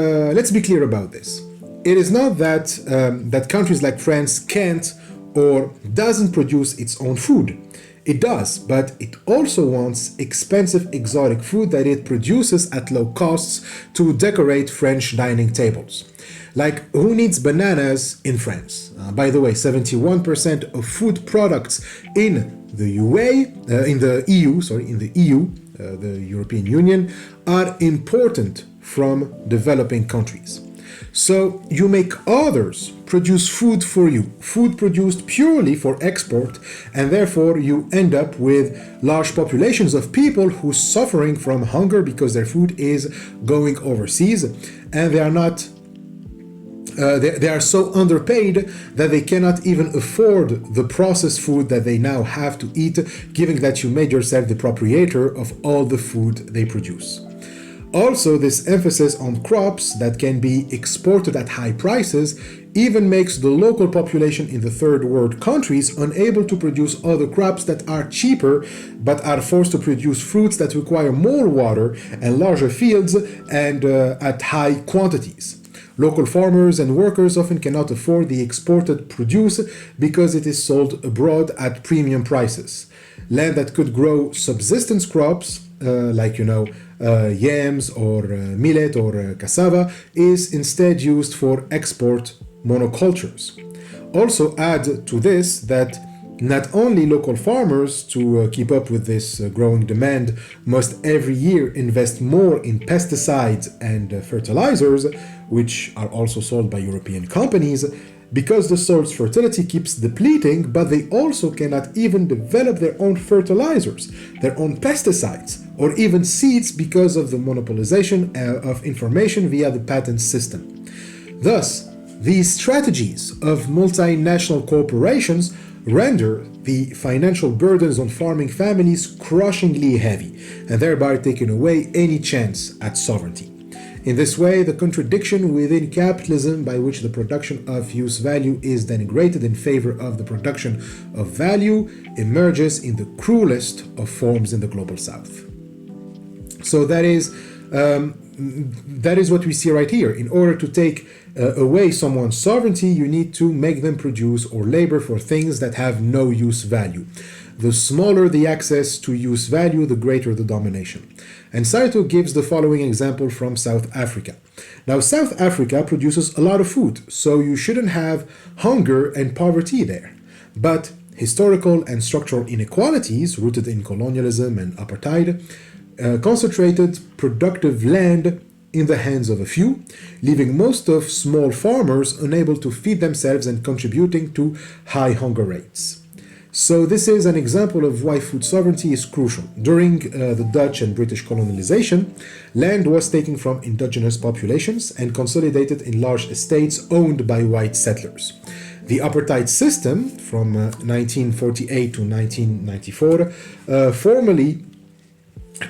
be clear about this. It is not that countries like France can't or doesn't produce its own food. It does, but it also wants expensive exotic food that it produces at low costs to decorate French dining tables. Like, who needs bananas in France? By the way, 71% of food products in the EU, the European Union, are important from developing countries. So you make others produce food for you, food produced purely for export, and therefore you end up with large populations of people who are suffering from hunger because their food is going overseas, and they are not they are so underpaid that they cannot even afford the processed food that they now have to eat, given that you made yourself the proprietor of all the food they produce. Also, this emphasis on crops that can be exported at high prices even makes the local population in the third world countries unable to produce other crops that are cheaper, but are forced to produce fruits that require more water and larger fields and at high quantities. Local farmers and workers often cannot afford the exported produce because it is sold abroad at premium prices. Land that could grow subsistence crops, yams or millet or cassava, is instead used for export monocultures. Also add to this that not only local farmers, to keep up with this growing demand, must every year invest more in pesticides and fertilizers, which are also sold by European companies, because the soil's fertility keeps depleting, but they also cannot even develop their own fertilizers, their own pesticides, or even seeds because of the monopolization of information via the patent system. Thus, these strategies of multinational corporations render the financial burdens on farming families crushingly heavy, and thereby taking away any chance at sovereignty. In this way, the contradiction within capitalism, by which the production of use value is denigrated in favor of the production of value, emerges in the cruelest of forms in the global south. So that is what we see right here. In order to take away someone's sovereignty, you need to make them produce or labor for things that have no use value. The smaller the access to use value, the greater the domination. And Saito gives the following example from South Africa. Now, South Africa produces a lot of food, so you shouldn't have hunger and poverty there. But historical and structural inequalities rooted in colonialism and apartheid concentrated productive land in the hands of a few, leaving most of small farmers unable to feed themselves and contributing to high hunger rates. So this is an example of why food sovereignty is crucial. During the Dutch and British colonization, land was taken from indigenous populations and consolidated in large estates owned by white settlers. The apartheid system from 1948 to 1994 formally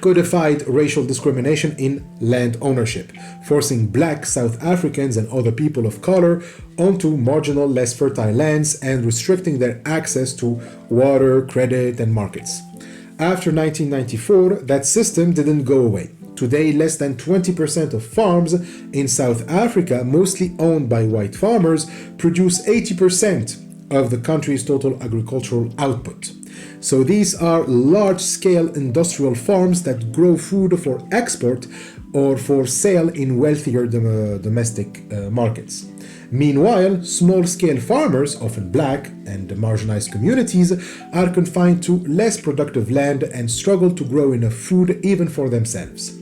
codified racial discrimination in land ownership, forcing black South Africans and other people of color onto marginal, less fertile lands and restricting their access to water, credit, and markets. After 1994, that system didn't go away. Today, less than 20% of farms in South Africa, mostly owned by white farmers, produce 80% of the country's total agricultural output. So these are large-scale industrial farms that grow food for export or for sale in wealthier domestic markets. Meanwhile, small-scale farmers, often black and marginalized communities, are confined to less productive land and struggle to grow enough food even for themselves.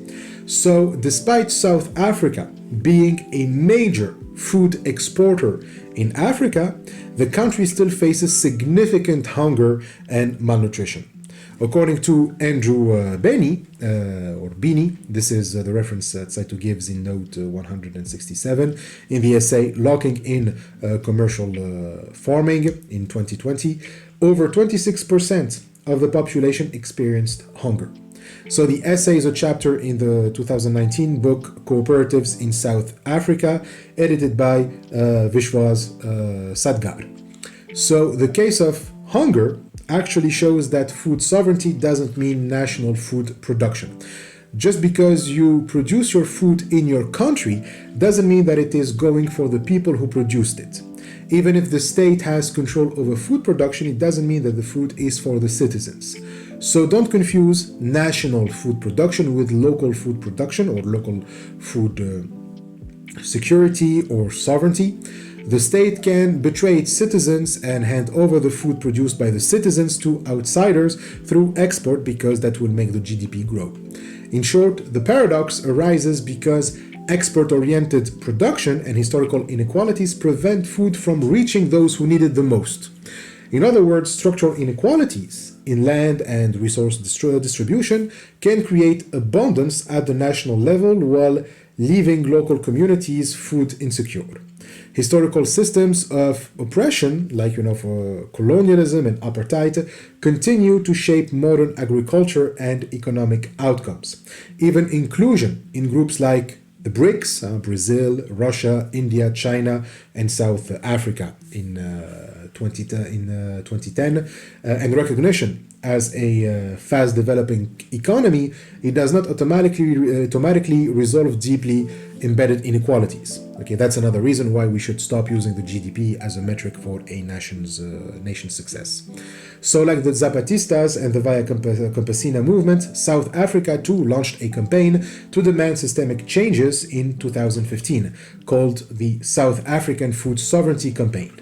So, despite South Africa being a major food exporter in Africa, the country still faces significant hunger and malnutrition. According to Andrew Bini, this is the reference that Saito gives in note 167 in the essay Locking in Commercial Farming in 2020, over 26% of the population experienced hunger. So the essay is a chapter in the 2019 book Cooperatives in South Africa, edited by Vishwas Sadgar. So the case of hunger actually shows that food sovereignty doesn't mean national food production. Just because you produce your food in your country doesn't mean that it is going for the people who produced it. Even if the state has control over food production, it doesn't mean that the food is for the citizens. So don't confuse national food production with local food production or local food security or sovereignty. The state can betray its citizens and hand over the food produced by the citizens to outsiders through export because that will make the GDP grow. In short, the paradox arises because export-oriented production and historical inequalities prevent food from reaching those who need it the most. In other words, structural inequalities in land and resource distribution can create abundance at the national level while leaving local communities food insecure. Historical systems of oppression, like for colonialism and apartheid, continue to shape modern agriculture and economic outcomes. Even inclusion in groups like the BRICS, Brazil, Russia, India, China, and South Africa in 2010, and recognition as a fast-developing economy, it does not automatically resolve deeply embedded inequalities. Okay, that's another reason why we should stop using the GDP as a metric for a nation's success. So like the Zapatistas and the Via Campesina movement, South Africa too launched a campaign to demand systemic changes in 2015 called the South African Food Sovereignty Campaign.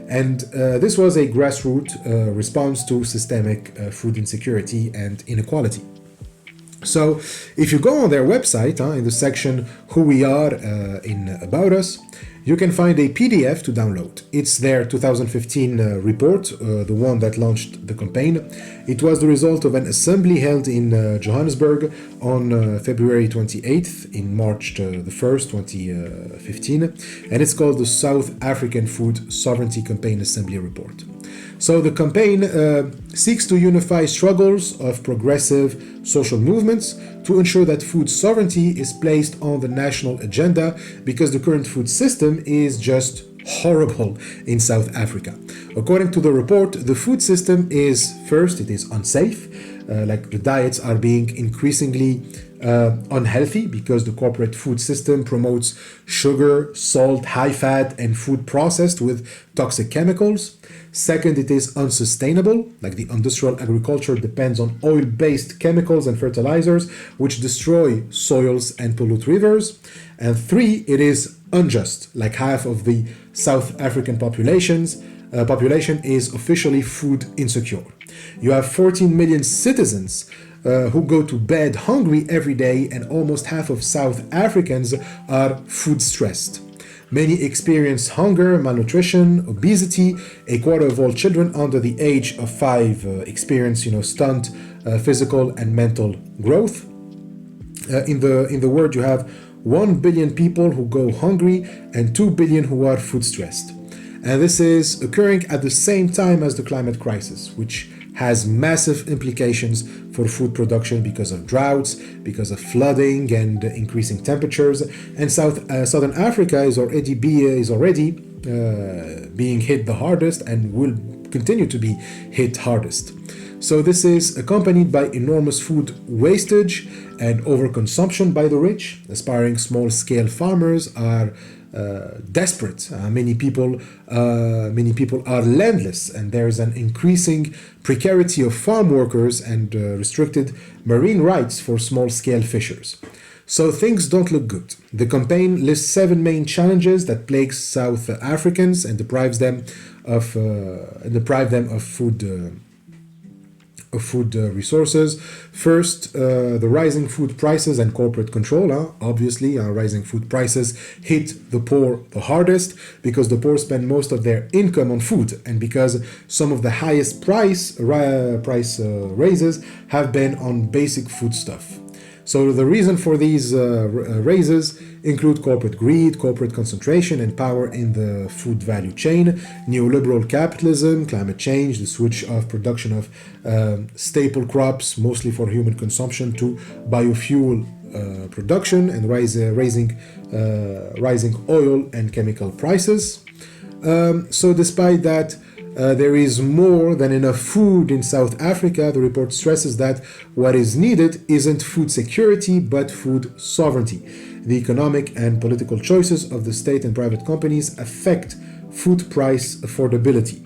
And this was a grassroots response to systemic food insecurity and inequality. So if you go on their website, in the section Who We Are in About Us, you can find a PDF to download. It's their 2015 report, the one that launched the campaign. It was the result of an assembly held in Johannesburg on February 28th, in March the 1st, 2015, and it's called the South African Food Sovereignty Campaign Assembly Report. So the campaign seeks to unify struggles of progressive social movements to ensure that food sovereignty is placed on the national agenda, because the current food system is just horrible in South Africa. According to the report, the food system is, first, it is unsafe. Like the diets are being increasingly unhealthy because the corporate food system promotes sugar, salt, high fat, and food processed with toxic chemicals. Second, it is unsustainable, like the industrial agriculture depends on oil-based chemicals and fertilizers, which destroy soils and pollute rivers. And three, it is unjust, like half of the South African population is officially food insecure. You have 14 million citizens who go to bed hungry every day, and almost half of South Africans are food stressed. Many experience hunger, malnutrition, obesity. A quarter of all children under the age of 5 experience, stunt physical and mental growth. In the world, you have 1 billion people who go hungry and 2 billion who are food stressed. And this is occurring at the same time as the climate crisis, which has massive implications for food production because of droughts, because of flooding and increasing temperatures. And Southern Africa is already being hit the hardest and will continue to be hit hardest. So this is accompanied by enormous food wastage and overconsumption by the rich. Aspiring small-scale farmers are desperate. Many people are landless, and there is an increasing precarity of farm workers and restricted marine rights for small-scale fishers. So things don't look good. The campaign lists 7 main challenges that plague South Africans and deprive them of food resources. First, the rising food prices and corporate control. Obviously, rising food prices hit the poor the hardest because the poor spend most of their income on food, and because some of the highest price raises have been on basic food stuff. So the reason for these raises include corporate greed, corporate concentration, and power in the food value chain, neoliberal capitalism, climate change, the switch of production of staple crops, mostly for human consumption, to biofuel production, and rising oil and chemical prices. So despite that, there is more than enough food in South Africa. The report stresses that what is needed isn't food security, but food sovereignty. The economic and political choices of the state and private companies affect food price affordability.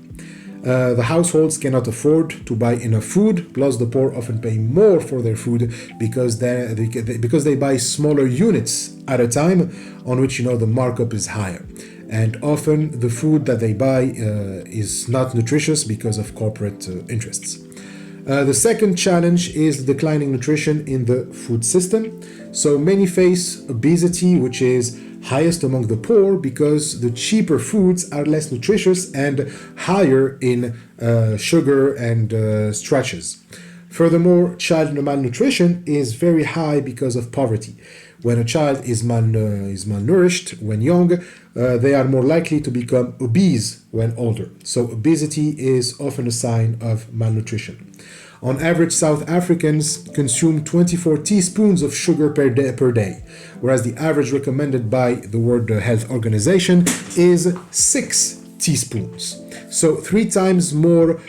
The households cannot afford to buy enough food, plus the poor often pay more for their food because they buy smaller units at a time, on which the markup is higher. And often the food that they buy is not nutritious because of corporate interests. The second challenge is declining nutrition in the food system. So many face obesity, which is highest among the poor because the cheaper foods are less nutritious and higher in sugar and starches. Furthermore, child malnutrition is very high because of poverty. When a child is malnourished when young, they are more likely to become obese when older. So obesity is often a sign of malnutrition. On average, South Africans consume 24 teaspoons of sugar per day, whereas the average recommended by the World Health Organization is 6 teaspoons. So 3 times more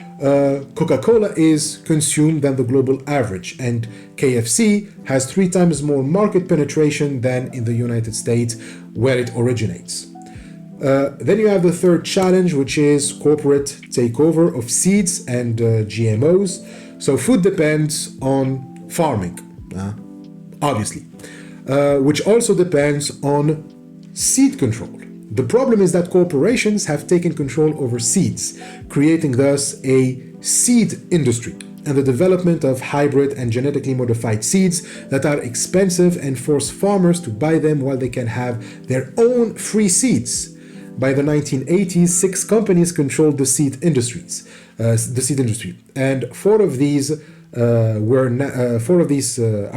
Coca-Cola is consumed than the global average, and KFC has 3 times more market penetration than in the United States, where it originates. Then you have the third challenge, which is corporate takeover of seeds and GMOs. So food depends on farming, obviously, which also depends on seed control. The problem is that corporations have taken control over seeds, creating thus a seed industry and the development of hybrid and genetically modified seeds that are expensive and force farmers to buy them while they can have their own free seeds. By the 1980s, 6 companies controlled the seed industry, and 4 of these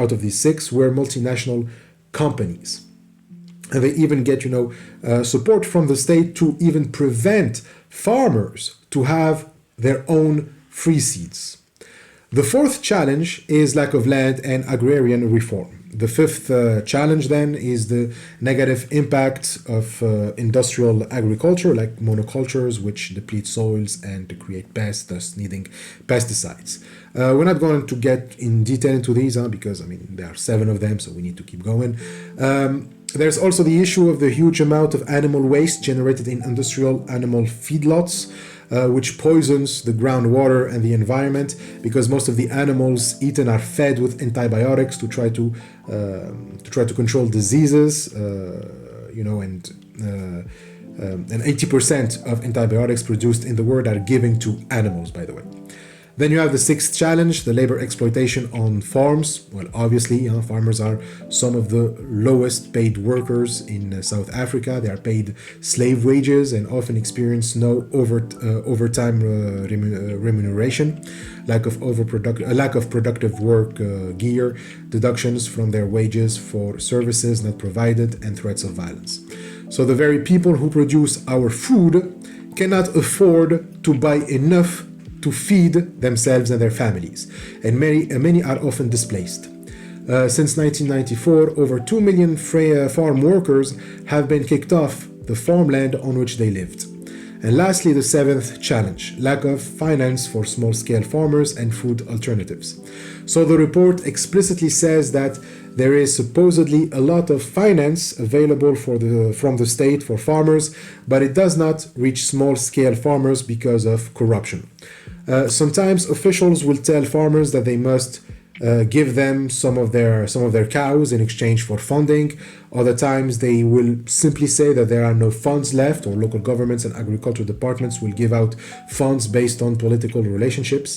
out of these 6 were multinational companies. And they even get, support from the state to even prevent farmers to have their own free seeds. The fourth challenge is lack of land and agrarian reform. The fifth challenge then is the negative impact of industrial agriculture, like monocultures, which deplete soils and create pests, thus needing pesticides. We're not going to get in detail into these, because there are 7 of them, so we need to keep going. There's also the issue of the huge amount of animal waste generated in industrial animal feedlots, which poisons the groundwater and the environment, because most of the animals eaten are fed with antibiotics to try to control diseases, and 80% of antibiotics produced in the world are given to animals, by the way. Then you have the 6th challenge, the labor exploitation on farms. Well, obviously, farmers are some of the lowest paid workers in South Africa. They are paid slave wages and often experience no overtime remuneration, lack of productive work gear, deductions from their wages for services not provided, and threats of violence. So the very people who produce our food cannot afford to buy enough to feed themselves and their families, and many are often displaced. Since 1994, over 2 million farm workers have been kicked off the farmland on which they lived. And lastly, the 7th challenge, lack of finance for small-scale farmers and food alternatives. So the report explicitly says that there is supposedly a lot of finance available from the state for farmers, but it does not reach small-scale farmers because of corruption. Sometimes officials will tell farmers that they must give them some of their cows in exchange for funding. Other times they will simply say that there are no funds left, or local governments and agriculture departments will give out funds based on political relationships.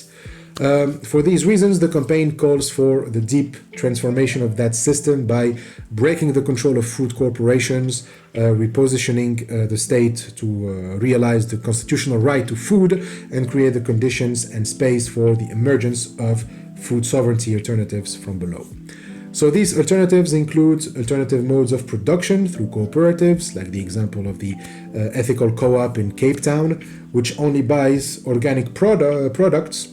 For these reasons, the campaign calls for the deep transformation of that system by breaking the control of food corporations, repositioning the state to realize the constitutional right to food, and create the conditions and space for the emergence of food sovereignty alternatives from below. So these alternatives include alternative modes of production through cooperatives, like the example of the ethical co-op in Cape Town, which only buys organic products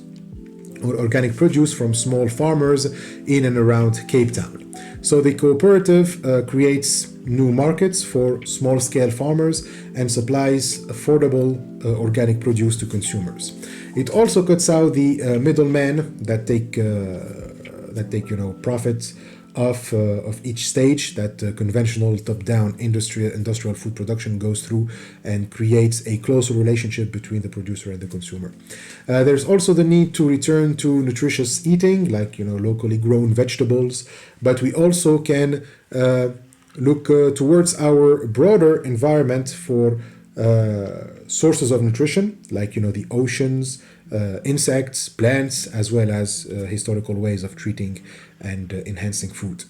or organic produce from small farmers in and around Cape Town. So the cooperative creates new markets for small-scale farmers and supplies affordable organic produce to consumers. It also cuts out the middlemen that take profits of each stage that conventional top-down industrial food production goes through, and creates a closer relationship between the producer and the consumer. There's also the need to return to nutritious eating, like locally grown vegetables, but we also can look towards our broader environment for sources of nutrition, like the oceans, insects, plants, as well as historical ways of treating and enhancing food.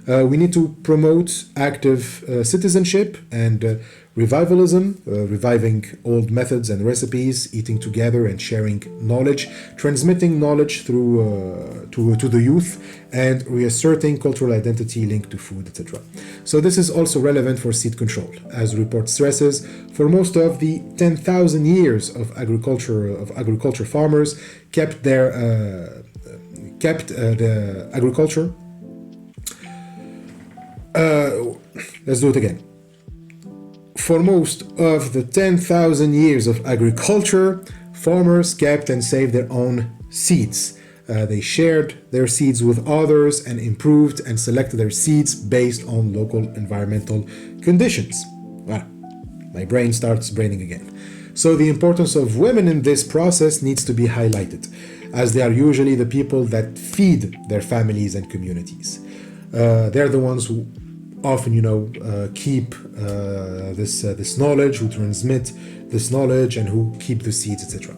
We need to promote active citizenship and revivalism, reviving old methods and recipes, eating together and sharing knowledge, transmitting knowledge through to the youth, and reasserting cultural identity linked to food, etc. So this is also relevant for seed control. As the report stresses, for most of the 10,000 years of agriculture farmers kept the agriculture. Let's do it again. For most of the 10,000 years of agriculture, farmers kept and saved their own seeds. They shared their seeds with others and improved and selected their seeds based on local environmental conditions. Voilà. My brain starts braining again. So the importance of women in this process needs to be highlighted, as they are usually the people that feed their families and communities. They're the ones who often, keep this knowledge, who transmit this knowledge, and who keep the seeds, etc.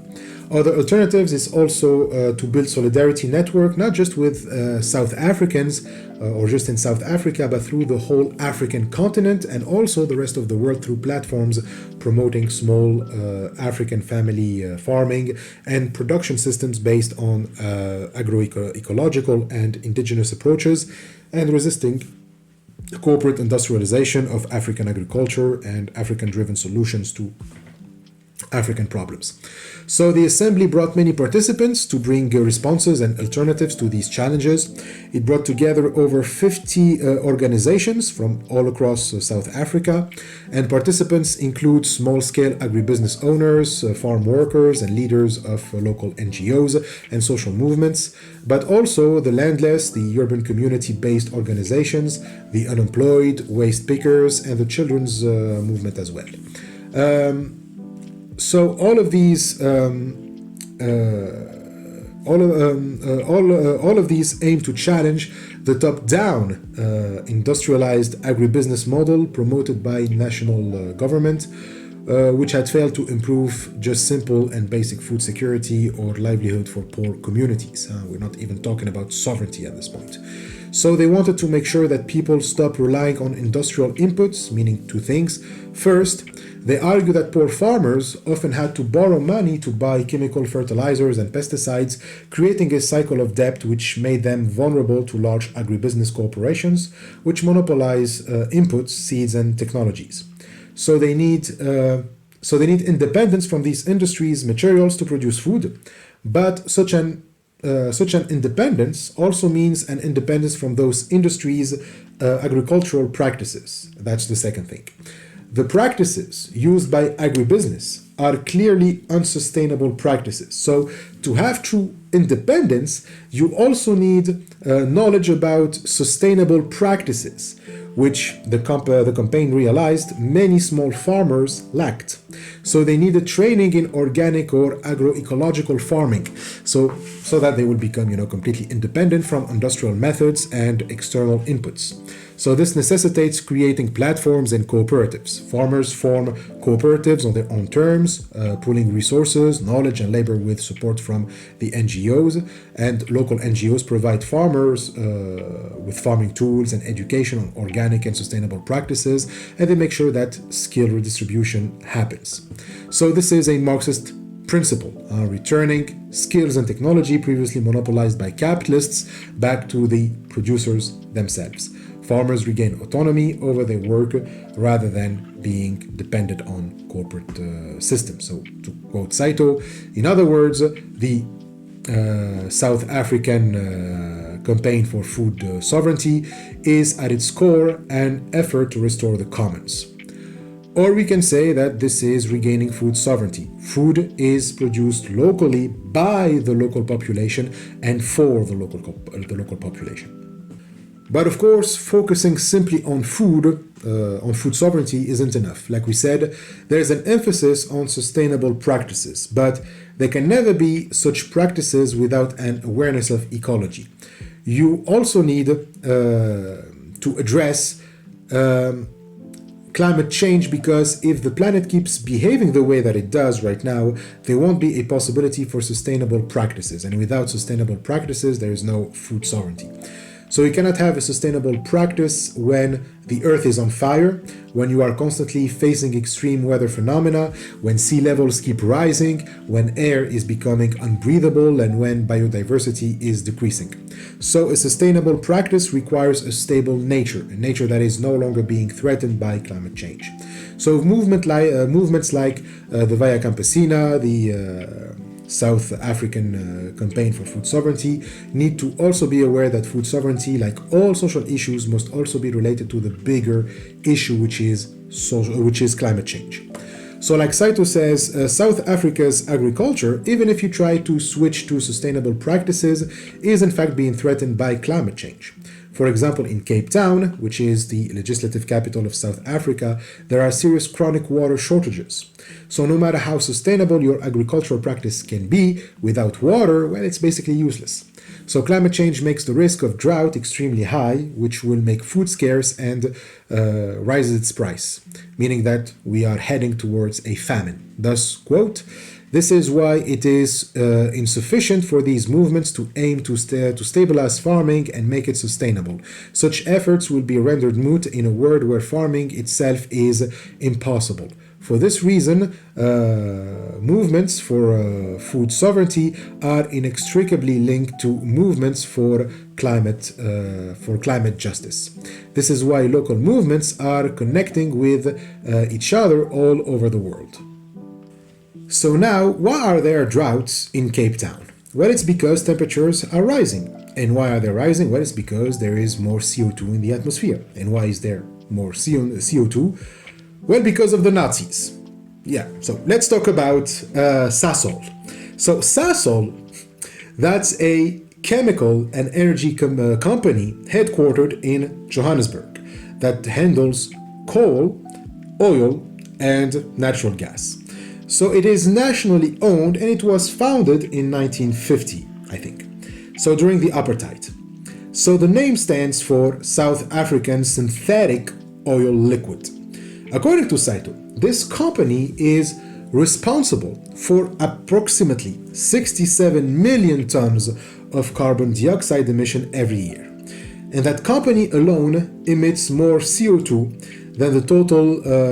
Other alternatives is also to build solidarity network, not just with South Africans or just in South Africa, but through the whole African continent and also the rest of the world through platforms promoting small African family farming and production systems based on agroecological and indigenous approaches, and resisting corporate industrialization of African agriculture and African-driven solutions to African problems. So the assembly brought many participants to bring responses and alternatives to these challenges. It brought together over 50 organizations from all across South Africa, and participants include small-scale agribusiness owners, farm workers, and leaders of local NGOs and social movements, but also the landless, the urban community-based organizations, the unemployed, waste pickers, and the children's movement as well. So all of these all of these aim to challenge the top-down industrialized agribusiness model promoted by national government, which had failed to improve just simple and basic food security or livelihood for poor communities. We're not even talking about sovereignty at this point. So they wanted to make sure that people stop relying on industrial inputs, meaning two things. First, they argue that poor farmers often had to borrow money to buy chemical fertilizers and pesticides, creating a cycle of debt which made them vulnerable to large agribusiness corporations, which monopolize inputs, seeds, and technologies. So they need independence from these industries' materials to produce food, but such an independence also means an independence from those industries' agricultural practices. That's the second thing. The practices used by agribusiness are clearly unsustainable practices. So to have true independence, you also need knowledge about sustainable practices, which the campaign realized many small farmers lacked. So they needed training in organic or agroecological farming, so that they would become, completely independent from industrial methods and external inputs. So this necessitates creating platforms and cooperatives. Farmers form cooperatives on their own terms, pooling resources, knowledge, and labor with support from the NGOs. And local NGOs provide farmers with farming tools and education on organic and sustainable practices, and they make sure that skill redistribution happens. So this is a Marxist principle, returning skills and technology previously monopolized by capitalists back to the producers themselves. Farmers regain autonomy over their work rather than being dependent on corporate systems. So to quote Saito, in other words, the South African campaign for food sovereignty is at its core an effort to restore the commons. Or we can say that this is regaining food sovereignty. Food is produced locally by the local population and for the local population. But of course, focusing simply on food sovereignty isn't enough. Like we said, there's an emphasis on sustainable practices, but there can never be such practices without an awareness of ecology. You also need to address climate change, because if the planet keeps behaving the way that it does right now, there won't be a possibility for sustainable practices. And without sustainable practices, there is no food sovereignty. So you cannot have a sustainable practice when the earth is on fire, when you are constantly facing extreme weather phenomena, when sea levels keep rising, when air is becoming unbreathable, and when biodiversity is decreasing. So a sustainable practice requires a stable nature, a nature that is no longer being threatened by climate change. So movements like the Via Campesina, the South African campaign for food sovereignty, need to also be aware that food sovereignty, like all social issues, must also be related to the bigger issue, which is climate change. So like Saito says, South Africa's agriculture, even if you try to switch to sustainable practices, is in fact being threatened by climate change. For example, in Cape Town, which is the legislative capital of South Africa, there are serious chronic water shortages. So no matter how sustainable your agricultural practice can be, without water, well, it's basically useless. So climate change makes the risk of drought extremely high, which will make food scarce and raises its price, meaning that we are heading towards a famine. Thus, quote, "This is why it is insufficient for these movements to aim to stabilize farming and make it sustainable. Such efforts will be rendered moot in a world where farming itself is impossible. For this reason, movements for food sovereignty are inextricably linked to movements for climate justice. This is why local movements are connecting with each other all over the world." So now, why are there droughts in Cape Town? Well, it's because temperatures are rising. And why are they rising? Well, it's because there is more CO2 in the atmosphere. And why is there more CO2? Well, because of the Nazis. Yeah, so let's talk about Sasol. So Sasol, that's a chemical and energy company headquartered in Johannesburg that handles coal, oil, and natural gas. So it is nationally owned and it was founded in 1950, I think. So during the apartheid. So the name stands for South African Synthetic Oil Liquid. According to Saito, this company is responsible for approximately 67 million tons of carbon dioxide emission every year. And that company alone emits more CO2 than the total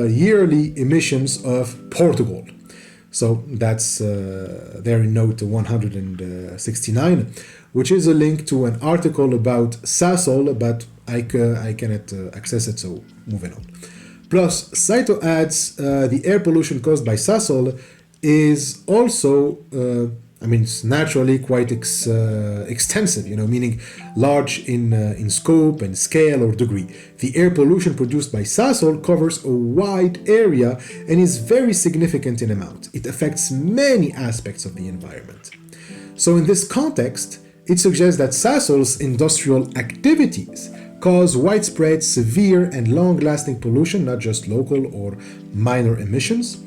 yearly emissions of Portugal. So that's there in note 169, which is a link to an article about Sasol, but I cannot access it, so moving on. Plus, Saito adds the air pollution caused by Sasol is also, it's naturally quite extensive, meaning large in scope and scale or degree. The air pollution produced by Sasol covers a wide area and is very significant in amount. It affects many aspects of the environment. So in this context, it suggests that Sasol's industrial activities cause widespread, severe, and long-lasting pollution, not just local or minor emissions.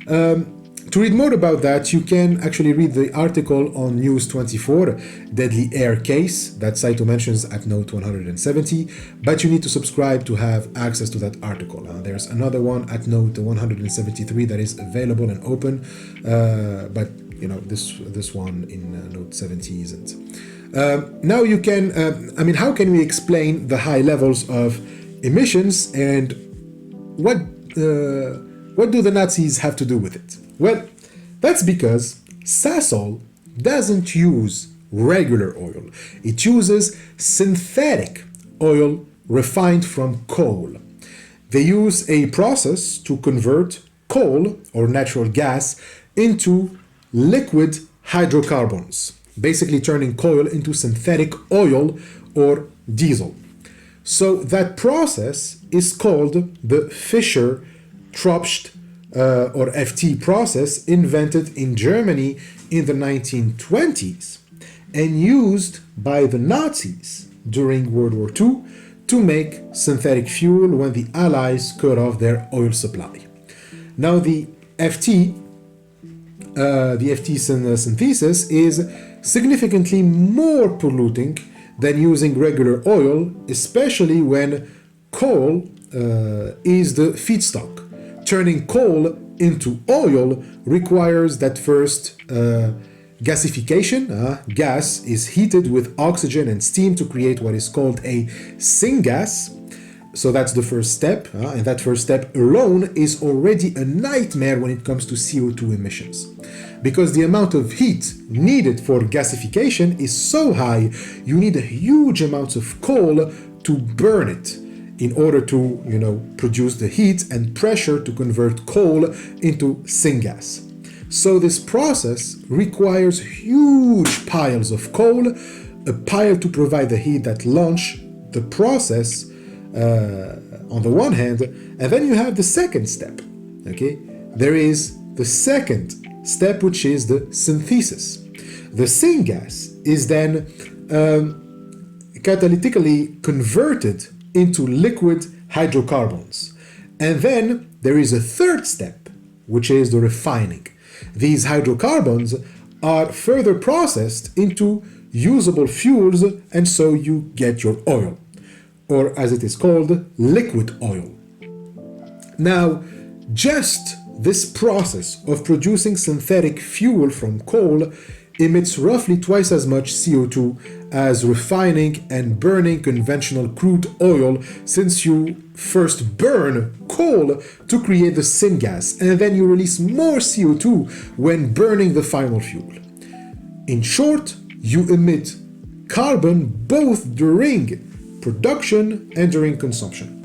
To read more about that, you can actually read the article on News 24, Deadly Air Case, that Saito mentions at note 170, but you need to subscribe to have access to that article. There's another one at note 173 that is available and open, but this one in note 70 isn't. Now you can, how can we explain the high levels of emissions and what do the Nazis have to do with it? Well, that's because Sasol doesn't use regular oil. It uses synthetic oil refined from coal. They use a process to convert coal or natural gas into liquid hydrocarbons, basically turning coal into synthetic oil or diesel. So that process is called the Fischer-Tropsch or FT process, invented in Germany in the 1920s and used by the Nazis during World War II to make synthetic fuel when the Allies cut off their oil supply. Now the FT synthesis is significantly more polluting than using regular oil, especially when coal is the feedstock. Turning coal into oil requires that first gasification. Gas is heated with oxygen and steam to create what is called a syngas. So that's the first step, and that first step alone is already a nightmare when it comes to CO2 emissions. Because the amount of heat needed for gasification is so high, you need huge amounts of coal to burn it in order to, produce the heat and pressure to convert coal into syngas. So this process requires huge piles of coal, a pile to provide the heat that launch the process on the one hand, and then you have the second step. Okay, there is the second step, which is the synthesis. The syngas is then catalytically converted into liquid hydrocarbons. And then there is a third step, which is the refining. These hydrocarbons are further processed into usable fuels, and so you get your oil, or as it is called, liquid oil. Now, just this process of producing synthetic fuel from coal emits roughly twice as much CO2 as refining and burning conventional crude oil, since you first burn coal to create the syngas, and then you release more CO2 when burning the final fuel. In short, you emit carbon both during production and during consumption.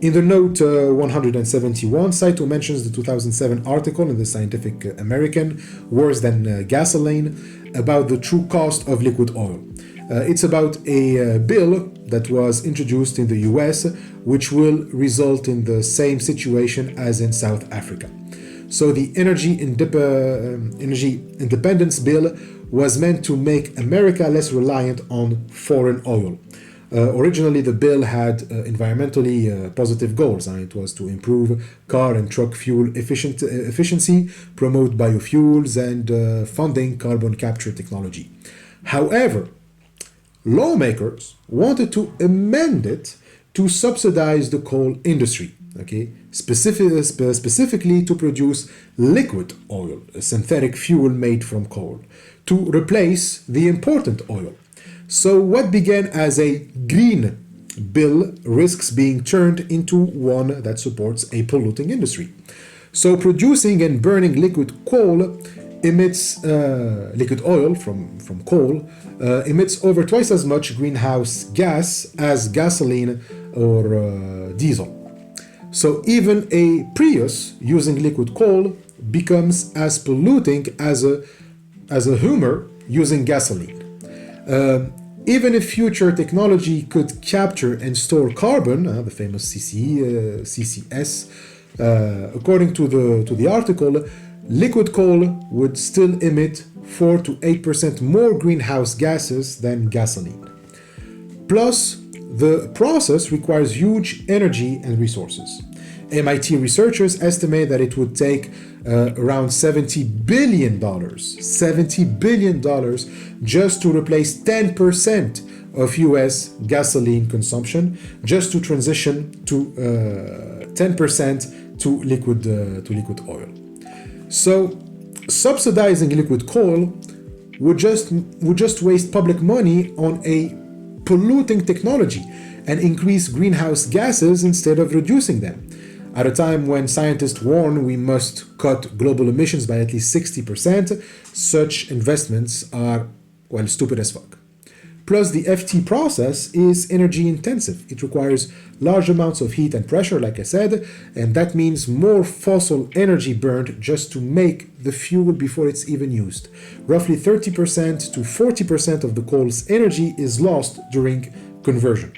In the note 171, Saito mentions the 2007 article in the Scientific American, Worse Than Gasoline, about the true cost of liquid oil. It's about a bill that was introduced in the US, which will result in the same situation as in South Africa. So the Energy Independence Bill was meant to make America less reliant on foreign oil. Originally, the bill had environmentally positive goals. It was to improve car and truck fuel efficiency, promote biofuels, and funding carbon capture technology. However, lawmakers wanted to amend it to subsidize the coal industry, specifically to produce liquid oil, a synthetic fuel made from coal, to replace the important oil. So what began as a green bill risks being turned into one that supports a polluting industry. So producing and burning liquid coal emits liquid oil from coal emits over twice as much greenhouse gas as gasoline or diesel. So even a Prius using liquid coal becomes as polluting as a Hummer using gasoline. Even if future technology could capture and store carbon, the famous CCS, according to the article, liquid coal would still emit 4 to 8% more greenhouse gases than gasoline. Plus, the process requires huge energy and resources. MIT researchers estimate that it would take around $70 billion just to replace 10% of US gasoline consumption, just to transition to 10% to liquid oil. So subsidizing liquid coal would just waste public money on a polluting technology and increase greenhouse gases instead of reducing them. At a time when scientists warn we must cut global emissions by at least 60%, such investments are, well, stupid as fuck. Plus, the FT process is energy intensive. It requires large amounts of heat and pressure, like I said, and that means more fossil energy burned just to make the fuel before it's even used. Roughly 30% to 40% of the coal's energy is lost during conversion.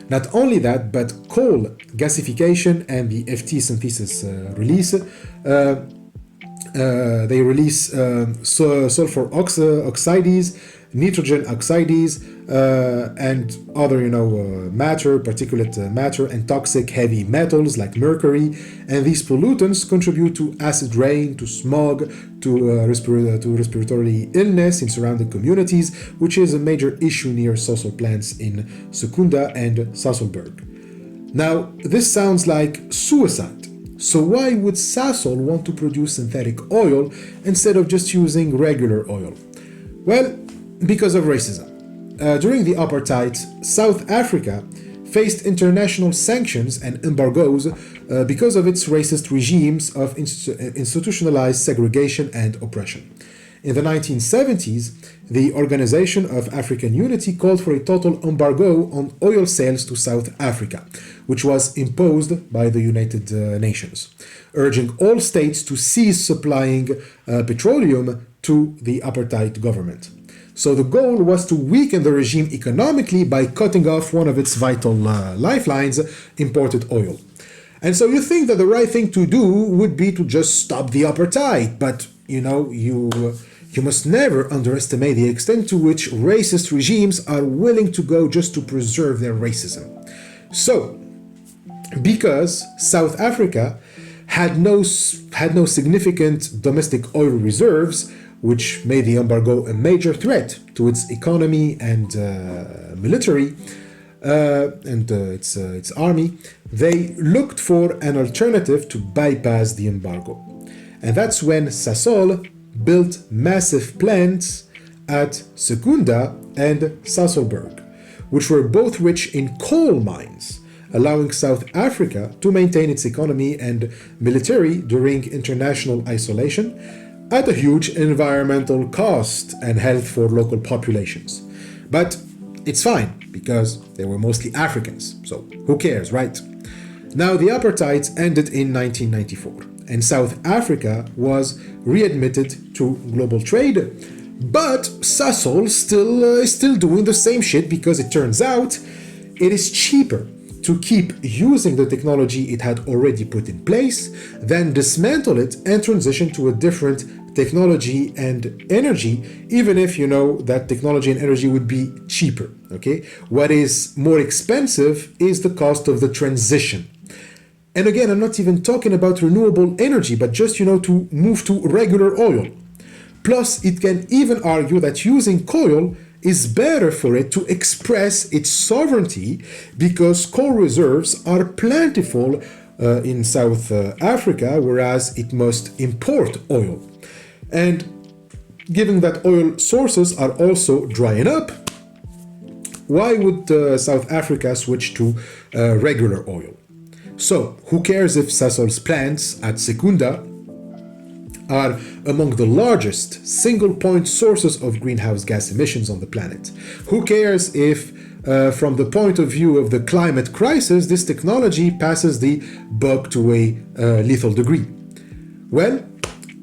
Not only that, but coal gasification and the FT synthesis release, they release sulfur oxides, nitrogen oxides, and other, matter, particulate matter, and toxic heavy metals like mercury. And these pollutants contribute to acid rain, to smog, to respiratory illness in surrounding communities, which is a major issue near social plants in Secunda and Sasselberg. Now, this sounds like suicide. So why would Sasol want to produce synthetic oil instead of just using regular oil? Well, because of racism. During the apartheid, South Africa faced international sanctions and embargoes because of its racist regimes of institutionalized segregation and oppression. In the 1970s, the Organization of African Unity called for a total embargo on oil sales to South Africa, which was imposed by the United Nations, urging all states to cease supplying petroleum to the apartheid government. So the goal was to weaken the regime economically by cutting off one of its vital lifelines, imported oil. And so you think that the right thing to do would be to just stop the apartheid, but you must never underestimate the extent to which racist regimes are willing to go just to preserve their racism. So, because South Africa had no significant domestic oil reserves, which made the embargo a major threat to its economy and military and its army, they looked for an alternative to bypass the embargo. And that's when Sasol built massive plants at Secunda and Sasolburg, which were both rich in coal mines, allowing South Africa to maintain its economy and military during international isolation at a huge environmental cost and health for local populations. But it's fine, because they were mostly Africans, so who cares, right? Now, the apartheid ended in 1994, and South Africa was readmitted to global trade, but Sasol is still doing the same shit because it turns out it is cheaper to keep using the technology it had already put in place than dismantle it and transition to a different technology and energy, even if that technology and energy would be cheaper. Okay, what is more expensive is the cost of the transition. And again, I'm not even talking about renewable energy, but just to move to regular oil. Plus, it can even argue that using coal is better for it to express its sovereignty because coal reserves are plentiful in South Africa, whereas it must import oil. And given that oil sources are also drying up, why would South Africa switch to regular oil? So, who cares if Sasol's plants at Secunda are among the largest single-point sources of greenhouse gas emissions on the planet? Who cares if, from the point of view of the climate crisis, this technology passes the buck to a lethal degree? Well,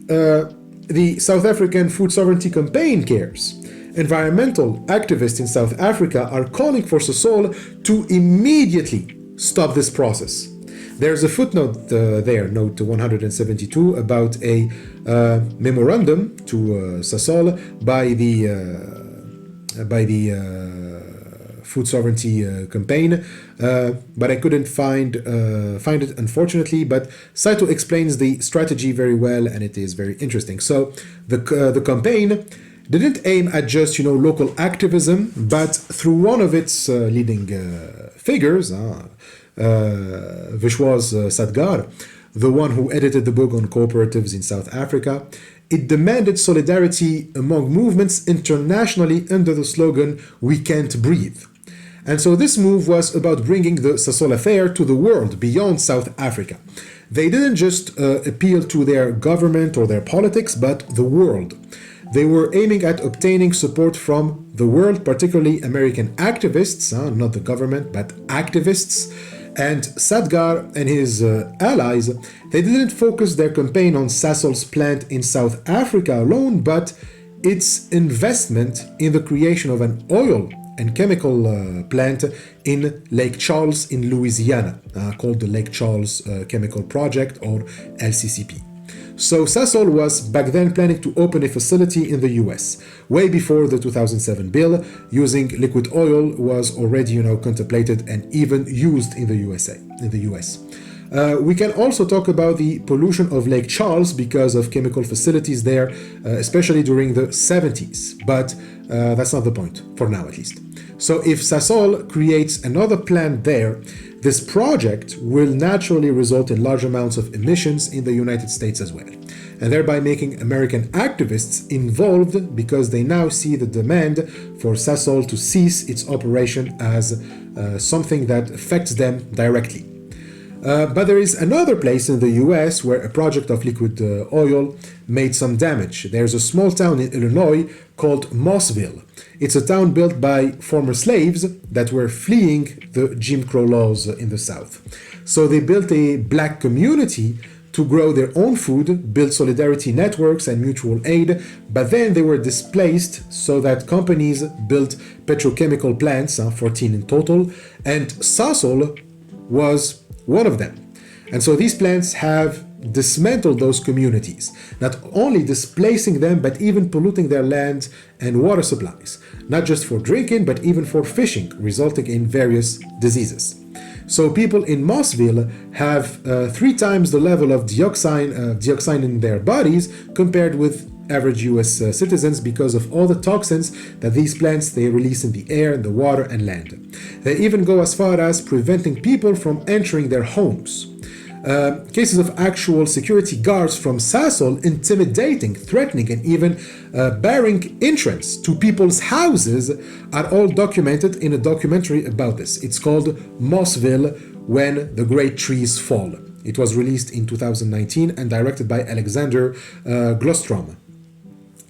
the South African Food Sovereignty Campaign cares. Environmental activists in South Africa are calling for Sasol to immediately stop this process. There's a footnote there, note 172, about a memorandum to Sasol by the Food Sovereignty Campaign, but I couldn't find it, unfortunately. But Saito explains the strategy very well, and it is very interesting. So the campaign didn't aim at just local activism, but through one of its leading figures, Vishwas Sadgar, the one who edited the book on cooperatives in South Africa, it demanded solidarity among movements internationally under the slogan, "We can't breathe." And so this move was about bringing the Sasol affair to the world beyond South Africa. They didn't just appeal to their government or their politics, but the world. They were aiming at obtaining support from the world, particularly American activists, not the government, but activists. And Sadgar and his allies, they didn't focus their campaign on Sasol's plant in South Africa alone, but its investment in the creation of an oil and chemical plant in Lake Charles in Louisiana, called the Lake Charles Chemical Project, or LCCP. So Sasol was back then planning to open a facility in the US. Way before the 2007 bill, using liquid oil was already contemplated and even used in the US. We can also talk about the pollution of Lake Charles because of chemical facilities there, especially during the 70s. But that's not the point, for now at least. So if Sasol creates another plant there, this project will naturally result in large amounts of emissions in the United States as well, and thereby making American activists involved because they now see the demand for Sasol to cease its operation as something that affects them directly. But there is another place in the US where a project of liquid oil made some damage. There's a small town in Illinois called Mossville. It's a town built by former slaves that were fleeing the Jim Crow laws in the South. So they built a black community to grow their own food, build solidarity networks and mutual aid, but then they were displaced so that companies built petrochemical plants, 14 in total, and Sasol was one of them. And so these plants have dismantled those communities, not only displacing them, but even polluting their land and water supplies, not just for drinking, but even for fishing, resulting in various diseases. So people in Mossville have 3 times the level of dioxin in their bodies compared with average US citizens because of all the toxins that these plants they release in the air, the water and land. They even go as far as preventing people from entering their homes. Cases of actual security guards from Sasol intimidating, threatening, and even barring entrance to people's houses are all documented in a documentary about this. It's called Mossville, When the Great Trees Fall. It was released in 2019 and directed by Alexander Glostrom.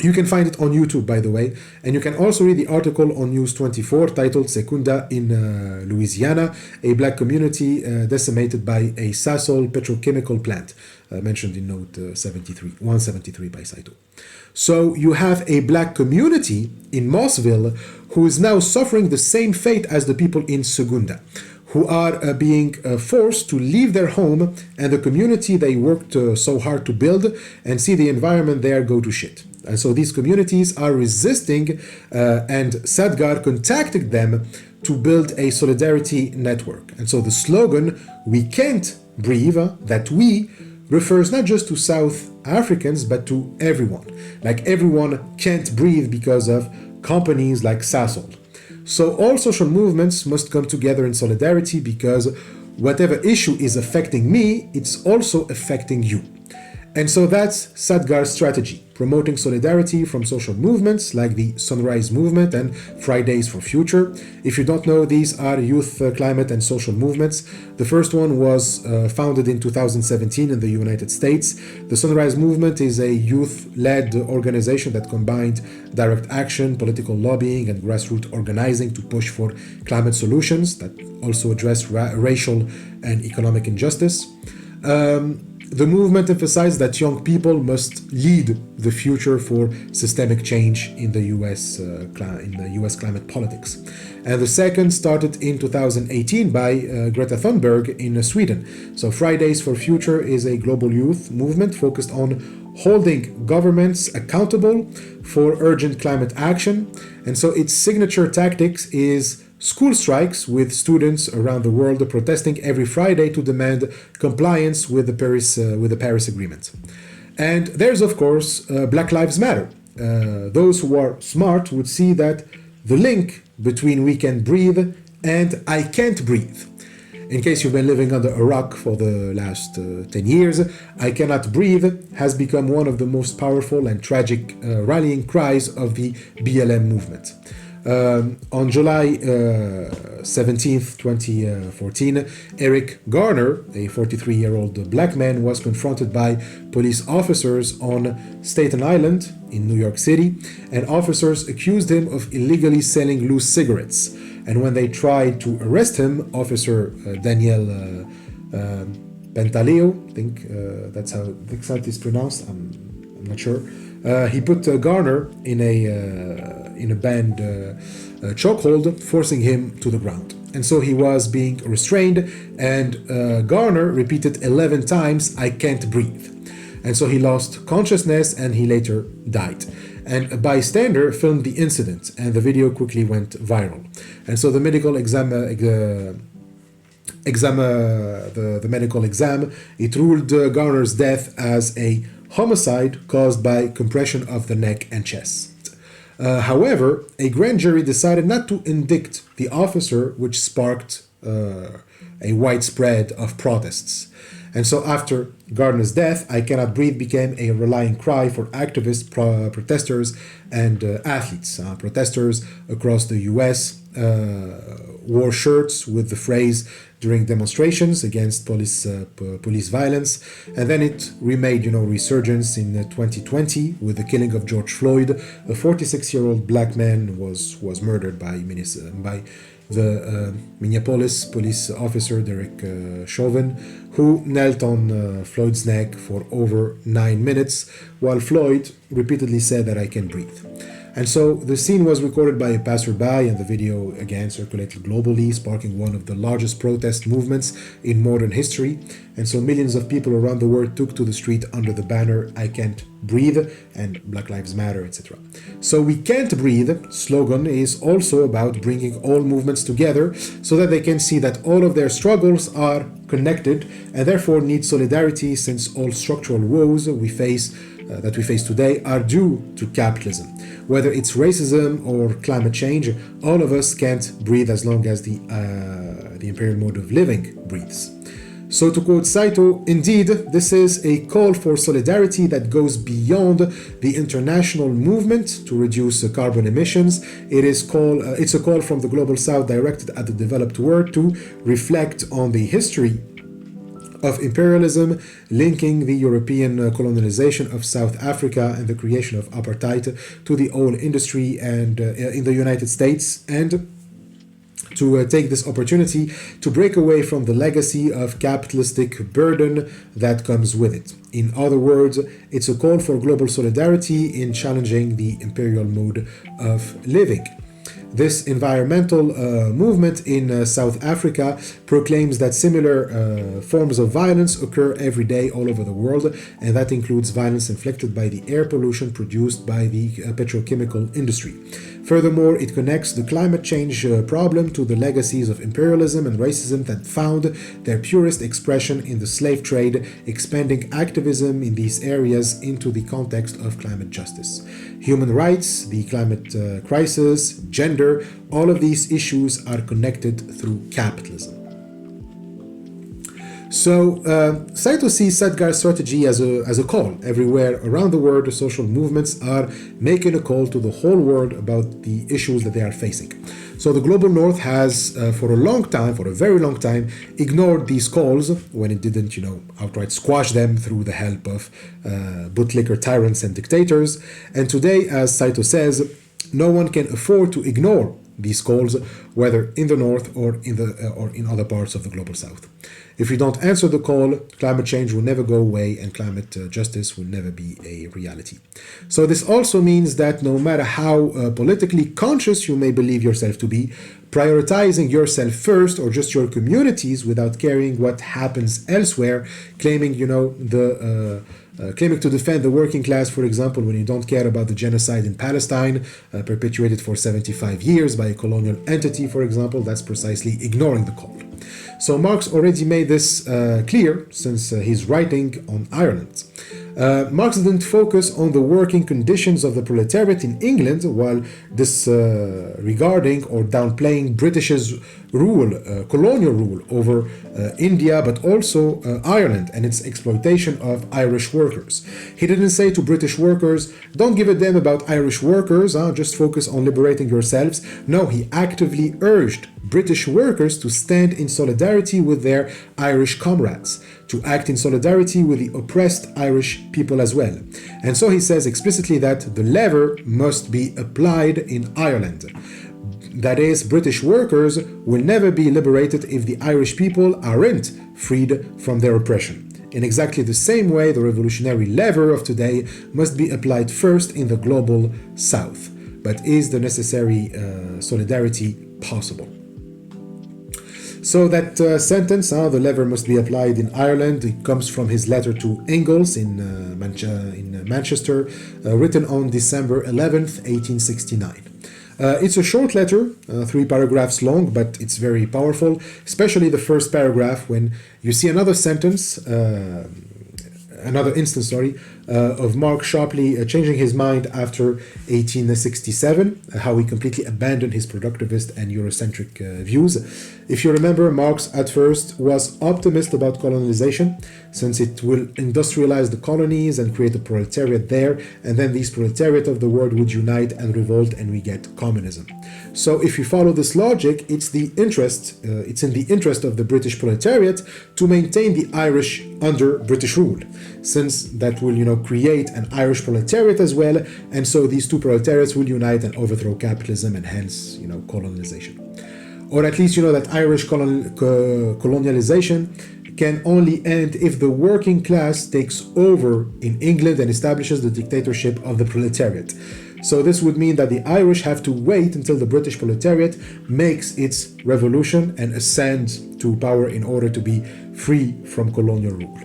You can find it on YouTube, by the way, and you can also read the article on News 24 titled Secunda in Louisiana, a black community decimated by a Sasol petrochemical plant, mentioned in note 173 by Saito. So you have a black community in Mossville who is now suffering the same fate as the people in Secunda, who are being forced to leave their home and the community they worked so hard to build and see the environment there go to shit. And so these communities are resisting and Sadgar contacted them to build a solidarity network. And so the slogan, "We can't breathe," that we refers not just to South Africans, but to everyone. Like everyone can't breathe because of companies like Sasol. So all social movements must come together in solidarity because whatever issue is affecting me, it's also affecting you. And so that's Sadgar's strategy, promoting solidarity from social movements like the Sunrise Movement and Fridays for Future. If you don't know, these are youth climate and social movements. The first one was founded in 2017 in the United States. The Sunrise Movement is a youth-led organization that combined direct action, political lobbying, and grassroots organizing to push for climate solutions that also address racial and economic injustice. The movement emphasized that young people must lead the future for systemic change in the US climate politics. And the second started in 2018 by Greta Thunberg in Sweden. So Fridays for Future is a global youth movement focused on holding governments accountable for urgent climate action. And so its signature tactics is school strikes with students around the world protesting every Friday to demand compliance with the Paris Agreement. And there's, of course, Black Lives Matter. Those who are smart would see that the link between we can breathe and I can't breathe. In case you've been living under a rock for the last 10 years, I cannot breathe has become one of the most powerful and tragic rallying cries of the BLM movement. On July 17th, 2014, Eric Garner, a 43-year-old black man, was confronted by police officers on Staten Island in New York City, and officers accused him of illegally selling loose cigarettes. And when they tried to arrest him, Officer Daniel Pantaleo, I think that's how it is pronounced, I'm not sure, he put Garner in a band chokehold, forcing him to the ground. And so he was being restrained, and Garner repeated 11 times, "I can't breathe." And so he lost consciousness and he later died. And a bystander filmed the incident, and the video quickly went viral. And so the medical exam, it ruled Garner's death as a homicide caused by compression of the neck and chest. However, a grand jury decided not to indict the officer, which sparked a widespread of protests. And so after Gardner's death, I Cannot Breathe became a rallying cry for activists, protesters, and athletes. Protesters across the US wore shirts with the phrase during demonstrations against police violence, and then it remade resurgence in 2020 with the killing of George Floyd. A 46-year-old black man was murdered by the Minneapolis police officer Derek Chauvin, who knelt on Floyd's neck for over 9 minutes while Floyd repeatedly said that I can breathe. And so the scene was recorded by a passerby, and the video again circulated globally, sparking one of the largest protest movements in modern history. And so millions of people around the world took to the street under the banner I Can't Breathe and Black Lives Matter, etc. So We Can't Breathe slogan is also about bringing all movements together so that they can see that all of their struggles are connected and therefore need solidarity, since all structural woes we face today are due to capitalism. Whether it's racism or climate change, all of us can't breathe as long as the imperial mode of living breathes. So to quote Saito, indeed, this is a call for solidarity that goes beyond the international movement to reduce carbon emissions. It's a call from the Global South directed at the developed world to reflect on the history of imperialism, linking the European colonization of South Africa and the creation of apartheid to the oil industry and in the United States, and to take this opportunity to break away from the legacy of capitalistic burden that comes with it. In other words, it's a call for global solidarity in challenging the imperial mode of living. This environmental movement in South Africa proclaims that similar forms of violence occur every day all over the world, and that includes violence inflicted by the air pollution produced by the petrochemical industry. Furthermore, it connects the climate change problem to the legacies of imperialism and racism that found their purest expression in the slave trade, expanding activism in these areas into the context of climate justice. Human rights, the climate crisis, gender, all of these issues are connected through capitalism. So Saito sees Sadgar's strategy as a call. Everywhere around the world, the social movements are making a call to the whole world about the issues that they are facing. So the global north has, for a very long time, ignored these calls when it didn't, outright squash them through the help of bootlicker tyrants and dictators. And today, as Saito says, no one can afford to ignore these calls, whether in the north or in other parts of the global south. If we don't answer the call, climate change will never go away and climate justice will never be a reality. So this also means that no matter how politically conscious you may believe yourself to be, prioritizing yourself first or just your communities without caring what happens elsewhere, claiming to defend the working class, for example, when you don't care about the genocide in Palestine, perpetuated for 75 years by a colonial entity, for example, that's precisely ignoring the call. So Marx already made this clear since his writing on Ireland. Marx didn't focus on the working conditions of the proletariat in England while disregarding or downplaying British's colonial rule over India, but also Ireland and its exploitation of Irish workers. He didn't say to British workers, don't give a damn about Irish workers, just focus on liberating yourselves. No, he actively urged British workers to stand in solidarity with their Irish comrades, to act in solidarity with the oppressed Irish people as well. And so he says explicitly that the lever must be applied in Ireland. That is, British workers will never be liberated if the Irish people aren't freed from their oppression. In exactly the same way, the revolutionary lever of today must be applied first in the global south. But is the necessary solidarity possible? So that sentence, the lever must be applied in Ireland, it comes from his letter to Engels in Manchester, written on December 11th, 1869. It's a short letter, 3 paragraphs long, but it's very powerful, especially the first paragraph when you see another instance of Marx sharply changing his mind after 1867, how he completely abandoned his productivist and Eurocentric views. If you remember, Marx at first was optimist about colonization, since it will industrialize the colonies and create a proletariat there, and then these proletariat of the world would unite and revolt and we get communism. So if you follow this logic, it's in the interest of the British proletariat to maintain the Irish under British rule, since that will, create an Irish proletariat as well, and so these two proletariats will unite and overthrow capitalism and hence, colonization. Or at least, that Irish colonialization can only end if the working class takes over in England and establishes the dictatorship of the proletariat. So this would mean that the Irish have to wait until the British proletariat makes its revolution and ascends to power in order to be free from colonial rule.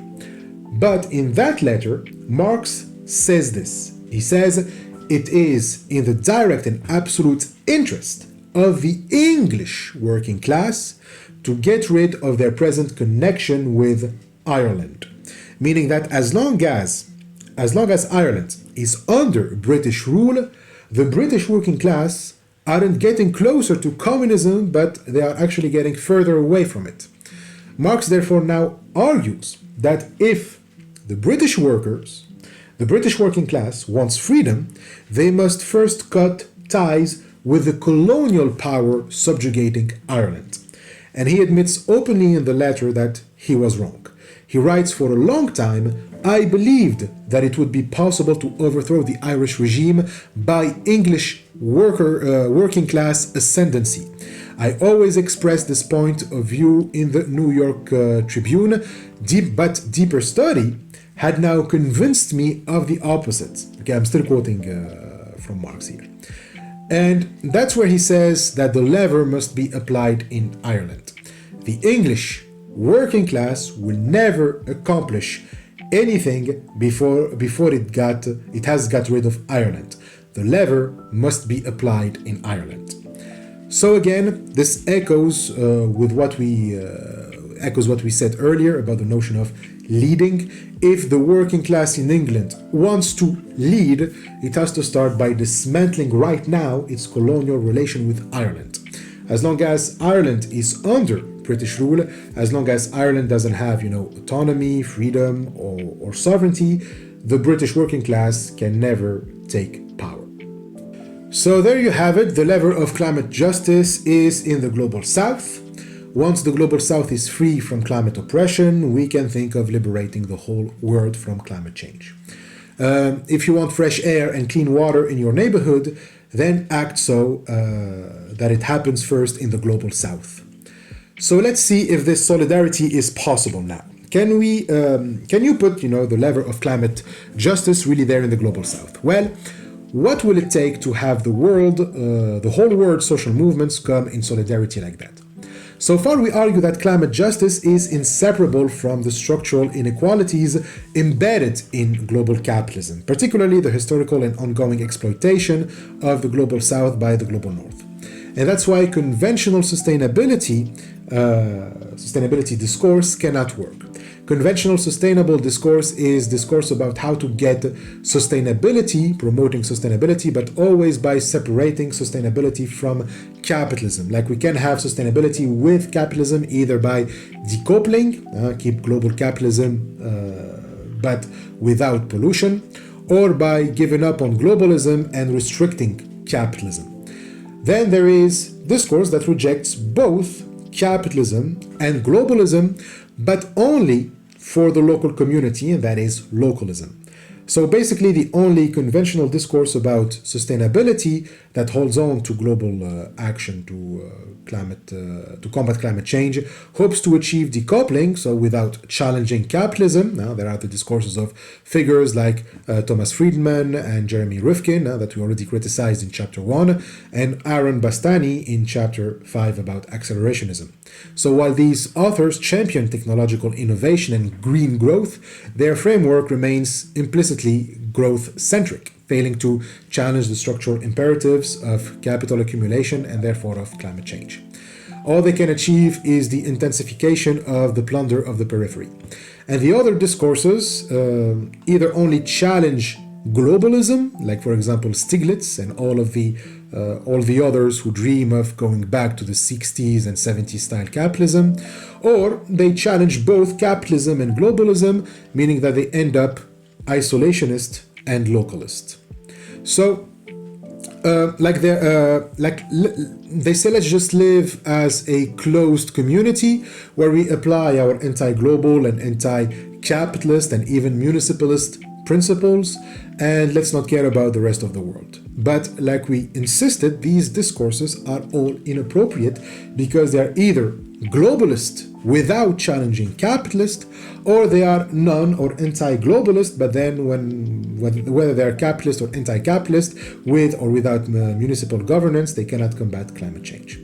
But in that letter, Marx says this. He says, it is in the direct and absolute interest of the English working class to get rid of their present connection with Ireland. Meaning that as long as Ireland is under British rule, the British working class aren't getting closer to communism, but they are actually getting further away from it. Marx therefore now argues that if the British workers, the British working class wants freedom, they must first cut ties with the colonial power subjugating Ireland. And he admits openly in the letter that he was wrong. He writes, for a long time, I believed that it would be possible to overthrow the Irish regime by English working class ascendancy. I always expressed this point of view in the New York Tribune, but deeper study had now convinced me of the opposite. Okay, I'm still quoting from Marx here. And that's where he says that the lever must be applied in Ireland. The English working class will never accomplish anything before it has got rid of Ireland. The lever must be applied in Ireland. So again, this echoes what we said earlier about the notion of leading. If the working class in England wants to lead, it has to start by dismantling right now its colonial relation with Ireland. As long as Ireland is under British rule, as long as Ireland doesn't have, autonomy, freedom, or sovereignty, the British working class can never take power. So there you have it. The lever of climate justice is in the global south. Once the global south is free from climate oppression, we can think of liberating the whole world from climate change. If you want fresh air and clean water in your neighborhood, then act so that it happens first in the global south. So let's see if this solidarity is possible now. Can you put, the lever of climate justice really there in the global south? Well, what will it take to have the whole world social movements come in solidarity like that? So far, we argue that climate justice is inseparable from the structural inequalities embedded in global capitalism, particularly the historical and ongoing exploitation of the global south by the global north. And that's why conventional sustainability discourse cannot work. Conventional sustainable discourse is discourse about how to get sustainability, promoting sustainability, but always by separating sustainability from capitalism. Like we can have sustainability with capitalism either by decoupling, keep global capitalism, but without pollution, or by giving up on globalism and restricting capitalism. Then there is discourse that rejects both capitalism and globalism, but only for the local community, and that is localism. So basically, the only conventional discourse about sustainability that holds on to global action to combat climate change hopes to achieve decoupling, so without challenging capitalism. Now, there are the discourses of figures like Thomas Friedman and Jeremy Rifkin that we already criticized in Chapter 1, and Aaron Bastani in Chapter 5 about accelerationism. So while these authors champion technological innovation and green growth, their framework remains implicitly growth-centric, failing to challenge the structural imperatives of capital accumulation and therefore of climate change. All they can achieve is the intensification of the plunder of the periphery. And the other discourses either only challenge globalism, like for example Stiglitz and all the others who dream of going back to the 60s and 70s style capitalism, or they challenge both capitalism and globalism, meaning that they end up isolationist and localist. So they say, let's just live as a closed community where we apply our anti-global and anti-capitalist and even municipalist principles, and let's not care about the rest of the world. But like we insisted, these discourses are all inappropriate because they are either globalist without challenging capitalist, or they are non or anti-globalist, but then whether they are capitalist or anti-capitalist, with or without municipal governance, they cannot combat climate change.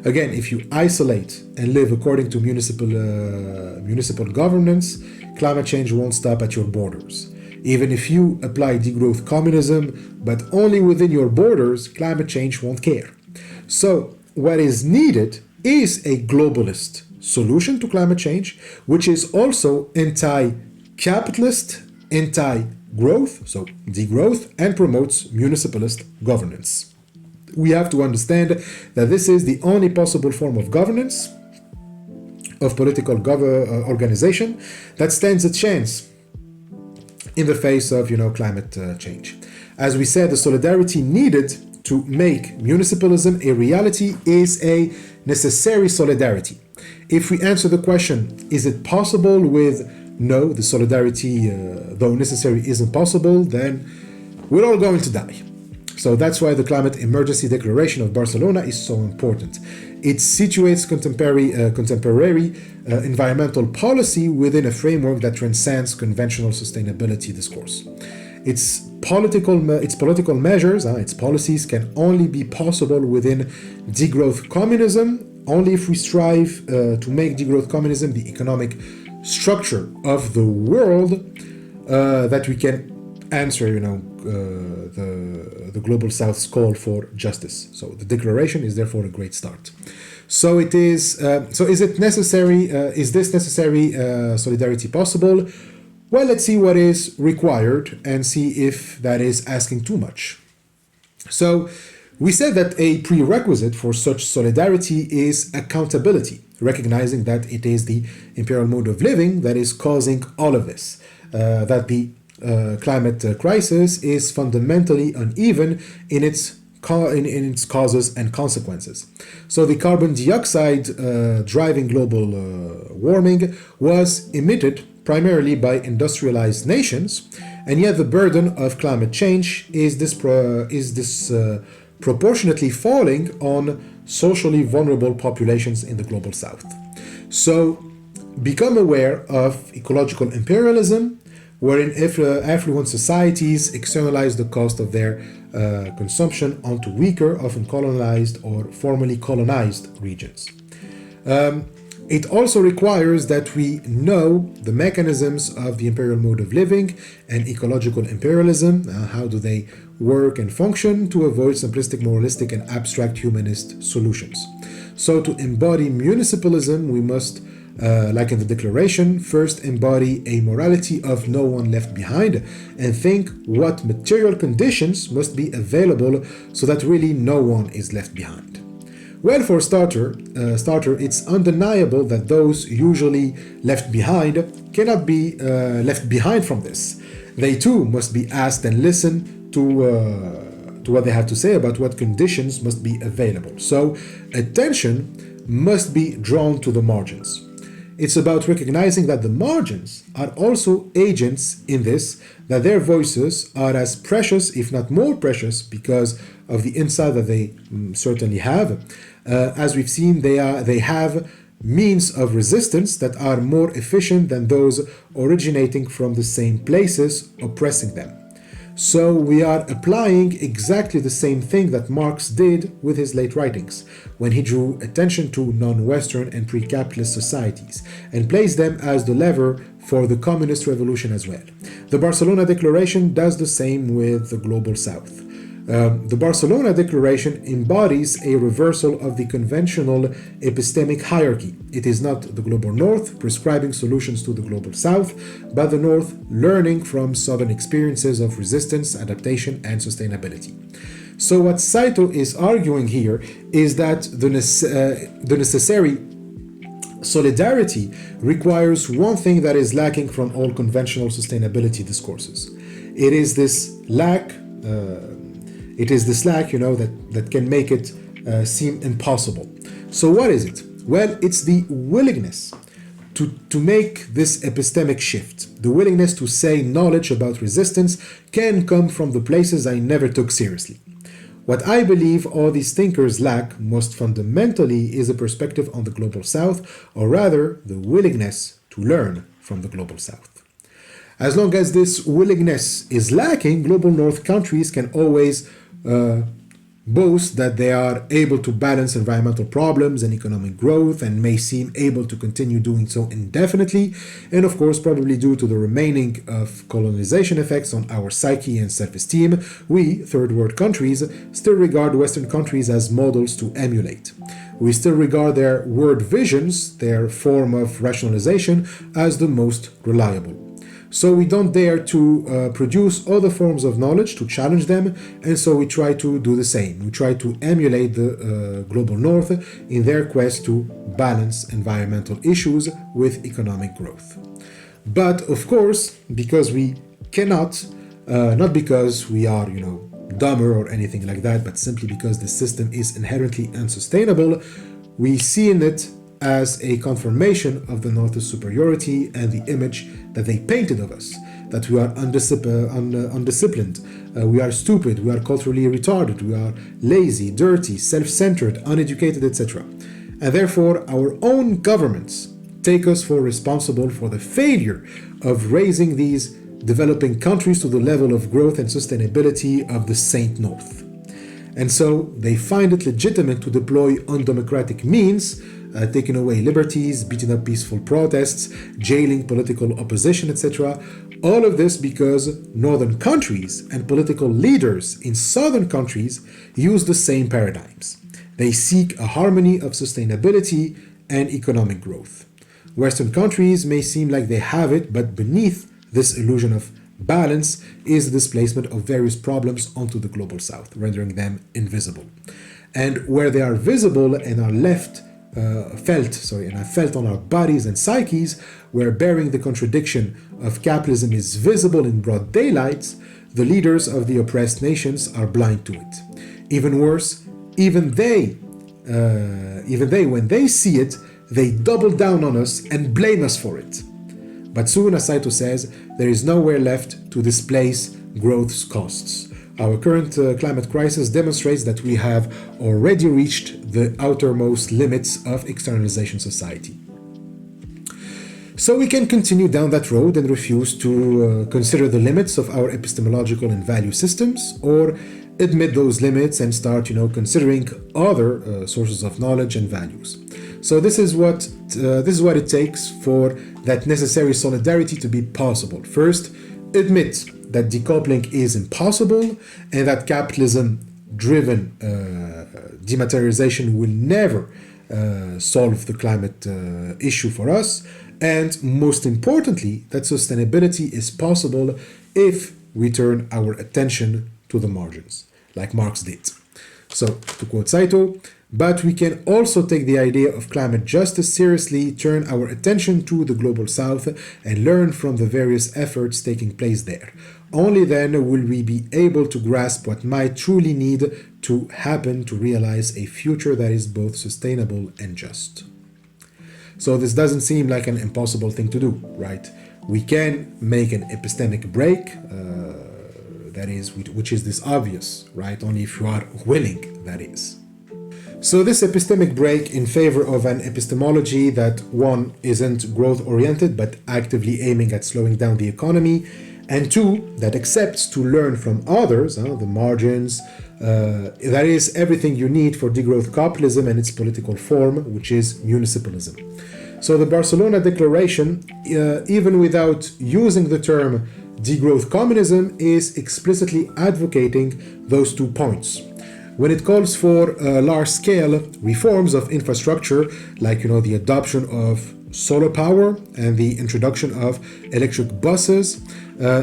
Again, if you isolate and live according to municipal governance, climate change won't stop at your borders. Even if you apply degrowth communism, but only within your borders, climate change won't care. So what is needed is a globalist solution to climate change, which is also anti-capitalist, anti-growth, so degrowth, and promotes municipalist governance. We have to understand that this is the only possible form of governance, of political organization, that stands a chance in the face of, climate change. As we said, the solidarity needed to make municipalism a reality is a necessary solidarity. If we answer the question, is it possible with no, the solidarity, though necessary, isn't possible, then we're all going to die. So that's why the Climate Emergency Declaration of Barcelona is so important. It situates contemporary environmental policy within a framework that transcends conventional sustainability discourse. Its political measures, its policies can only be possible within degrowth communism, only if we strive to make degrowth communism the economic structure of the world, that we can answer, the Global South's call for justice. So the declaration is therefore a great start. So it is. So is it necessary? Is this necessary solidarity possible? Well, let's see what is required and see if that is asking too much. So we said that a prerequisite for such solidarity is accountability, recognizing that it is the imperial mode of living that is causing all of this, that the climate crisis is fundamentally uneven in its causes and consequences. So the carbon dioxide driving global warming was emitted primarily by industrialized nations, and yet the burden of climate change is disproportionately falling on socially vulnerable populations in the global south. So become aware of ecological imperialism, wherein affluent societies externalize the cost of their consumption onto weaker, often colonized or formerly colonized regions. It also requires that we know the mechanisms of the imperial mode of living and ecological imperialism. How do they work and function, to avoid simplistic, moralistic, and abstract humanist solutions. So to embody municipalism, we must, like in the declaration, first embody a morality of no one left behind and think what material conditions must be available so that really no one is left behind. Well, for starter, it's undeniable that those usually left behind cannot be left behind from this. They too must be asked and listen to what they have to say about what conditions must be available. So attention must be drawn to the margins. It's about recognizing that the margins are also agents in this, that their voices are as precious, if not more precious, because of the insight that they certainly have. As we've seen, they have means of resistance that are more efficient than those originating from the same places oppressing them. So we are applying exactly the same thing that Marx did with his late writings, when he drew attention to non-Western and pre-capitalist societies, and placed them as the lever for the communist revolution as well. The Barcelona Declaration does the same with the Global South. The Barcelona Declaration embodies a reversal of the conventional epistemic hierarchy. It is not the global north prescribing solutions to the global south, but the north learning from southern experiences of resistance, adaptation, and sustainability. So what Saito is arguing here is that the necessary solidarity requires one thing that is lacking from all conventional sustainability discourses. It is this lack, that can make it seem impossible. So what is it? Well, it's the willingness to make this epistemic shift, the willingness to say knowledge about resistance can come from the places I never took seriously. What I believe all these thinkers lack most fundamentally is a perspective on the global south, or rather, the willingness to learn from the global south. As long as this willingness is lacking, global north countries can always boast that they are able to balance environmental problems and economic growth and may seem able to continue doing so indefinitely, and of course probably due to the remaining of colonization effects on our psyche and self-esteem, we, third world countries, still regard Western countries as models to emulate. We still regard their world visions, their form of rationalization, as the most reliable. So we don't dare to produce other forms of knowledge to challenge them, and so we try to do the same. We try to emulate the global north in their quest to balance environmental issues with economic growth. But of course, because we cannot, not because we are, dumber or anything like that, but simply because the system is inherently unsustainable, we see in it as a confirmation of the North's superiority and the image that they painted of us, that we are undisciplined, we are stupid, we are culturally retarded, we are lazy, dirty, self-centered, uneducated, etc. And therefore, our own governments take us for responsible for the failure of raising these developing countries to the level of growth and sustainability of the Saint North. And so they find it legitimate to deploy undemocratic means, taking away liberties, beating up peaceful protests, jailing political opposition, etc. All of this because northern countries and political leaders in southern countries use the same paradigms. They seek a harmony of sustainability and economic growth. Western countries may seem like they have it, but beneath this illusion of balance is the displacement of various problems onto the global south, rendering them invisible. And where they are visible and are felt on our bodies and psyches, where bearing the contradiction of capitalism is visible in broad daylight, the leaders of the oppressed nations are blind to it. Even worse, even they, when they see it, they double down on us and blame us for it. But soon, as Saito says, there is nowhere left to displace growth's costs. Our current climate crisis demonstrates that we have already reached the outermost limits of externalization society. So we can continue down that road and refuse to consider the limits of our epistemological and value systems, or admit those limits and start, considering other sources of knowledge and values. So this is what it takes for that necessary solidarity to be possible. First, admit that decoupling is impossible and that capitalism-driven dematerialization will never solve the climate issue for us. And most importantly, that sustainability is possible if we turn our attention to the margins, like Marx did. So, to quote Saito, but we can also take the idea of climate justice seriously, turn our attention to the global south, and learn from the various efforts taking place there. Only then will we be able to grasp what might truly need to happen to realize a future that is both sustainable and just. So this doesn't seem like an impossible thing to do, right? We can make an epistemic break, which is this obvious, right? Only if you are willing, that is. So this epistemic break in favor of an epistemology that, one, isn't growth-oriented but actively aiming at slowing down the economy, and two, that accepts to learn from others, the margins, that is everything you need for degrowth capitalism and its political form, which is municipalism. So the Barcelona Declaration, even without using the term Degrowth communism is explicitly advocating those 2 points. When it calls for large-scale reforms of infrastructure, like the adoption of solar power and the introduction of electric buses,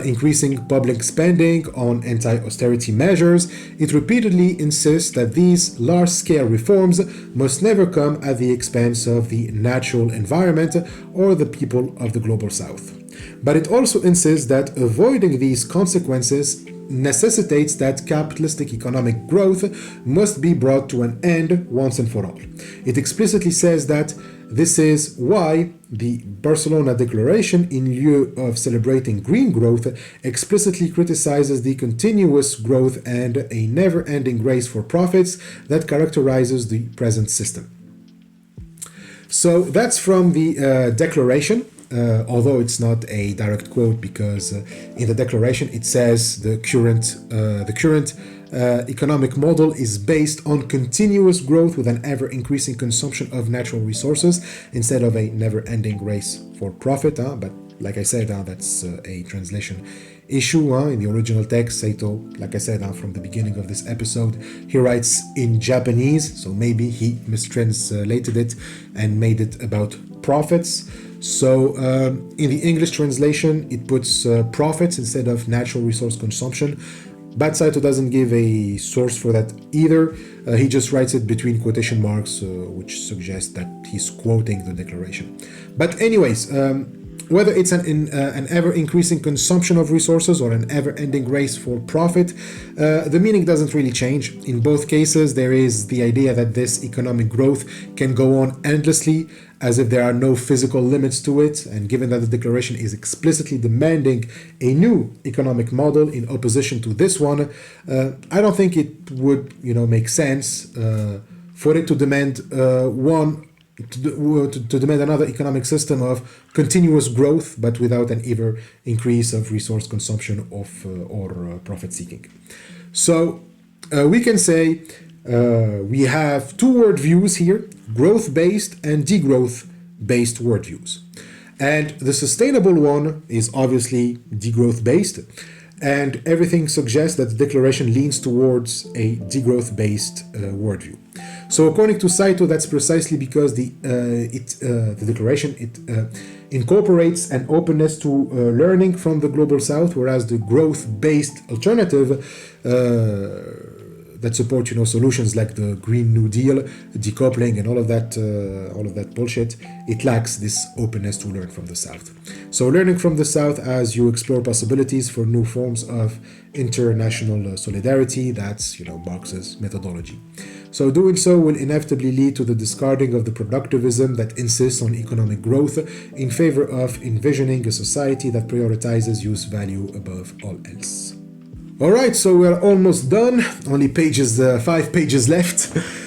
increasing public spending on anti-austerity measures, it repeatedly insists that these large-scale reforms must never come at the expense of the natural environment or the people of the global south. But it also insists that avoiding these consequences necessitates that capitalistic economic growth must be brought to an end once and for all. It explicitly says that this is why the Barcelona Declaration, in lieu of celebrating green growth, explicitly criticizes the continuous growth and a never-ending race for profits that characterizes the present system. So that's from the Declaration. Although it's not a direct quote, because in the Declaration it says the current economic model is based on continuous growth with an ever-increasing consumption of natural resources instead of a never-ending race for profit. But like I said, that's a translation issue. In the original text, Saito, like I said from the beginning of this episode, he writes in Japanese, so maybe he mistranslated it and made it about profits. So in the English translation, it puts profits instead of natural resource consumption. But Saito doesn't give a source for that either. He just writes it between quotation marks, which suggests that he's quoting the Declaration. But anyways, whether it's an ever-increasing consumption of resources or an ever-ending race for profit, the meaning doesn't really change. In both cases, there is the idea that this economic growth can go on endlessly, as if there are no physical limits to it, and given that the Declaration is explicitly demanding a new economic model in opposition to this one, I don't think it would, make sense for it to demand to demand another economic system of continuous growth, but without an ever increase of resource consumption or profit seeking. So we can say we have 2 worldviews here: growth-based and degrowth-based worldviews. And the sustainable one is obviously degrowth-based, and everything suggests that the Declaration leans towards a degrowth-based worldview. So according to Saito, that's precisely because the Declaration incorporates an openness to learning from the global south, whereas the growth-based alternative that support solutions like the Green New Deal, decoupling, and all of that bullshit, it lacks this openness to learn from the South. So learning from the South as you explore possibilities for new forms of international solidarity, that's Marx's methodology. So doing so will inevitably lead to the discarding of the productivism that insists on economic growth in favor of envisioning a society that prioritizes use value above all else. Alright, so we're almost done, only 5 pages left.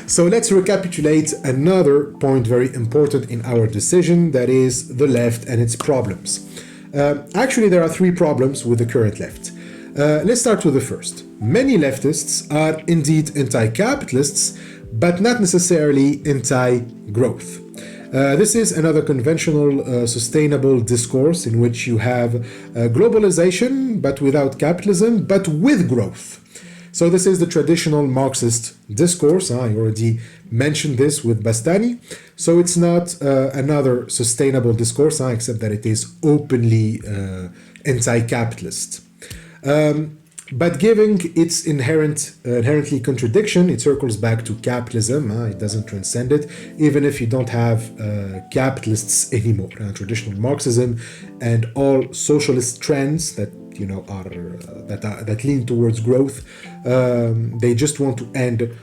So let's recapitulate another point very important in our decision, that is the left and its problems. Actually, there are 3 problems with the current left. Let's start with the first. Many leftists are indeed anti-capitalists, but not necessarily anti-growth. This is another conventional sustainable discourse in which you have globalization, but without capitalism, but with growth. So this is the traditional Marxist discourse. I already mentioned this with Bastani. So it's not another sustainable discourse, except that it is openly anti-capitalist. But given its inherently contradiction, it circles back to capitalism. It doesn't transcend it, even if you don't have capitalists anymore. Traditional Marxism and all socialist trends that that lean towards growth, they just want to end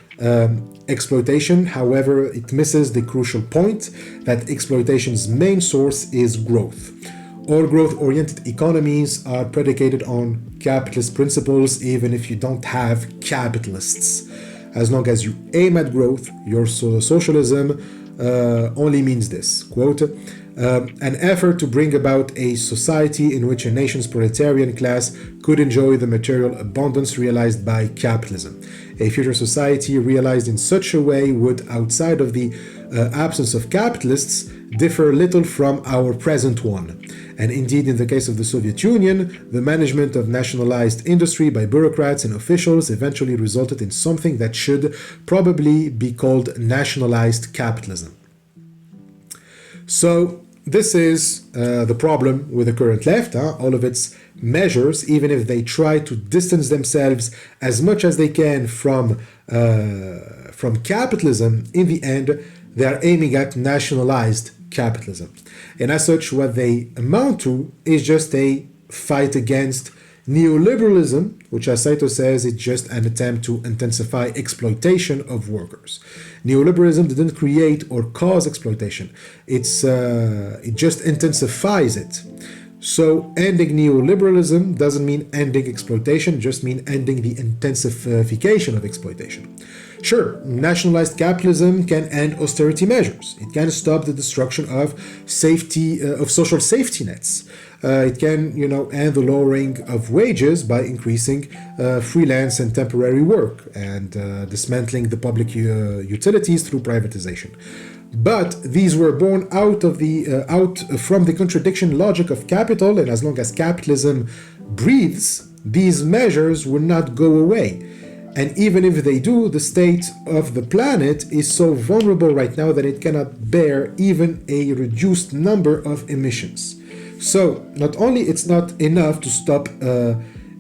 exploitation. However, it misses the crucial point that exploitation's main source is growth. All growth-oriented economies are predicated on capitalist principles, even if you don't have capitalists. As long as you aim at growth, your socialism only means this, quote, an effort to bring about a society in which a nation's proletarian class could enjoy the material abundance realized by capitalism. A future society realized in such a way would, outside of the absence of capitalists, differ little from our present one. And indeed, in the case of the Soviet Union, the management of nationalized industry by bureaucrats and officials eventually resulted in something that should probably be called nationalized capitalism. So this is the problem with the current left. All of its measures, even if they try to distance themselves as much as they can from capitalism, in the end, they are aiming at nationalized capitalism. And as such, what they amount to is just a fight against neoliberalism, which, as Saito says, is just an attempt to intensify exploitation of workers. Neoliberalism didn't create or cause exploitation. It just intensifies it. So ending neoliberalism doesn't mean ending exploitation, just mean ending the intensification of exploitation. Sure, nationalized capitalism can end austerity measures. It can stop the destruction of social safety nets. It can, end the lowering of wages by increasing freelance and temporary work and dismantling the public utilities through privatization. But these were born out from the contradiction logic of capital, and as long as capitalism breathes, these measures will not go away. And even if they do, the state of the planet is so vulnerable right now that it cannot bear even a reduced number of emissions. So not only it's not enough to stop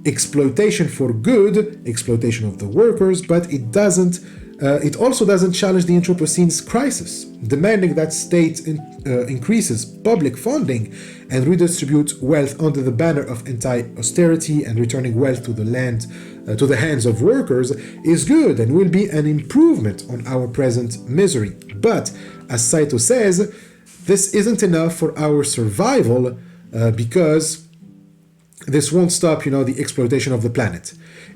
exploitation for good, exploitation of the workers, but it also doesn't challenge the Anthropocene's crisis, demanding that state increases public funding and redistributes wealth under the banner of anti-austerity and returning wealth to the hands of workers is good and will be an improvement on our present misery. But, as Saito says, this isn't enough for our survival because this won't stop, the exploitation of the planet.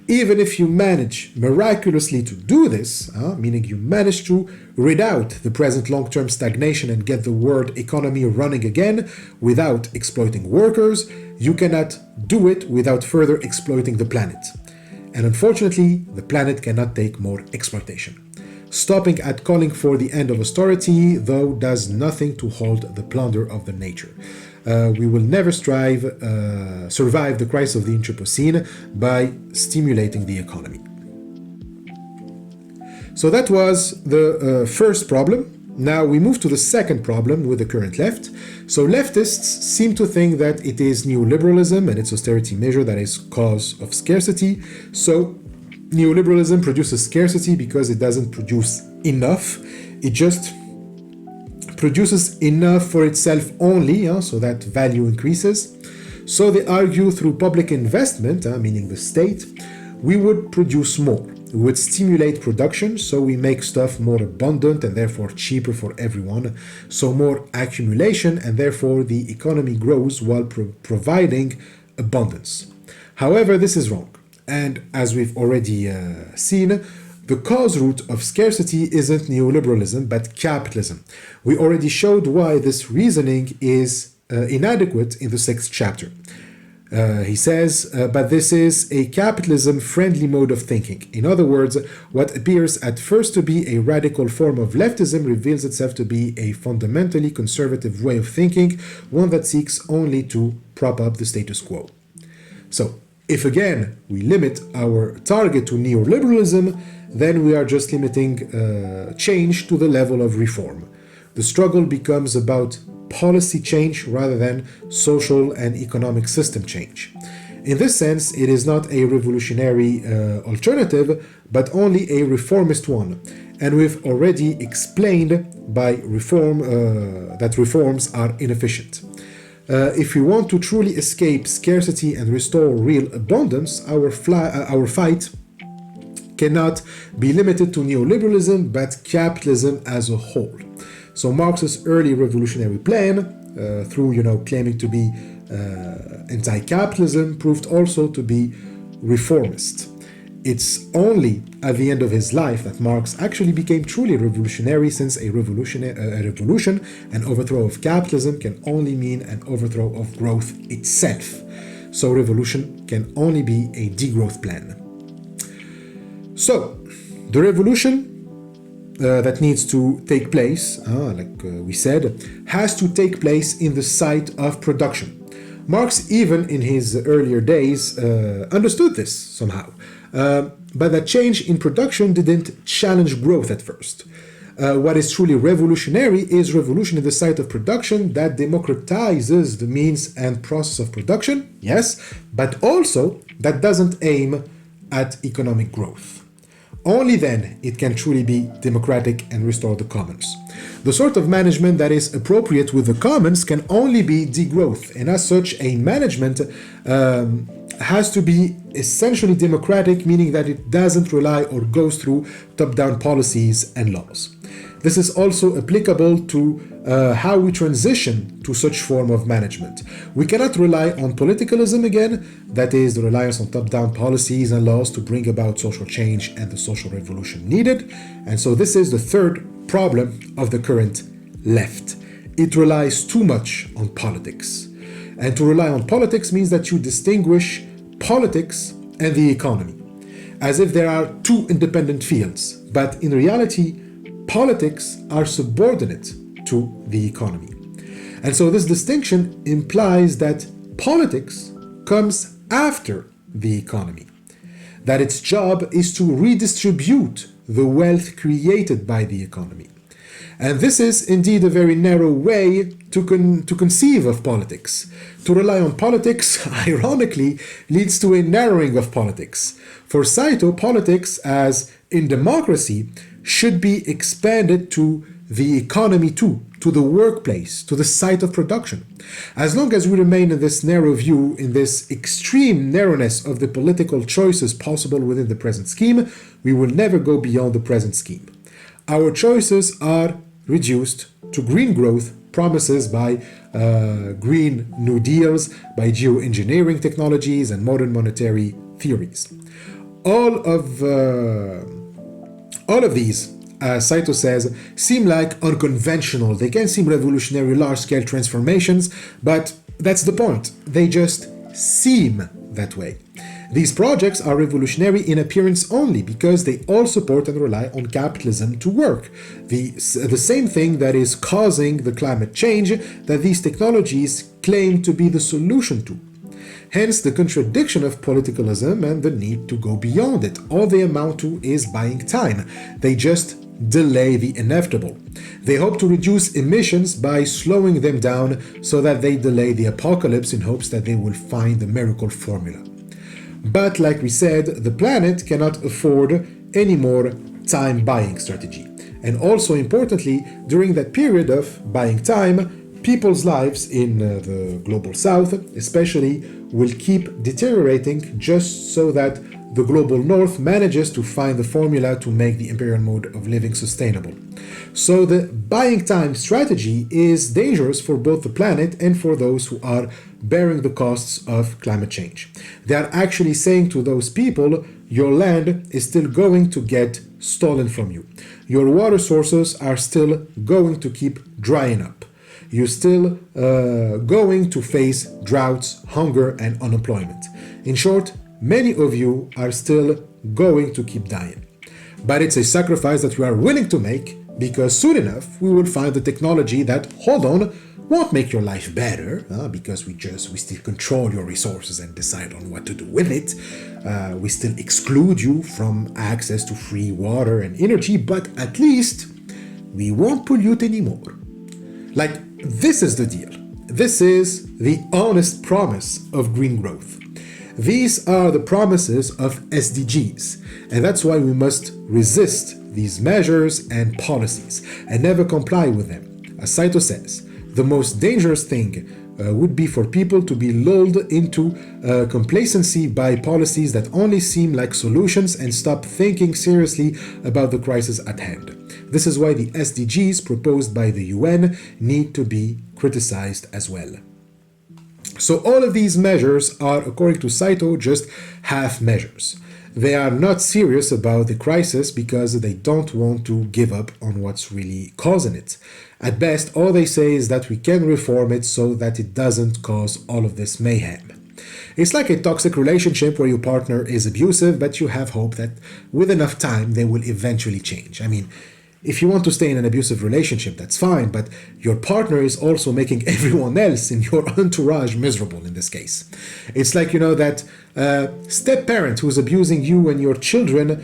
Even if you manage miraculously to do this, meaning you manage to rid out the present long-term stagnation and get the world economy running again without exploiting workers, you cannot do it without further exploiting the planet. And unfortunately, the planet cannot take more exploitation. Stopping at calling for the end of austerity, though, does nothing to halt the plunder of the nature. We will never survive the crisis of the Anthropocene by stimulating the economy. So that was the first problem. Now we move to the second problem with the current left. So leftists seem to think that it is neoliberalism and its austerity measure that is cause of scarcity. So neoliberalism produces scarcity because it doesn't produce enough. It just produces enough for itself only, so that value increases. So they argue through public investment, meaning the state, we would produce more. We would stimulate production, so we make stuff more abundant and therefore cheaper for everyone. So more accumulation, and therefore the economy grows while providing abundance. However, this is wrong. And as we've already seen, the cause root of scarcity isn't neoliberalism, but capitalism. We already showed why this reasoning is inadequate in the 6th chapter. He says, but this is a capitalism-friendly mode of thinking. In other words, what appears at first to be a radical form of leftism reveals itself to be a fundamentally conservative way of thinking, one that seeks only to prop up the status quo. So, if again we limit our target to neoliberalism, then we are just limiting change to the level of reform. The struggle becomes about policy change rather than social and economic system change. In this sense, it is not a revolutionary alternative, but only a reformist one. And we've already explained by that reforms are inefficient. If we want to truly escape scarcity and restore real abundance, our fight cannot be limited to neoliberalism, but capitalism as a whole. So Marx's early revolutionary plan, through claiming to be anti-capitalism, proved also to be reformist. It's only at the end of his life that Marx actually became truly revolutionary, since a revolution, an overthrow of capitalism, can only mean an overthrow of growth itself. So revolution can only be a degrowth plan. So, the revolution that needs to take place, like we said, has to take place in the site of production. Marx, even in his earlier days, understood this somehow. But that change in production didn't challenge growth at first. What is truly revolutionary is revolution in the site of production that democratizes the means and process of production, yes, but also that doesn't aim at economic growth. Only then it can truly be democratic and restore the commons. The sort of management that is appropriate with the commons can only be degrowth, and as such, a management has to be essentially democratic, meaning that it doesn't rely or goes through top-down policies and laws. This is also applicable to how we transition to such form of management. We cannot rely on politicalism again, that is, the reliance on top-down policies and laws to bring about social change and the social revolution needed. And so this is the third problem of the current left. It relies too much on politics. And to rely on politics means that you distinguish politics and the economy, as if there are two independent fields. But in reality, politics are subordinate to the economy. And so this distinction implies that politics comes after the economy, that its job is to redistribute the wealth created by the economy. And this is indeed a very narrow way to conceive of politics. To rely on politics, ironically, leads to a narrowing of politics. For Saito, politics, as in democracy, should be expanded to the economy too, to the workplace, to the site of production. As long as we remain in this narrow view, in this extreme narrowness of the political choices possible within the present scheme, we will never go beyond the present scheme. Our choices are reduced to green growth promises by Green New Deals, by geoengineering technologies and modern monetary theories. All of these, as Saito says, seem like unconventional. They can seem revolutionary, large-scale transformations, but that's the point. They just seem that way. These projects are revolutionary in appearance only because they all support and rely on capitalism to work. The same thing that is causing the climate change that these technologies claim to be the solution to. Hence the contradiction of politicalism and the need to go beyond it. All they amount to is buying time. They just delay the inevitable. They hope to reduce emissions by slowing them down so that they delay the apocalypse in hopes that they will find the miracle formula. But like we said, the planet cannot afford any more time buying strategy. And also importantly, during that period of buying time, people's lives in the global south especially will keep deteriorating just so that the global north manages to find the formula to make the imperial mode of living sustainable. So the buying time strategy is dangerous for both the planet and for those who are bearing the costs of climate change. They are actually saying to those people, your land is still going to get stolen from you. Your water sources are still going to keep drying up. You're still going to face droughts, hunger, and unemployment. In short, many of you are still going to keep dying. But it's a sacrifice that we are willing to make because soon enough we will find the technology that, hold on, won't make your life better because we still control your resources and decide on what to do with it. We still exclude you from access to free water and energy, but at least we won't pollute anymore. Like, this is the deal. This is the honest promise of green growth. These are the promises of SDGs, and that's why we must resist these measures and policies and never comply with them. As Saito says, the most dangerous thing would be for people to be lulled into complacency by policies that only seem like solutions and stop thinking seriously about the crisis at hand. This is why the SDGs proposed by the UN need to be criticized as well. So all of these measures are, according to Saito, just half measures. They are not serious about the crisis because they don't want to give up on what's really causing it. At best, all they say is that we can reform it so that it doesn't cause all of this mayhem. It's like a toxic relationship where your partner is abusive, but you have hope that with enough time they will eventually change. I mean, if you want to stay in an abusive relationship, that's fine, but your partner is also making everyone else in your entourage miserable in this case. It's like, that step-parent who's abusing you and your children,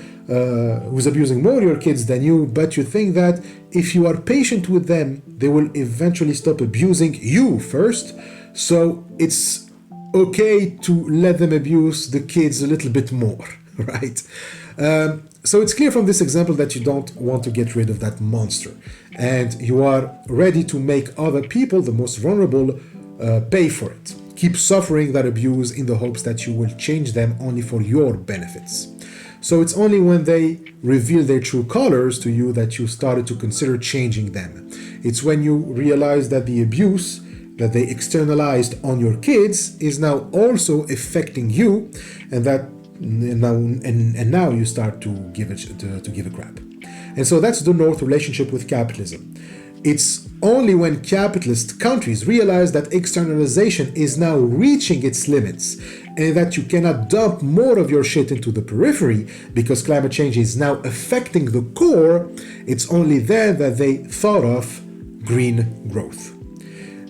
who's abusing more your kids than you, but you think that if you are patient with them, they will eventually stop abusing you first, so it's okay to let them abuse the kids a little bit more, right? So it's clear from this example that you don't want to get rid of that monster, and you are ready to make other people, the most vulnerable, pay for it. Keep suffering that abuse in the hopes that you will change them only for your benefits. So it's only when they reveal their true colors to you that you started to consider changing them. It's when you realize that the abuse that they externalized on your kids is now also affecting you, and now you start to give a crap. And so that's the North relationship with capitalism. It's only when capitalist countries realize that externalization is now reaching its limits and that you cannot dump more of your shit into the periphery because climate change is now affecting the core, it's only then that they thought of green growth.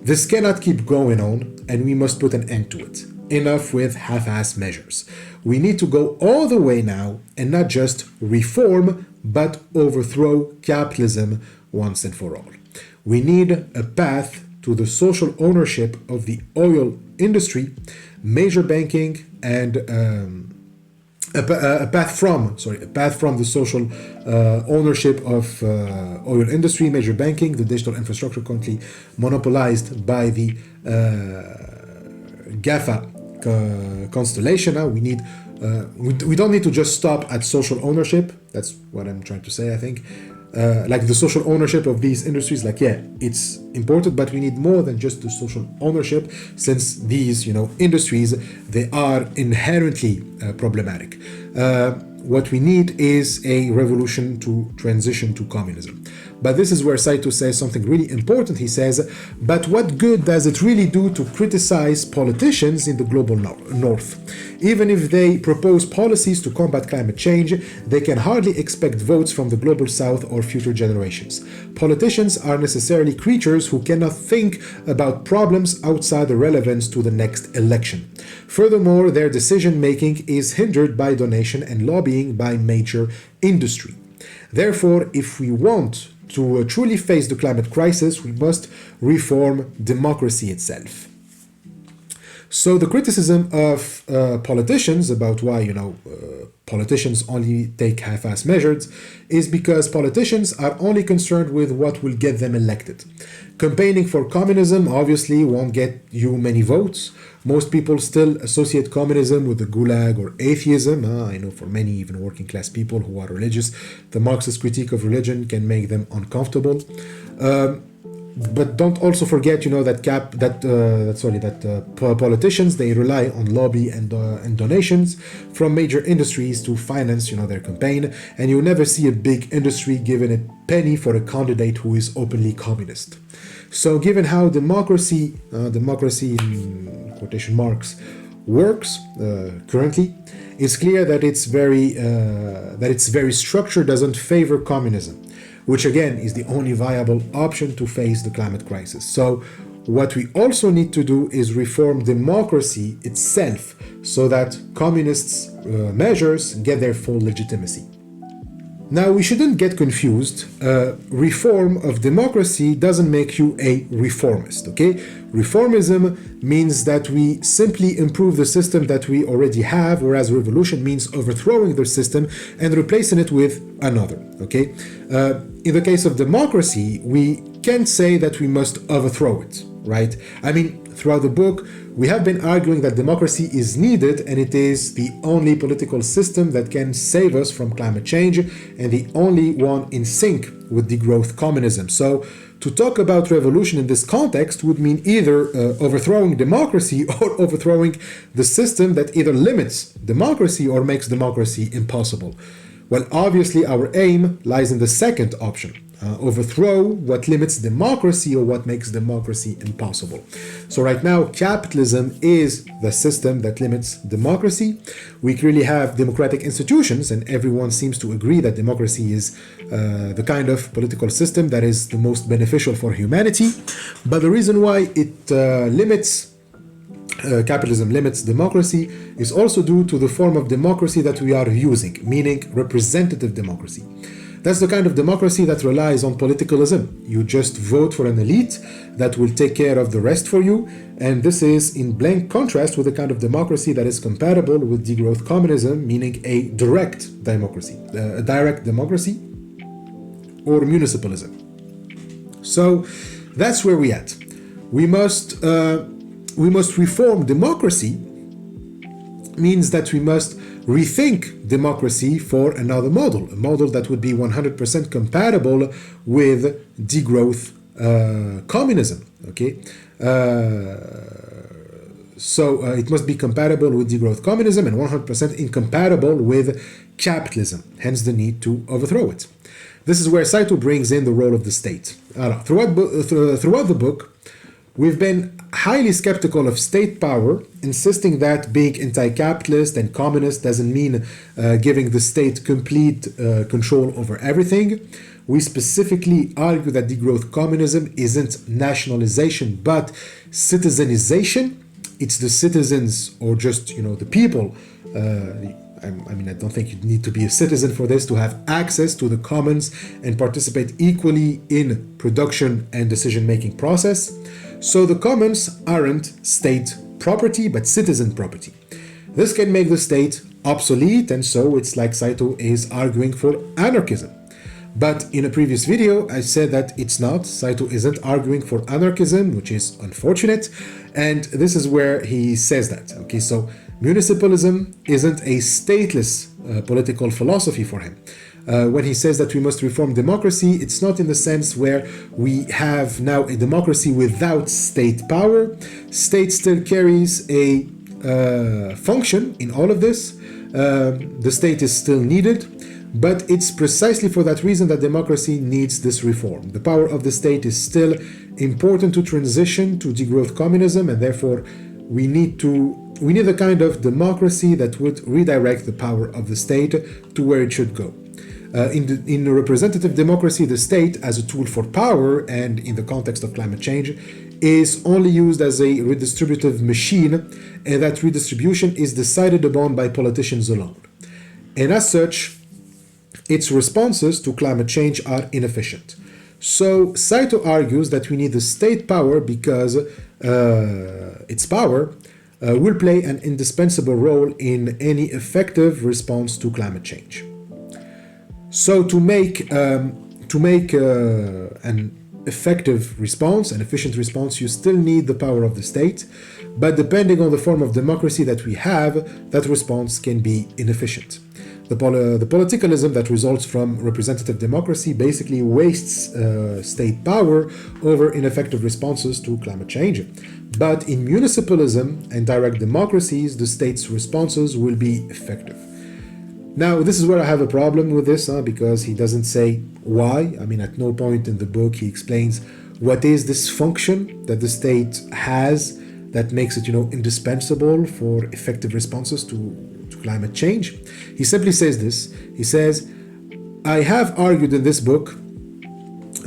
This cannot keep going on, and we must put an end to it. Enough with half-ass measures. We need to go all the way now and not just reform, but overthrow capitalism once and for all. We need a path to the social ownership of the oil industry, major banking, and a path from the social ownership of oil industry, major banking, the digital infrastructure currently monopolized by the GAFA constellation. Now we need we don't need to just stop at social ownership. That's what I'm trying to say, I think. Like the social ownership of these industries, it's important, but we need more than just the social ownership, since these industries, they are inherently problematic. What we need is a revolution to transition to communism. But this is where Saito says something really important. He says, but what good does it really do to criticize politicians in the global north? Even if they propose policies to combat climate change, they can hardly expect votes from the global south or future generations. Politicians are necessarily creatures who cannot think about problems outside the relevance to the next election. Furthermore, their decision-making is hindered by donation and lobbying by major industry. Therefore, if we want to truly face the climate crisis, we must reform democracy itself. So the criticism of politicians about why politicians only take half-ass measures is because politicians are only concerned with what will get them elected. Campaigning for communism obviously won't get you many votes. Most people still associate communism with the gulag or atheism. I know for many, even working class people who are religious, the Marxist critique of religion can make them uncomfortable. But don't also forget, that politicians, they rely on lobby and donations from major industries to finance, their campaign, and you'll never see a big industry giving a penny for a candidate who is openly communist. So, given how democracy in quotation marks works currently, it's clear that its very structure doesn't favor communism, which again is the only viable option to face the climate crisis. So what we also need to do is reform democracy itself so that communists' measures get their full legitimacy. Now, we shouldn't get confused. Reform of democracy doesn't make you a reformist, okay? Reformism means that we simply improve the system that we already have, whereas revolution means overthrowing the system and replacing it with another, okay? In the case of democracy, we can't say that we must overthrow it, right? I mean, throughout the book, we have been arguing that democracy is needed, and it is the only political system that can save us from climate change and the only one in sync with degrowth communism. So to talk about revolution in this context would mean either overthrowing democracy or overthrowing the system that either limits democracy or makes democracy impossible. Well, obviously our aim lies in the second option. overthrow what limits democracy or what makes democracy impossible. So right now, capitalism is the system that limits democracy. We clearly have democratic institutions, and everyone seems to agree that democracy is the kind of political system that is the most beneficial for humanity. But the reason why it capitalism limits democracy is also due to the form of democracy that we are using, meaning representative democracy. That's the kind of democracy that relies on politicalism. You just vote for an elite that will take care of the rest for you, and this is in blank contrast with the kind of democracy that is compatible with degrowth communism, meaning a direct democracy, or municipalism. So that's where we're at. We must reform democracy, means that we must rethink democracy for another model, a model that would be 100% compatible with degrowth communism. Okay, so it must be compatible with degrowth communism and 100% incompatible with capitalism, hence the need to overthrow it. This is where Saito brings in the role of the state. Throughout the book, we've been highly skeptical of state power, insisting that being anti-capitalist and communist doesn't mean giving the state complete control over everything. We specifically argue that degrowth communism isn't nationalization, but citizenization. It's the citizens, or just, the people. I don't think you need to be a citizen for this to have access to the commons and participate equally in production and decision-making process. So the commons aren't state property, but citizen property. This can make the state obsolete, and so it's like Saito is arguing for anarchism. But in a previous video, I said that it's not. Saito isn't arguing for anarchism, which is unfortunate, and this is where he says that. Okay, so municipalism isn't a stateless political philosophy for him. When he says that we must reform democracy, it's not in the sense where we have now a democracy without state power. State still carries a function in all of this. The state is still needed, but it's precisely for that reason that democracy needs this reform. The power of the state is still important to transition to degrowth communism, and therefore we need a kind of democracy that would redirect the power of the state to where it should go. In a representative democracy, the state as a tool for power, and in the context of climate change, is only used as a redistributive machine, and that redistribution is decided upon by politicians alone. And as such, its responses to climate change are inefficient. So Saito argues that we need the state power because its power will play an indispensable role in any effective response to climate change. So to make an effective response, an efficient response, you still need the power of the state, but depending on the form of democracy that we have, that response can be inefficient. The politicalism that results from representative democracy basically wastes state power over ineffective responses to climate change. But in municipalism and direct democracies, the state's responses will be effective. Now, this is where I have a problem with this, because he doesn't say why. At no point in the book he explains what is this function that the state has that makes it, indispensable for effective responses to climate change. He simply says this. He says, I have argued in this book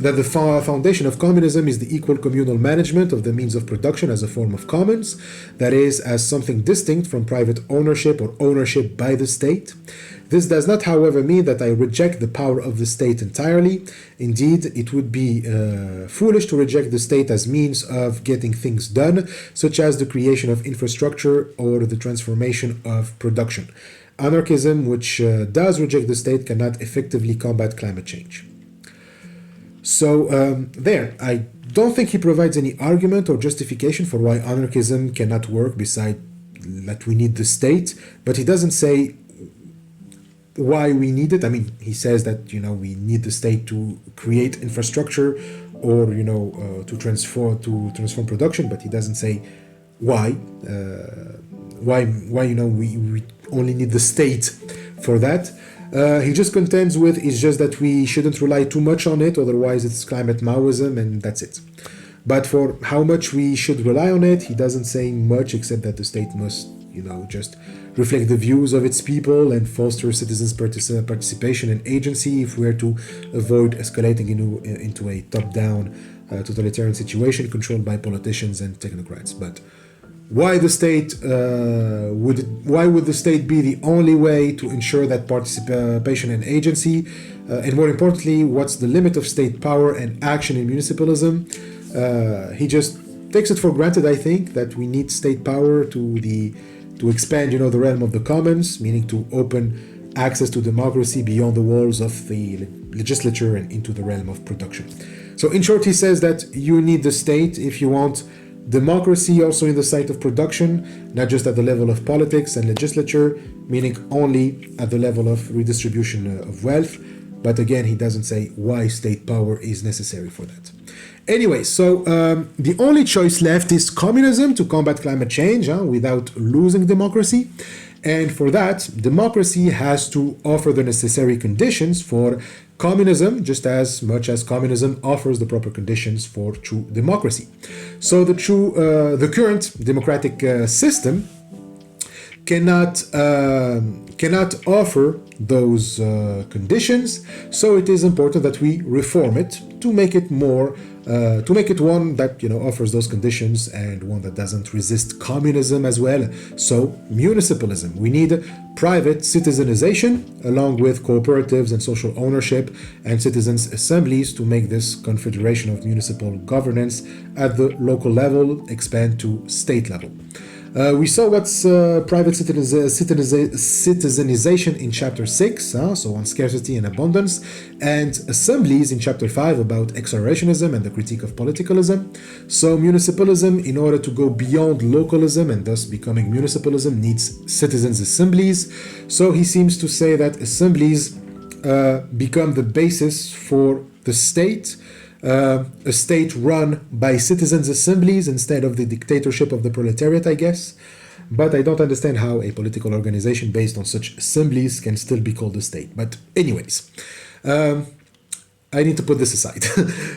that the foundation of communism is the equal communal management of the means of production as a form of commons, that is, as something distinct from private ownership or ownership by the state. This does not, however, mean that I reject the power of the state entirely. Indeed, it would be foolish to reject the state as means of getting things done, such as the creation of infrastructure or the transformation of production. Anarchism, which does reject the state, cannot effectively combat climate change. So I don't think he provides any argument or justification for why anarchism cannot work beside that we need the state, but he doesn't say why we need it. He says that, we need the state to create infrastructure or, to transform production, but he doesn't say why. We only need the state for that. He just contends with it's just that we shouldn't rely too much on it, otherwise it's climate Maoism, and that's it. But for how much we should rely on it, he doesn't say much except that the state must, just reflect the views of its people and foster citizens' participation and agency if we are to avoid escalating into a top-down totalitarian situation controlled by politicians and technocrats. But why the state why would the state be the only way to ensure that participation and agency? And more importantly, what's the limit of state power and action in municipalism? He just takes it for granted, I think, that we need state power to expand, the realm of the commons, meaning to open access to democracy beyond the walls of the legislature and into the realm of production. So in short, he says that you need the state if you want democracy also in the site of production, not just at the level of politics and legislature, meaning only at the level of redistribution of wealth. But again, he doesn't say why state power is necessary for that. Anyway, so the only choice left is communism to combat climate change without losing democracy. And for that, democracy has to offer the necessary conditions for communism, just as much as communism offers the proper conditions for true democracy. So the current democratic system cannot offer those conditions. So it is important that we reform it to make it more, to make it one that offers those conditions and one that doesn't resist communism as well. So municipalism. We need private citizenization along with cooperatives and social ownership and citizens' assemblies to make this confederation of municipal governance at the local level expand to state level. We saw what's private citizenization in chapter 6, so on scarcity and abundance, and assemblies in chapter 5 about exorationism and the critique of politicalism. So municipalism, in order to go beyond localism and thus becoming municipalism, needs citizens' assemblies. So he seems to say that assemblies become the basis for the state, a state run by citizens' assemblies instead of the dictatorship of the proletariat, I guess. But I don't understand how a political organization based on such assemblies can still be called a state. But anyways, I need to put this aside.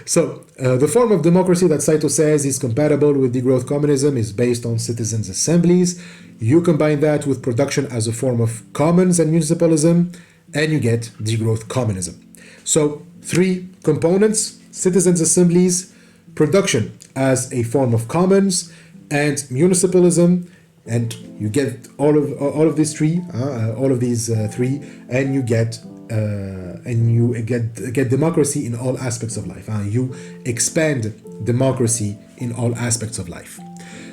So the form of democracy that Saito says is compatible with degrowth communism is based on citizens' assemblies. You combine that with production as a form of commons and municipalism, and you get degrowth communism. So 3 components: citizens' assemblies, production as a form of commons, and municipalism, and you get all of these three, and you get democracy in all aspects of life. You expand democracy in all aspects of life.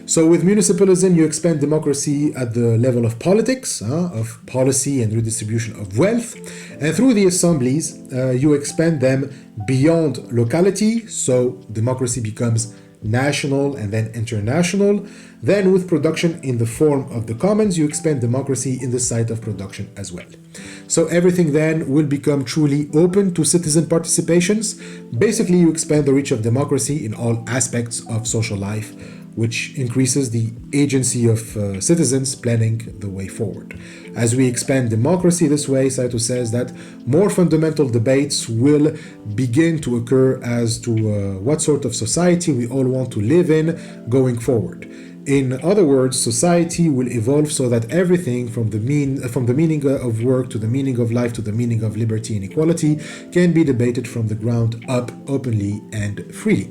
So with municipalism, you expand democracy at the level of politics, of policy and redistribution of wealth. And through the assemblies, you expand them beyond locality. So democracy becomes national and then international. Then with production in the form of the commons, you expand democracy in the site of production as well. So everything then will become truly open to citizen participations. Basically, you expand the reach of democracy in all aspects of social life, which increases the agency of citizens planning the way forward. As we expand democracy this way, Saito says that more fundamental debates will begin to occur as to what sort of society we all want to live in going forward. In other words, society will evolve so that everything from the meaning of work to the meaning of life to the meaning of liberty and equality can be debated from the ground up openly and freely.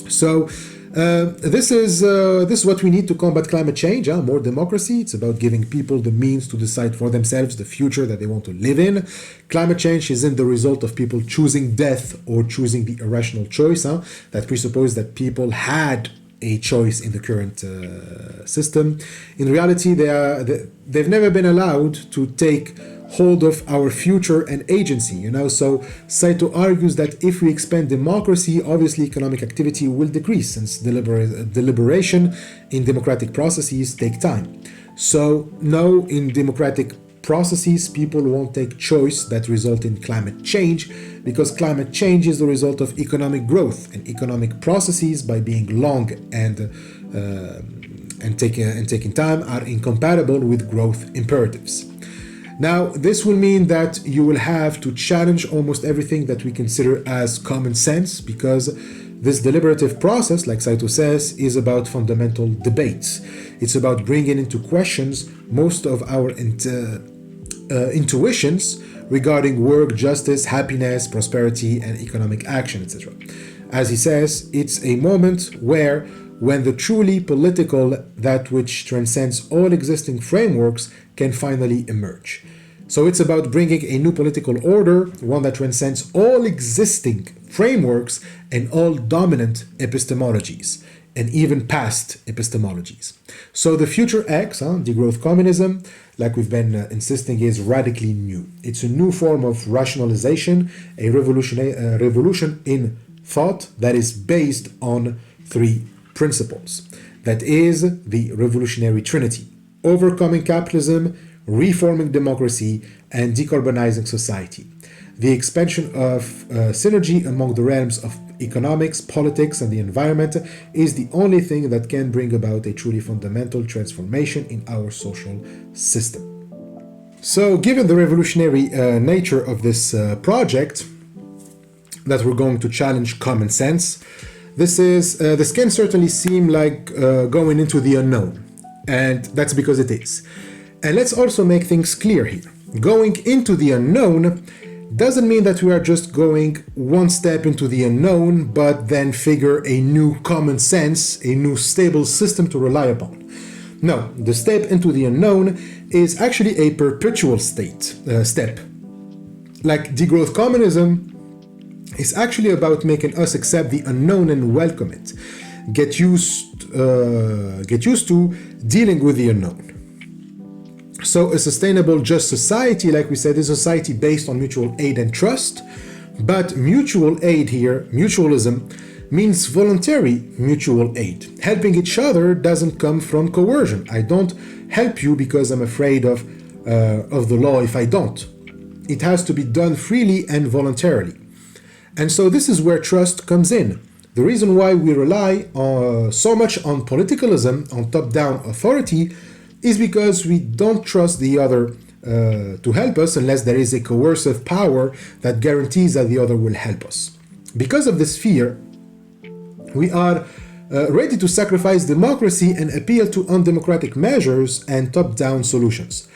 So this is what we need to combat climate change. More democracy. It's about giving people the means to decide for themselves the future that they want to live in. Climate change isn't the result of people choosing death or choosing the irrational choice that presupposes that people had a choice in the current system. In reality, they've never been allowed to take hold of our future and agency, So Saito argues that if we expand democracy, obviously economic activity will decrease since deliberation in democratic processes take time. So no, in democratic processes, people won't take choice that result in climate change, because climate change is the result of economic growth, and economic processes, by being long and taking time, are incompatible with growth imperatives. Now, this will mean that you will have to challenge almost everything that we consider as common sense, because this deliberative process, like Saito says, is about fundamental debates. It's about bringing into questions most of our intuitions regarding work, justice, happiness, prosperity, and economic action, etc. As he says, it's a moment where, when the truly political, that which transcends all existing frameworks, can finally emerge. So it's about bringing a new political order, one that transcends all existing frameworks and all dominant epistemologies, and even past epistemologies. So the future X, degrowth communism, like we've been insisting, is radically new. It's a new form of rationalization, a revolution in thought that is based on three principles. That is the revolutionary trinity: overcoming capitalism, reforming democracy, and decarbonizing society. The expansion of synergy among the realms of economics, politics, and the environment is the only thing that can bring about a truly fundamental transformation in our social system. So, given the revolutionary nature of this project, that we're going to challenge common sense, this can certainly seem like going into the unknown, and that's because it is. And let's also make things clear here. Going into the unknown doesn't mean that we are just going one step into the unknown, but then figure a new common sense, a new stable system to rely upon. No, the step into the unknown is actually a perpetual step. Like degrowth communism is actually about making us accept the unknown and welcome it. Get used to dealing with the unknown. So a sustainable, just society, like we said, is a society based on mutual aid and trust. But mutual aid here, mutualism, means voluntary mutual aid. Helping each other doesn't come from coercion. I don't help you because I'm afraid of the law if I don't. It has to be done freely and voluntarily. And so this is where trust comes in. The reason why we rely so much on politicalism, on top-down authority, is because we don't trust the other to help us unless there is a coercive power that guarantees that the other will help us. Because of this fear, we are ready to sacrifice democracy and appeal to undemocratic measures and top-down solutions.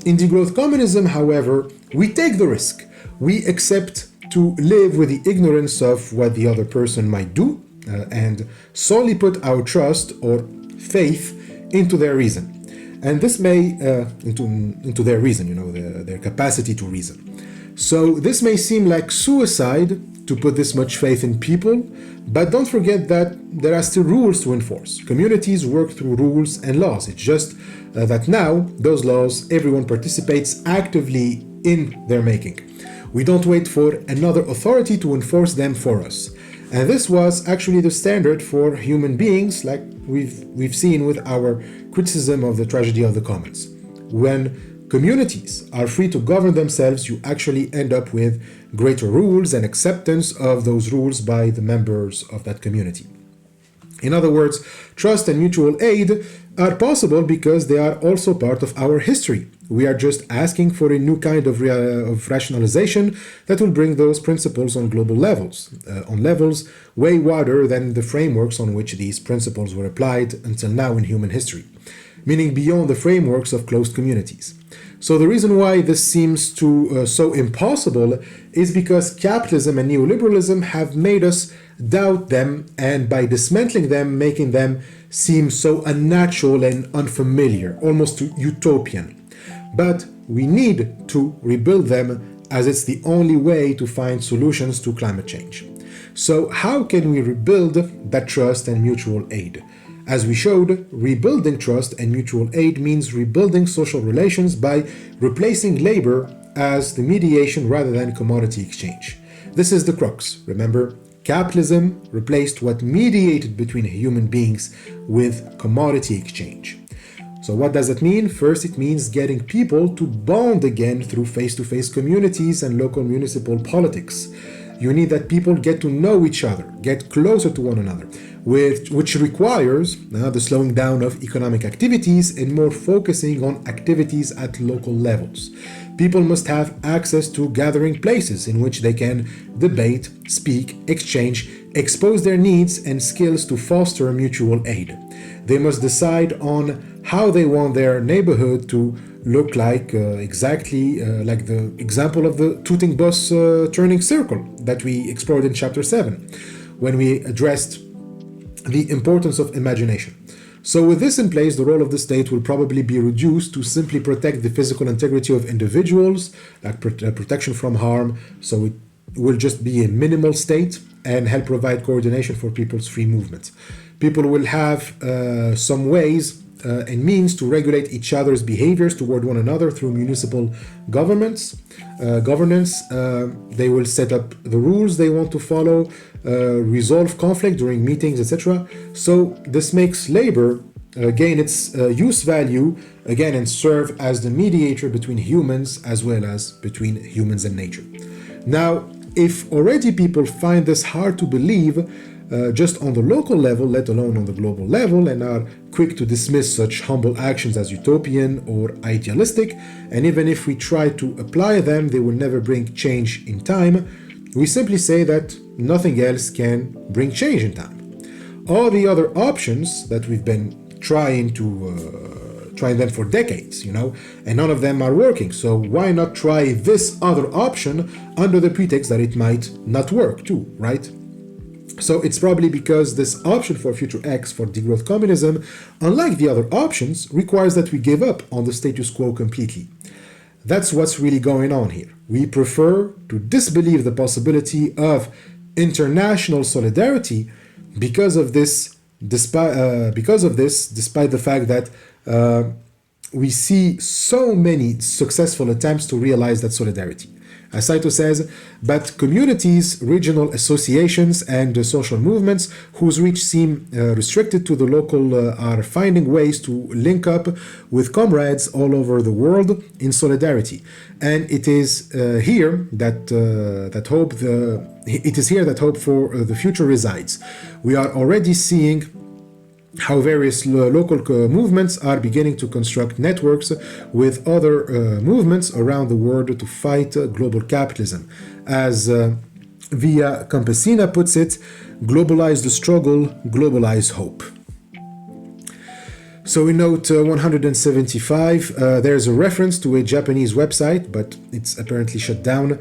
In degrowth communism, however, we take the risk. We accept to live with the ignorance of what the other person might do and solely put our trust or faith into their reason. And this may, into their reason, their capacity to reason. So this may seem like suicide to put this much faith in people, but don't forget that there are still rules to enforce. Communities work through rules and laws. It's just that now, those laws, everyone participates actively in their making. We don't wait for another authority to enforce them for us. And this was actually the standard for human beings, like we've seen with our criticism of the tragedy of the commons. When communities are free to govern themselves, you actually end up with greater rules and acceptance of those rules by the members of that community. In other words, trust and mutual aid are possible because they are also part of our history. We are just asking for a new kind of rationalization that will bring those principles on global levels, on levels way wider than the frameworks on which these principles were applied until now in human history, meaning beyond the frameworks of closed communities. So the reason why this seems so impossible is because capitalism and neoliberalism have made us doubt them, and by dismantling them, making them seem so unnatural and unfamiliar, almost utopian. But we need to rebuild them, as it's the only way to find solutions to climate change. So how can we rebuild that trust and mutual aid? As we showed, rebuilding trust and mutual aid means rebuilding social relations by replacing labor as the mediation rather than commodity exchange. This is the crux, remember? Capitalism replaced what mediated between human beings with commodity exchange. So what does it mean? First, it means getting people to bond again through face-to-face communities and local municipal politics. You need that people get to know each other, get closer to one another, which requires the slowing down of economic activities and more focusing on activities at local levels. People must have access to gathering places in which they can debate, speak, exchange, expose their needs and skills to foster mutual aid. They must decide on how they want their neighborhood to look like, exactly like the example of the tooting bus turning circle that we explored in chapter 7, when we addressed the importance of imagination. So with this in place, the role of the state will probably be reduced to simply protect the physical integrity of individuals, like protection from harm. So it will just be a minimal state and help provide coordination for people's free movement. People will have some ways and means to regulate each other's behaviors toward one another through municipal governance. They will set up the rules they want to follow, resolve conflict during meetings, etc. So this makes labor gain its use value again and serve as the mediator between humans as well as between humans and nature. Now, if already people find this hard to believe, just on the local level, let alone on the global level, and are quick to dismiss such humble actions as utopian or idealistic, and even if we try to apply them, they will never bring change in time, we simply say that nothing else can bring change in time. All the other options that we've been trying them for decades, and none of them are working. So why not try this other option under the pretext that it might not work too, right? So it's probably because this option for future X for degrowth communism, unlike the other options, requires that we give up on the status quo completely. That's what's really going on here. We prefer to disbelieve the possibility of international solidarity because of this, despite the fact that we see so many successful attempts to realize that solidarity. As Saito says, but communities, regional associations, and social movements whose reach seem restricted to the local are finding ways to link up with comrades all over the world in solidarity. And it is here that hope for the future resides. We are already seeing how various local movements are beginning to construct networks with other movements around the world to fight global capitalism. As Via Campesina puts it, globalize the struggle, globalize hope. So in note 175, there's a reference to a Japanese website, but it's apparently shut down.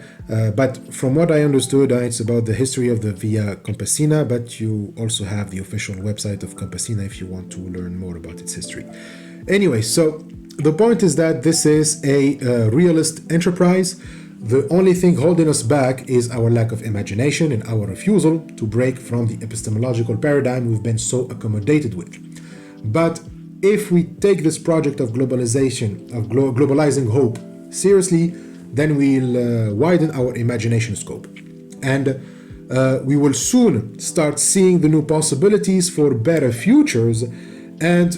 But from what I understood, it's about the history of the Via Campesina, but you also have the official website of Campesina if you want to learn more about its history. Anyway, so the point is that this is a realist enterprise. The only thing holding us back is our lack of imagination and our refusal to break from the epistemological paradigm we've been so accommodated with. But if we take this project of globalizing hope seriously, then we'll widen our imagination scope. And we will soon start seeing the new possibilities for better futures and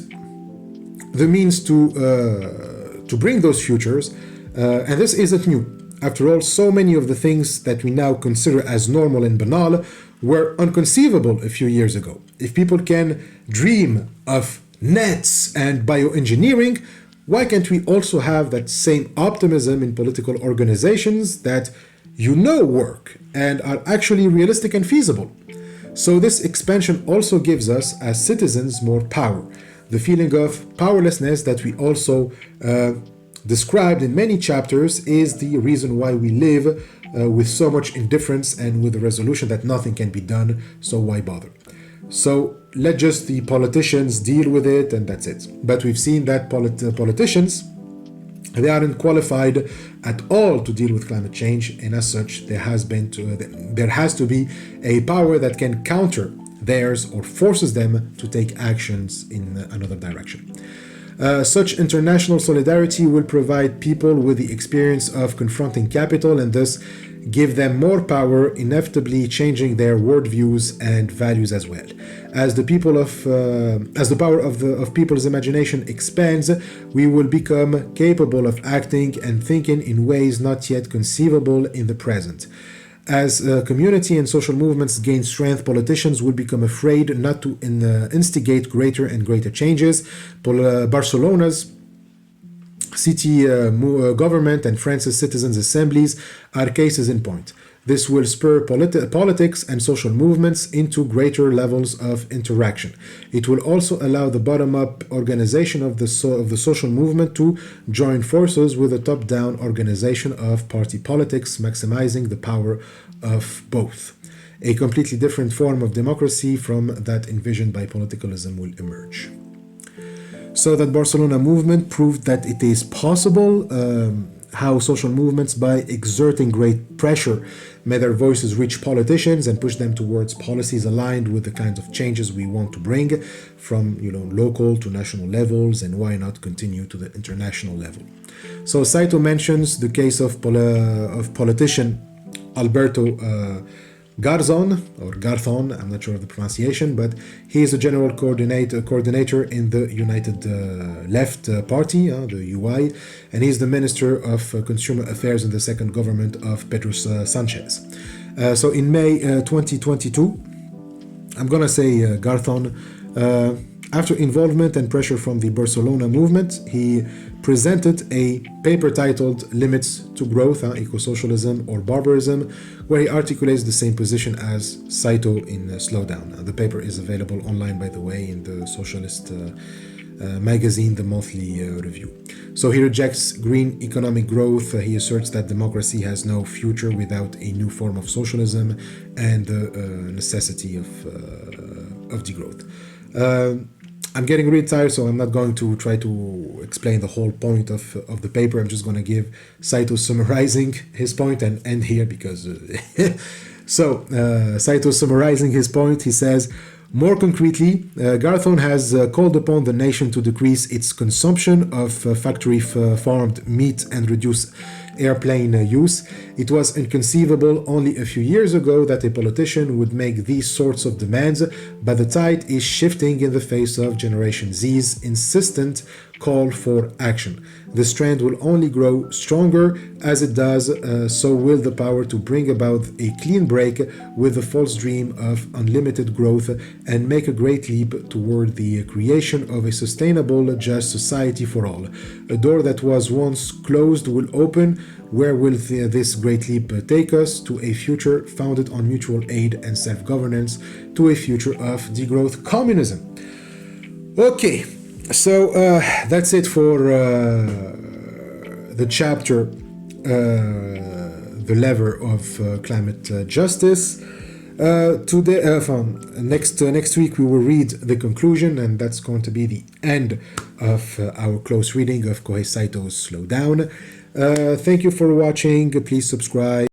the means to bring those futures. And this isn't new. After all, so many of the things that we now consider as normal and banal were unconceivable a few years ago. If people can dream of nets and bioengineering, why can't we also have that same optimism in political organizations that work and are actually realistic and feasible? So this expansion also gives us as citizens more power. The feeling of powerlessness that we also described in many chapters is the reason why we live with so much indifference and with the resolution that nothing can be done, so why bother? So let just the politicians deal with it and that's it. But we've seen that politicians, they aren't qualified at all to deal with climate change, and as such there has to be a power that can counter theirs or forces them to take actions in another direction. Such international solidarity will provide people with the experience of confronting capital and thus give them more power, inevitably changing their worldviews and values as well. As the power of people's imagination expands, we will become capable of acting and thinking in ways not yet conceivable in the present. As community and social movements gain strength, politicians will become afraid not to instigate greater and greater changes. Barcelona's city government and France's citizens' assemblies are cases in point. This will spur politics and social movements into greater levels of interaction. It will also allow the bottom-up organization of the social movement to join forces with the top-down organization of party politics, maximizing the power of both. A completely different form of democracy from that envisioned by politicalism will emerge. So that Barcelona movement proved that it is possible, how social movements, by exerting great pressure, made their voices reach politicians and push them towards policies aligned with the kinds of changes we want to bring from local to national levels, and why not continue to the international level. So Saito mentions the case of politician Alberto Garzón, I'm not sure of the pronunciation, but he is a general coordinator in the United Left Party, the UI, and he's the Minister of Consumer Affairs in the second government of Pedro Sanchez. So in May 2022, I'm going to say Garzón, after involvement and pressure from the Barcelona movement, he presented a paper titled Limits to Growth, Eco-Socialism or Barbarism, where he articulates the same position as Saito in Slowdown. The paper is available online, by the way, in the socialist magazine, The Monthly Review. So he rejects green economic growth. He asserts that democracy has no future without a new form of socialism and the necessity of degrowth. I'm getting really tired, so I'm not going to try to explain the whole point of the paper. I'm just going to give Saito summarizing his point and end here because... So, Saito summarizing his point, he says, more concretely, Garzón has called upon the nation to decrease its consumption of factory-farmed meat and reduce airplane use. It was inconceivable only a few years ago that a politician would make these sorts of demands, but the tide is shifting in the face of Generation Z's insistent call for action. This trend will only grow stronger. As it does, so will the power to bring about a clean break with the false dream of unlimited growth and make a great leap toward the creation of a sustainable, just society for all. A door that was once closed will open. Where will this great leap take us? To a future founded on mutual aid and self-governance, to a future of degrowth communism. Okay, so that's it for the chapter, the lever of climate justice. Next week we will read the conclusion, and that's going to be the end of our close reading of Kōhei Saitō's Slow Down. Thank you for watching. Please subscribe.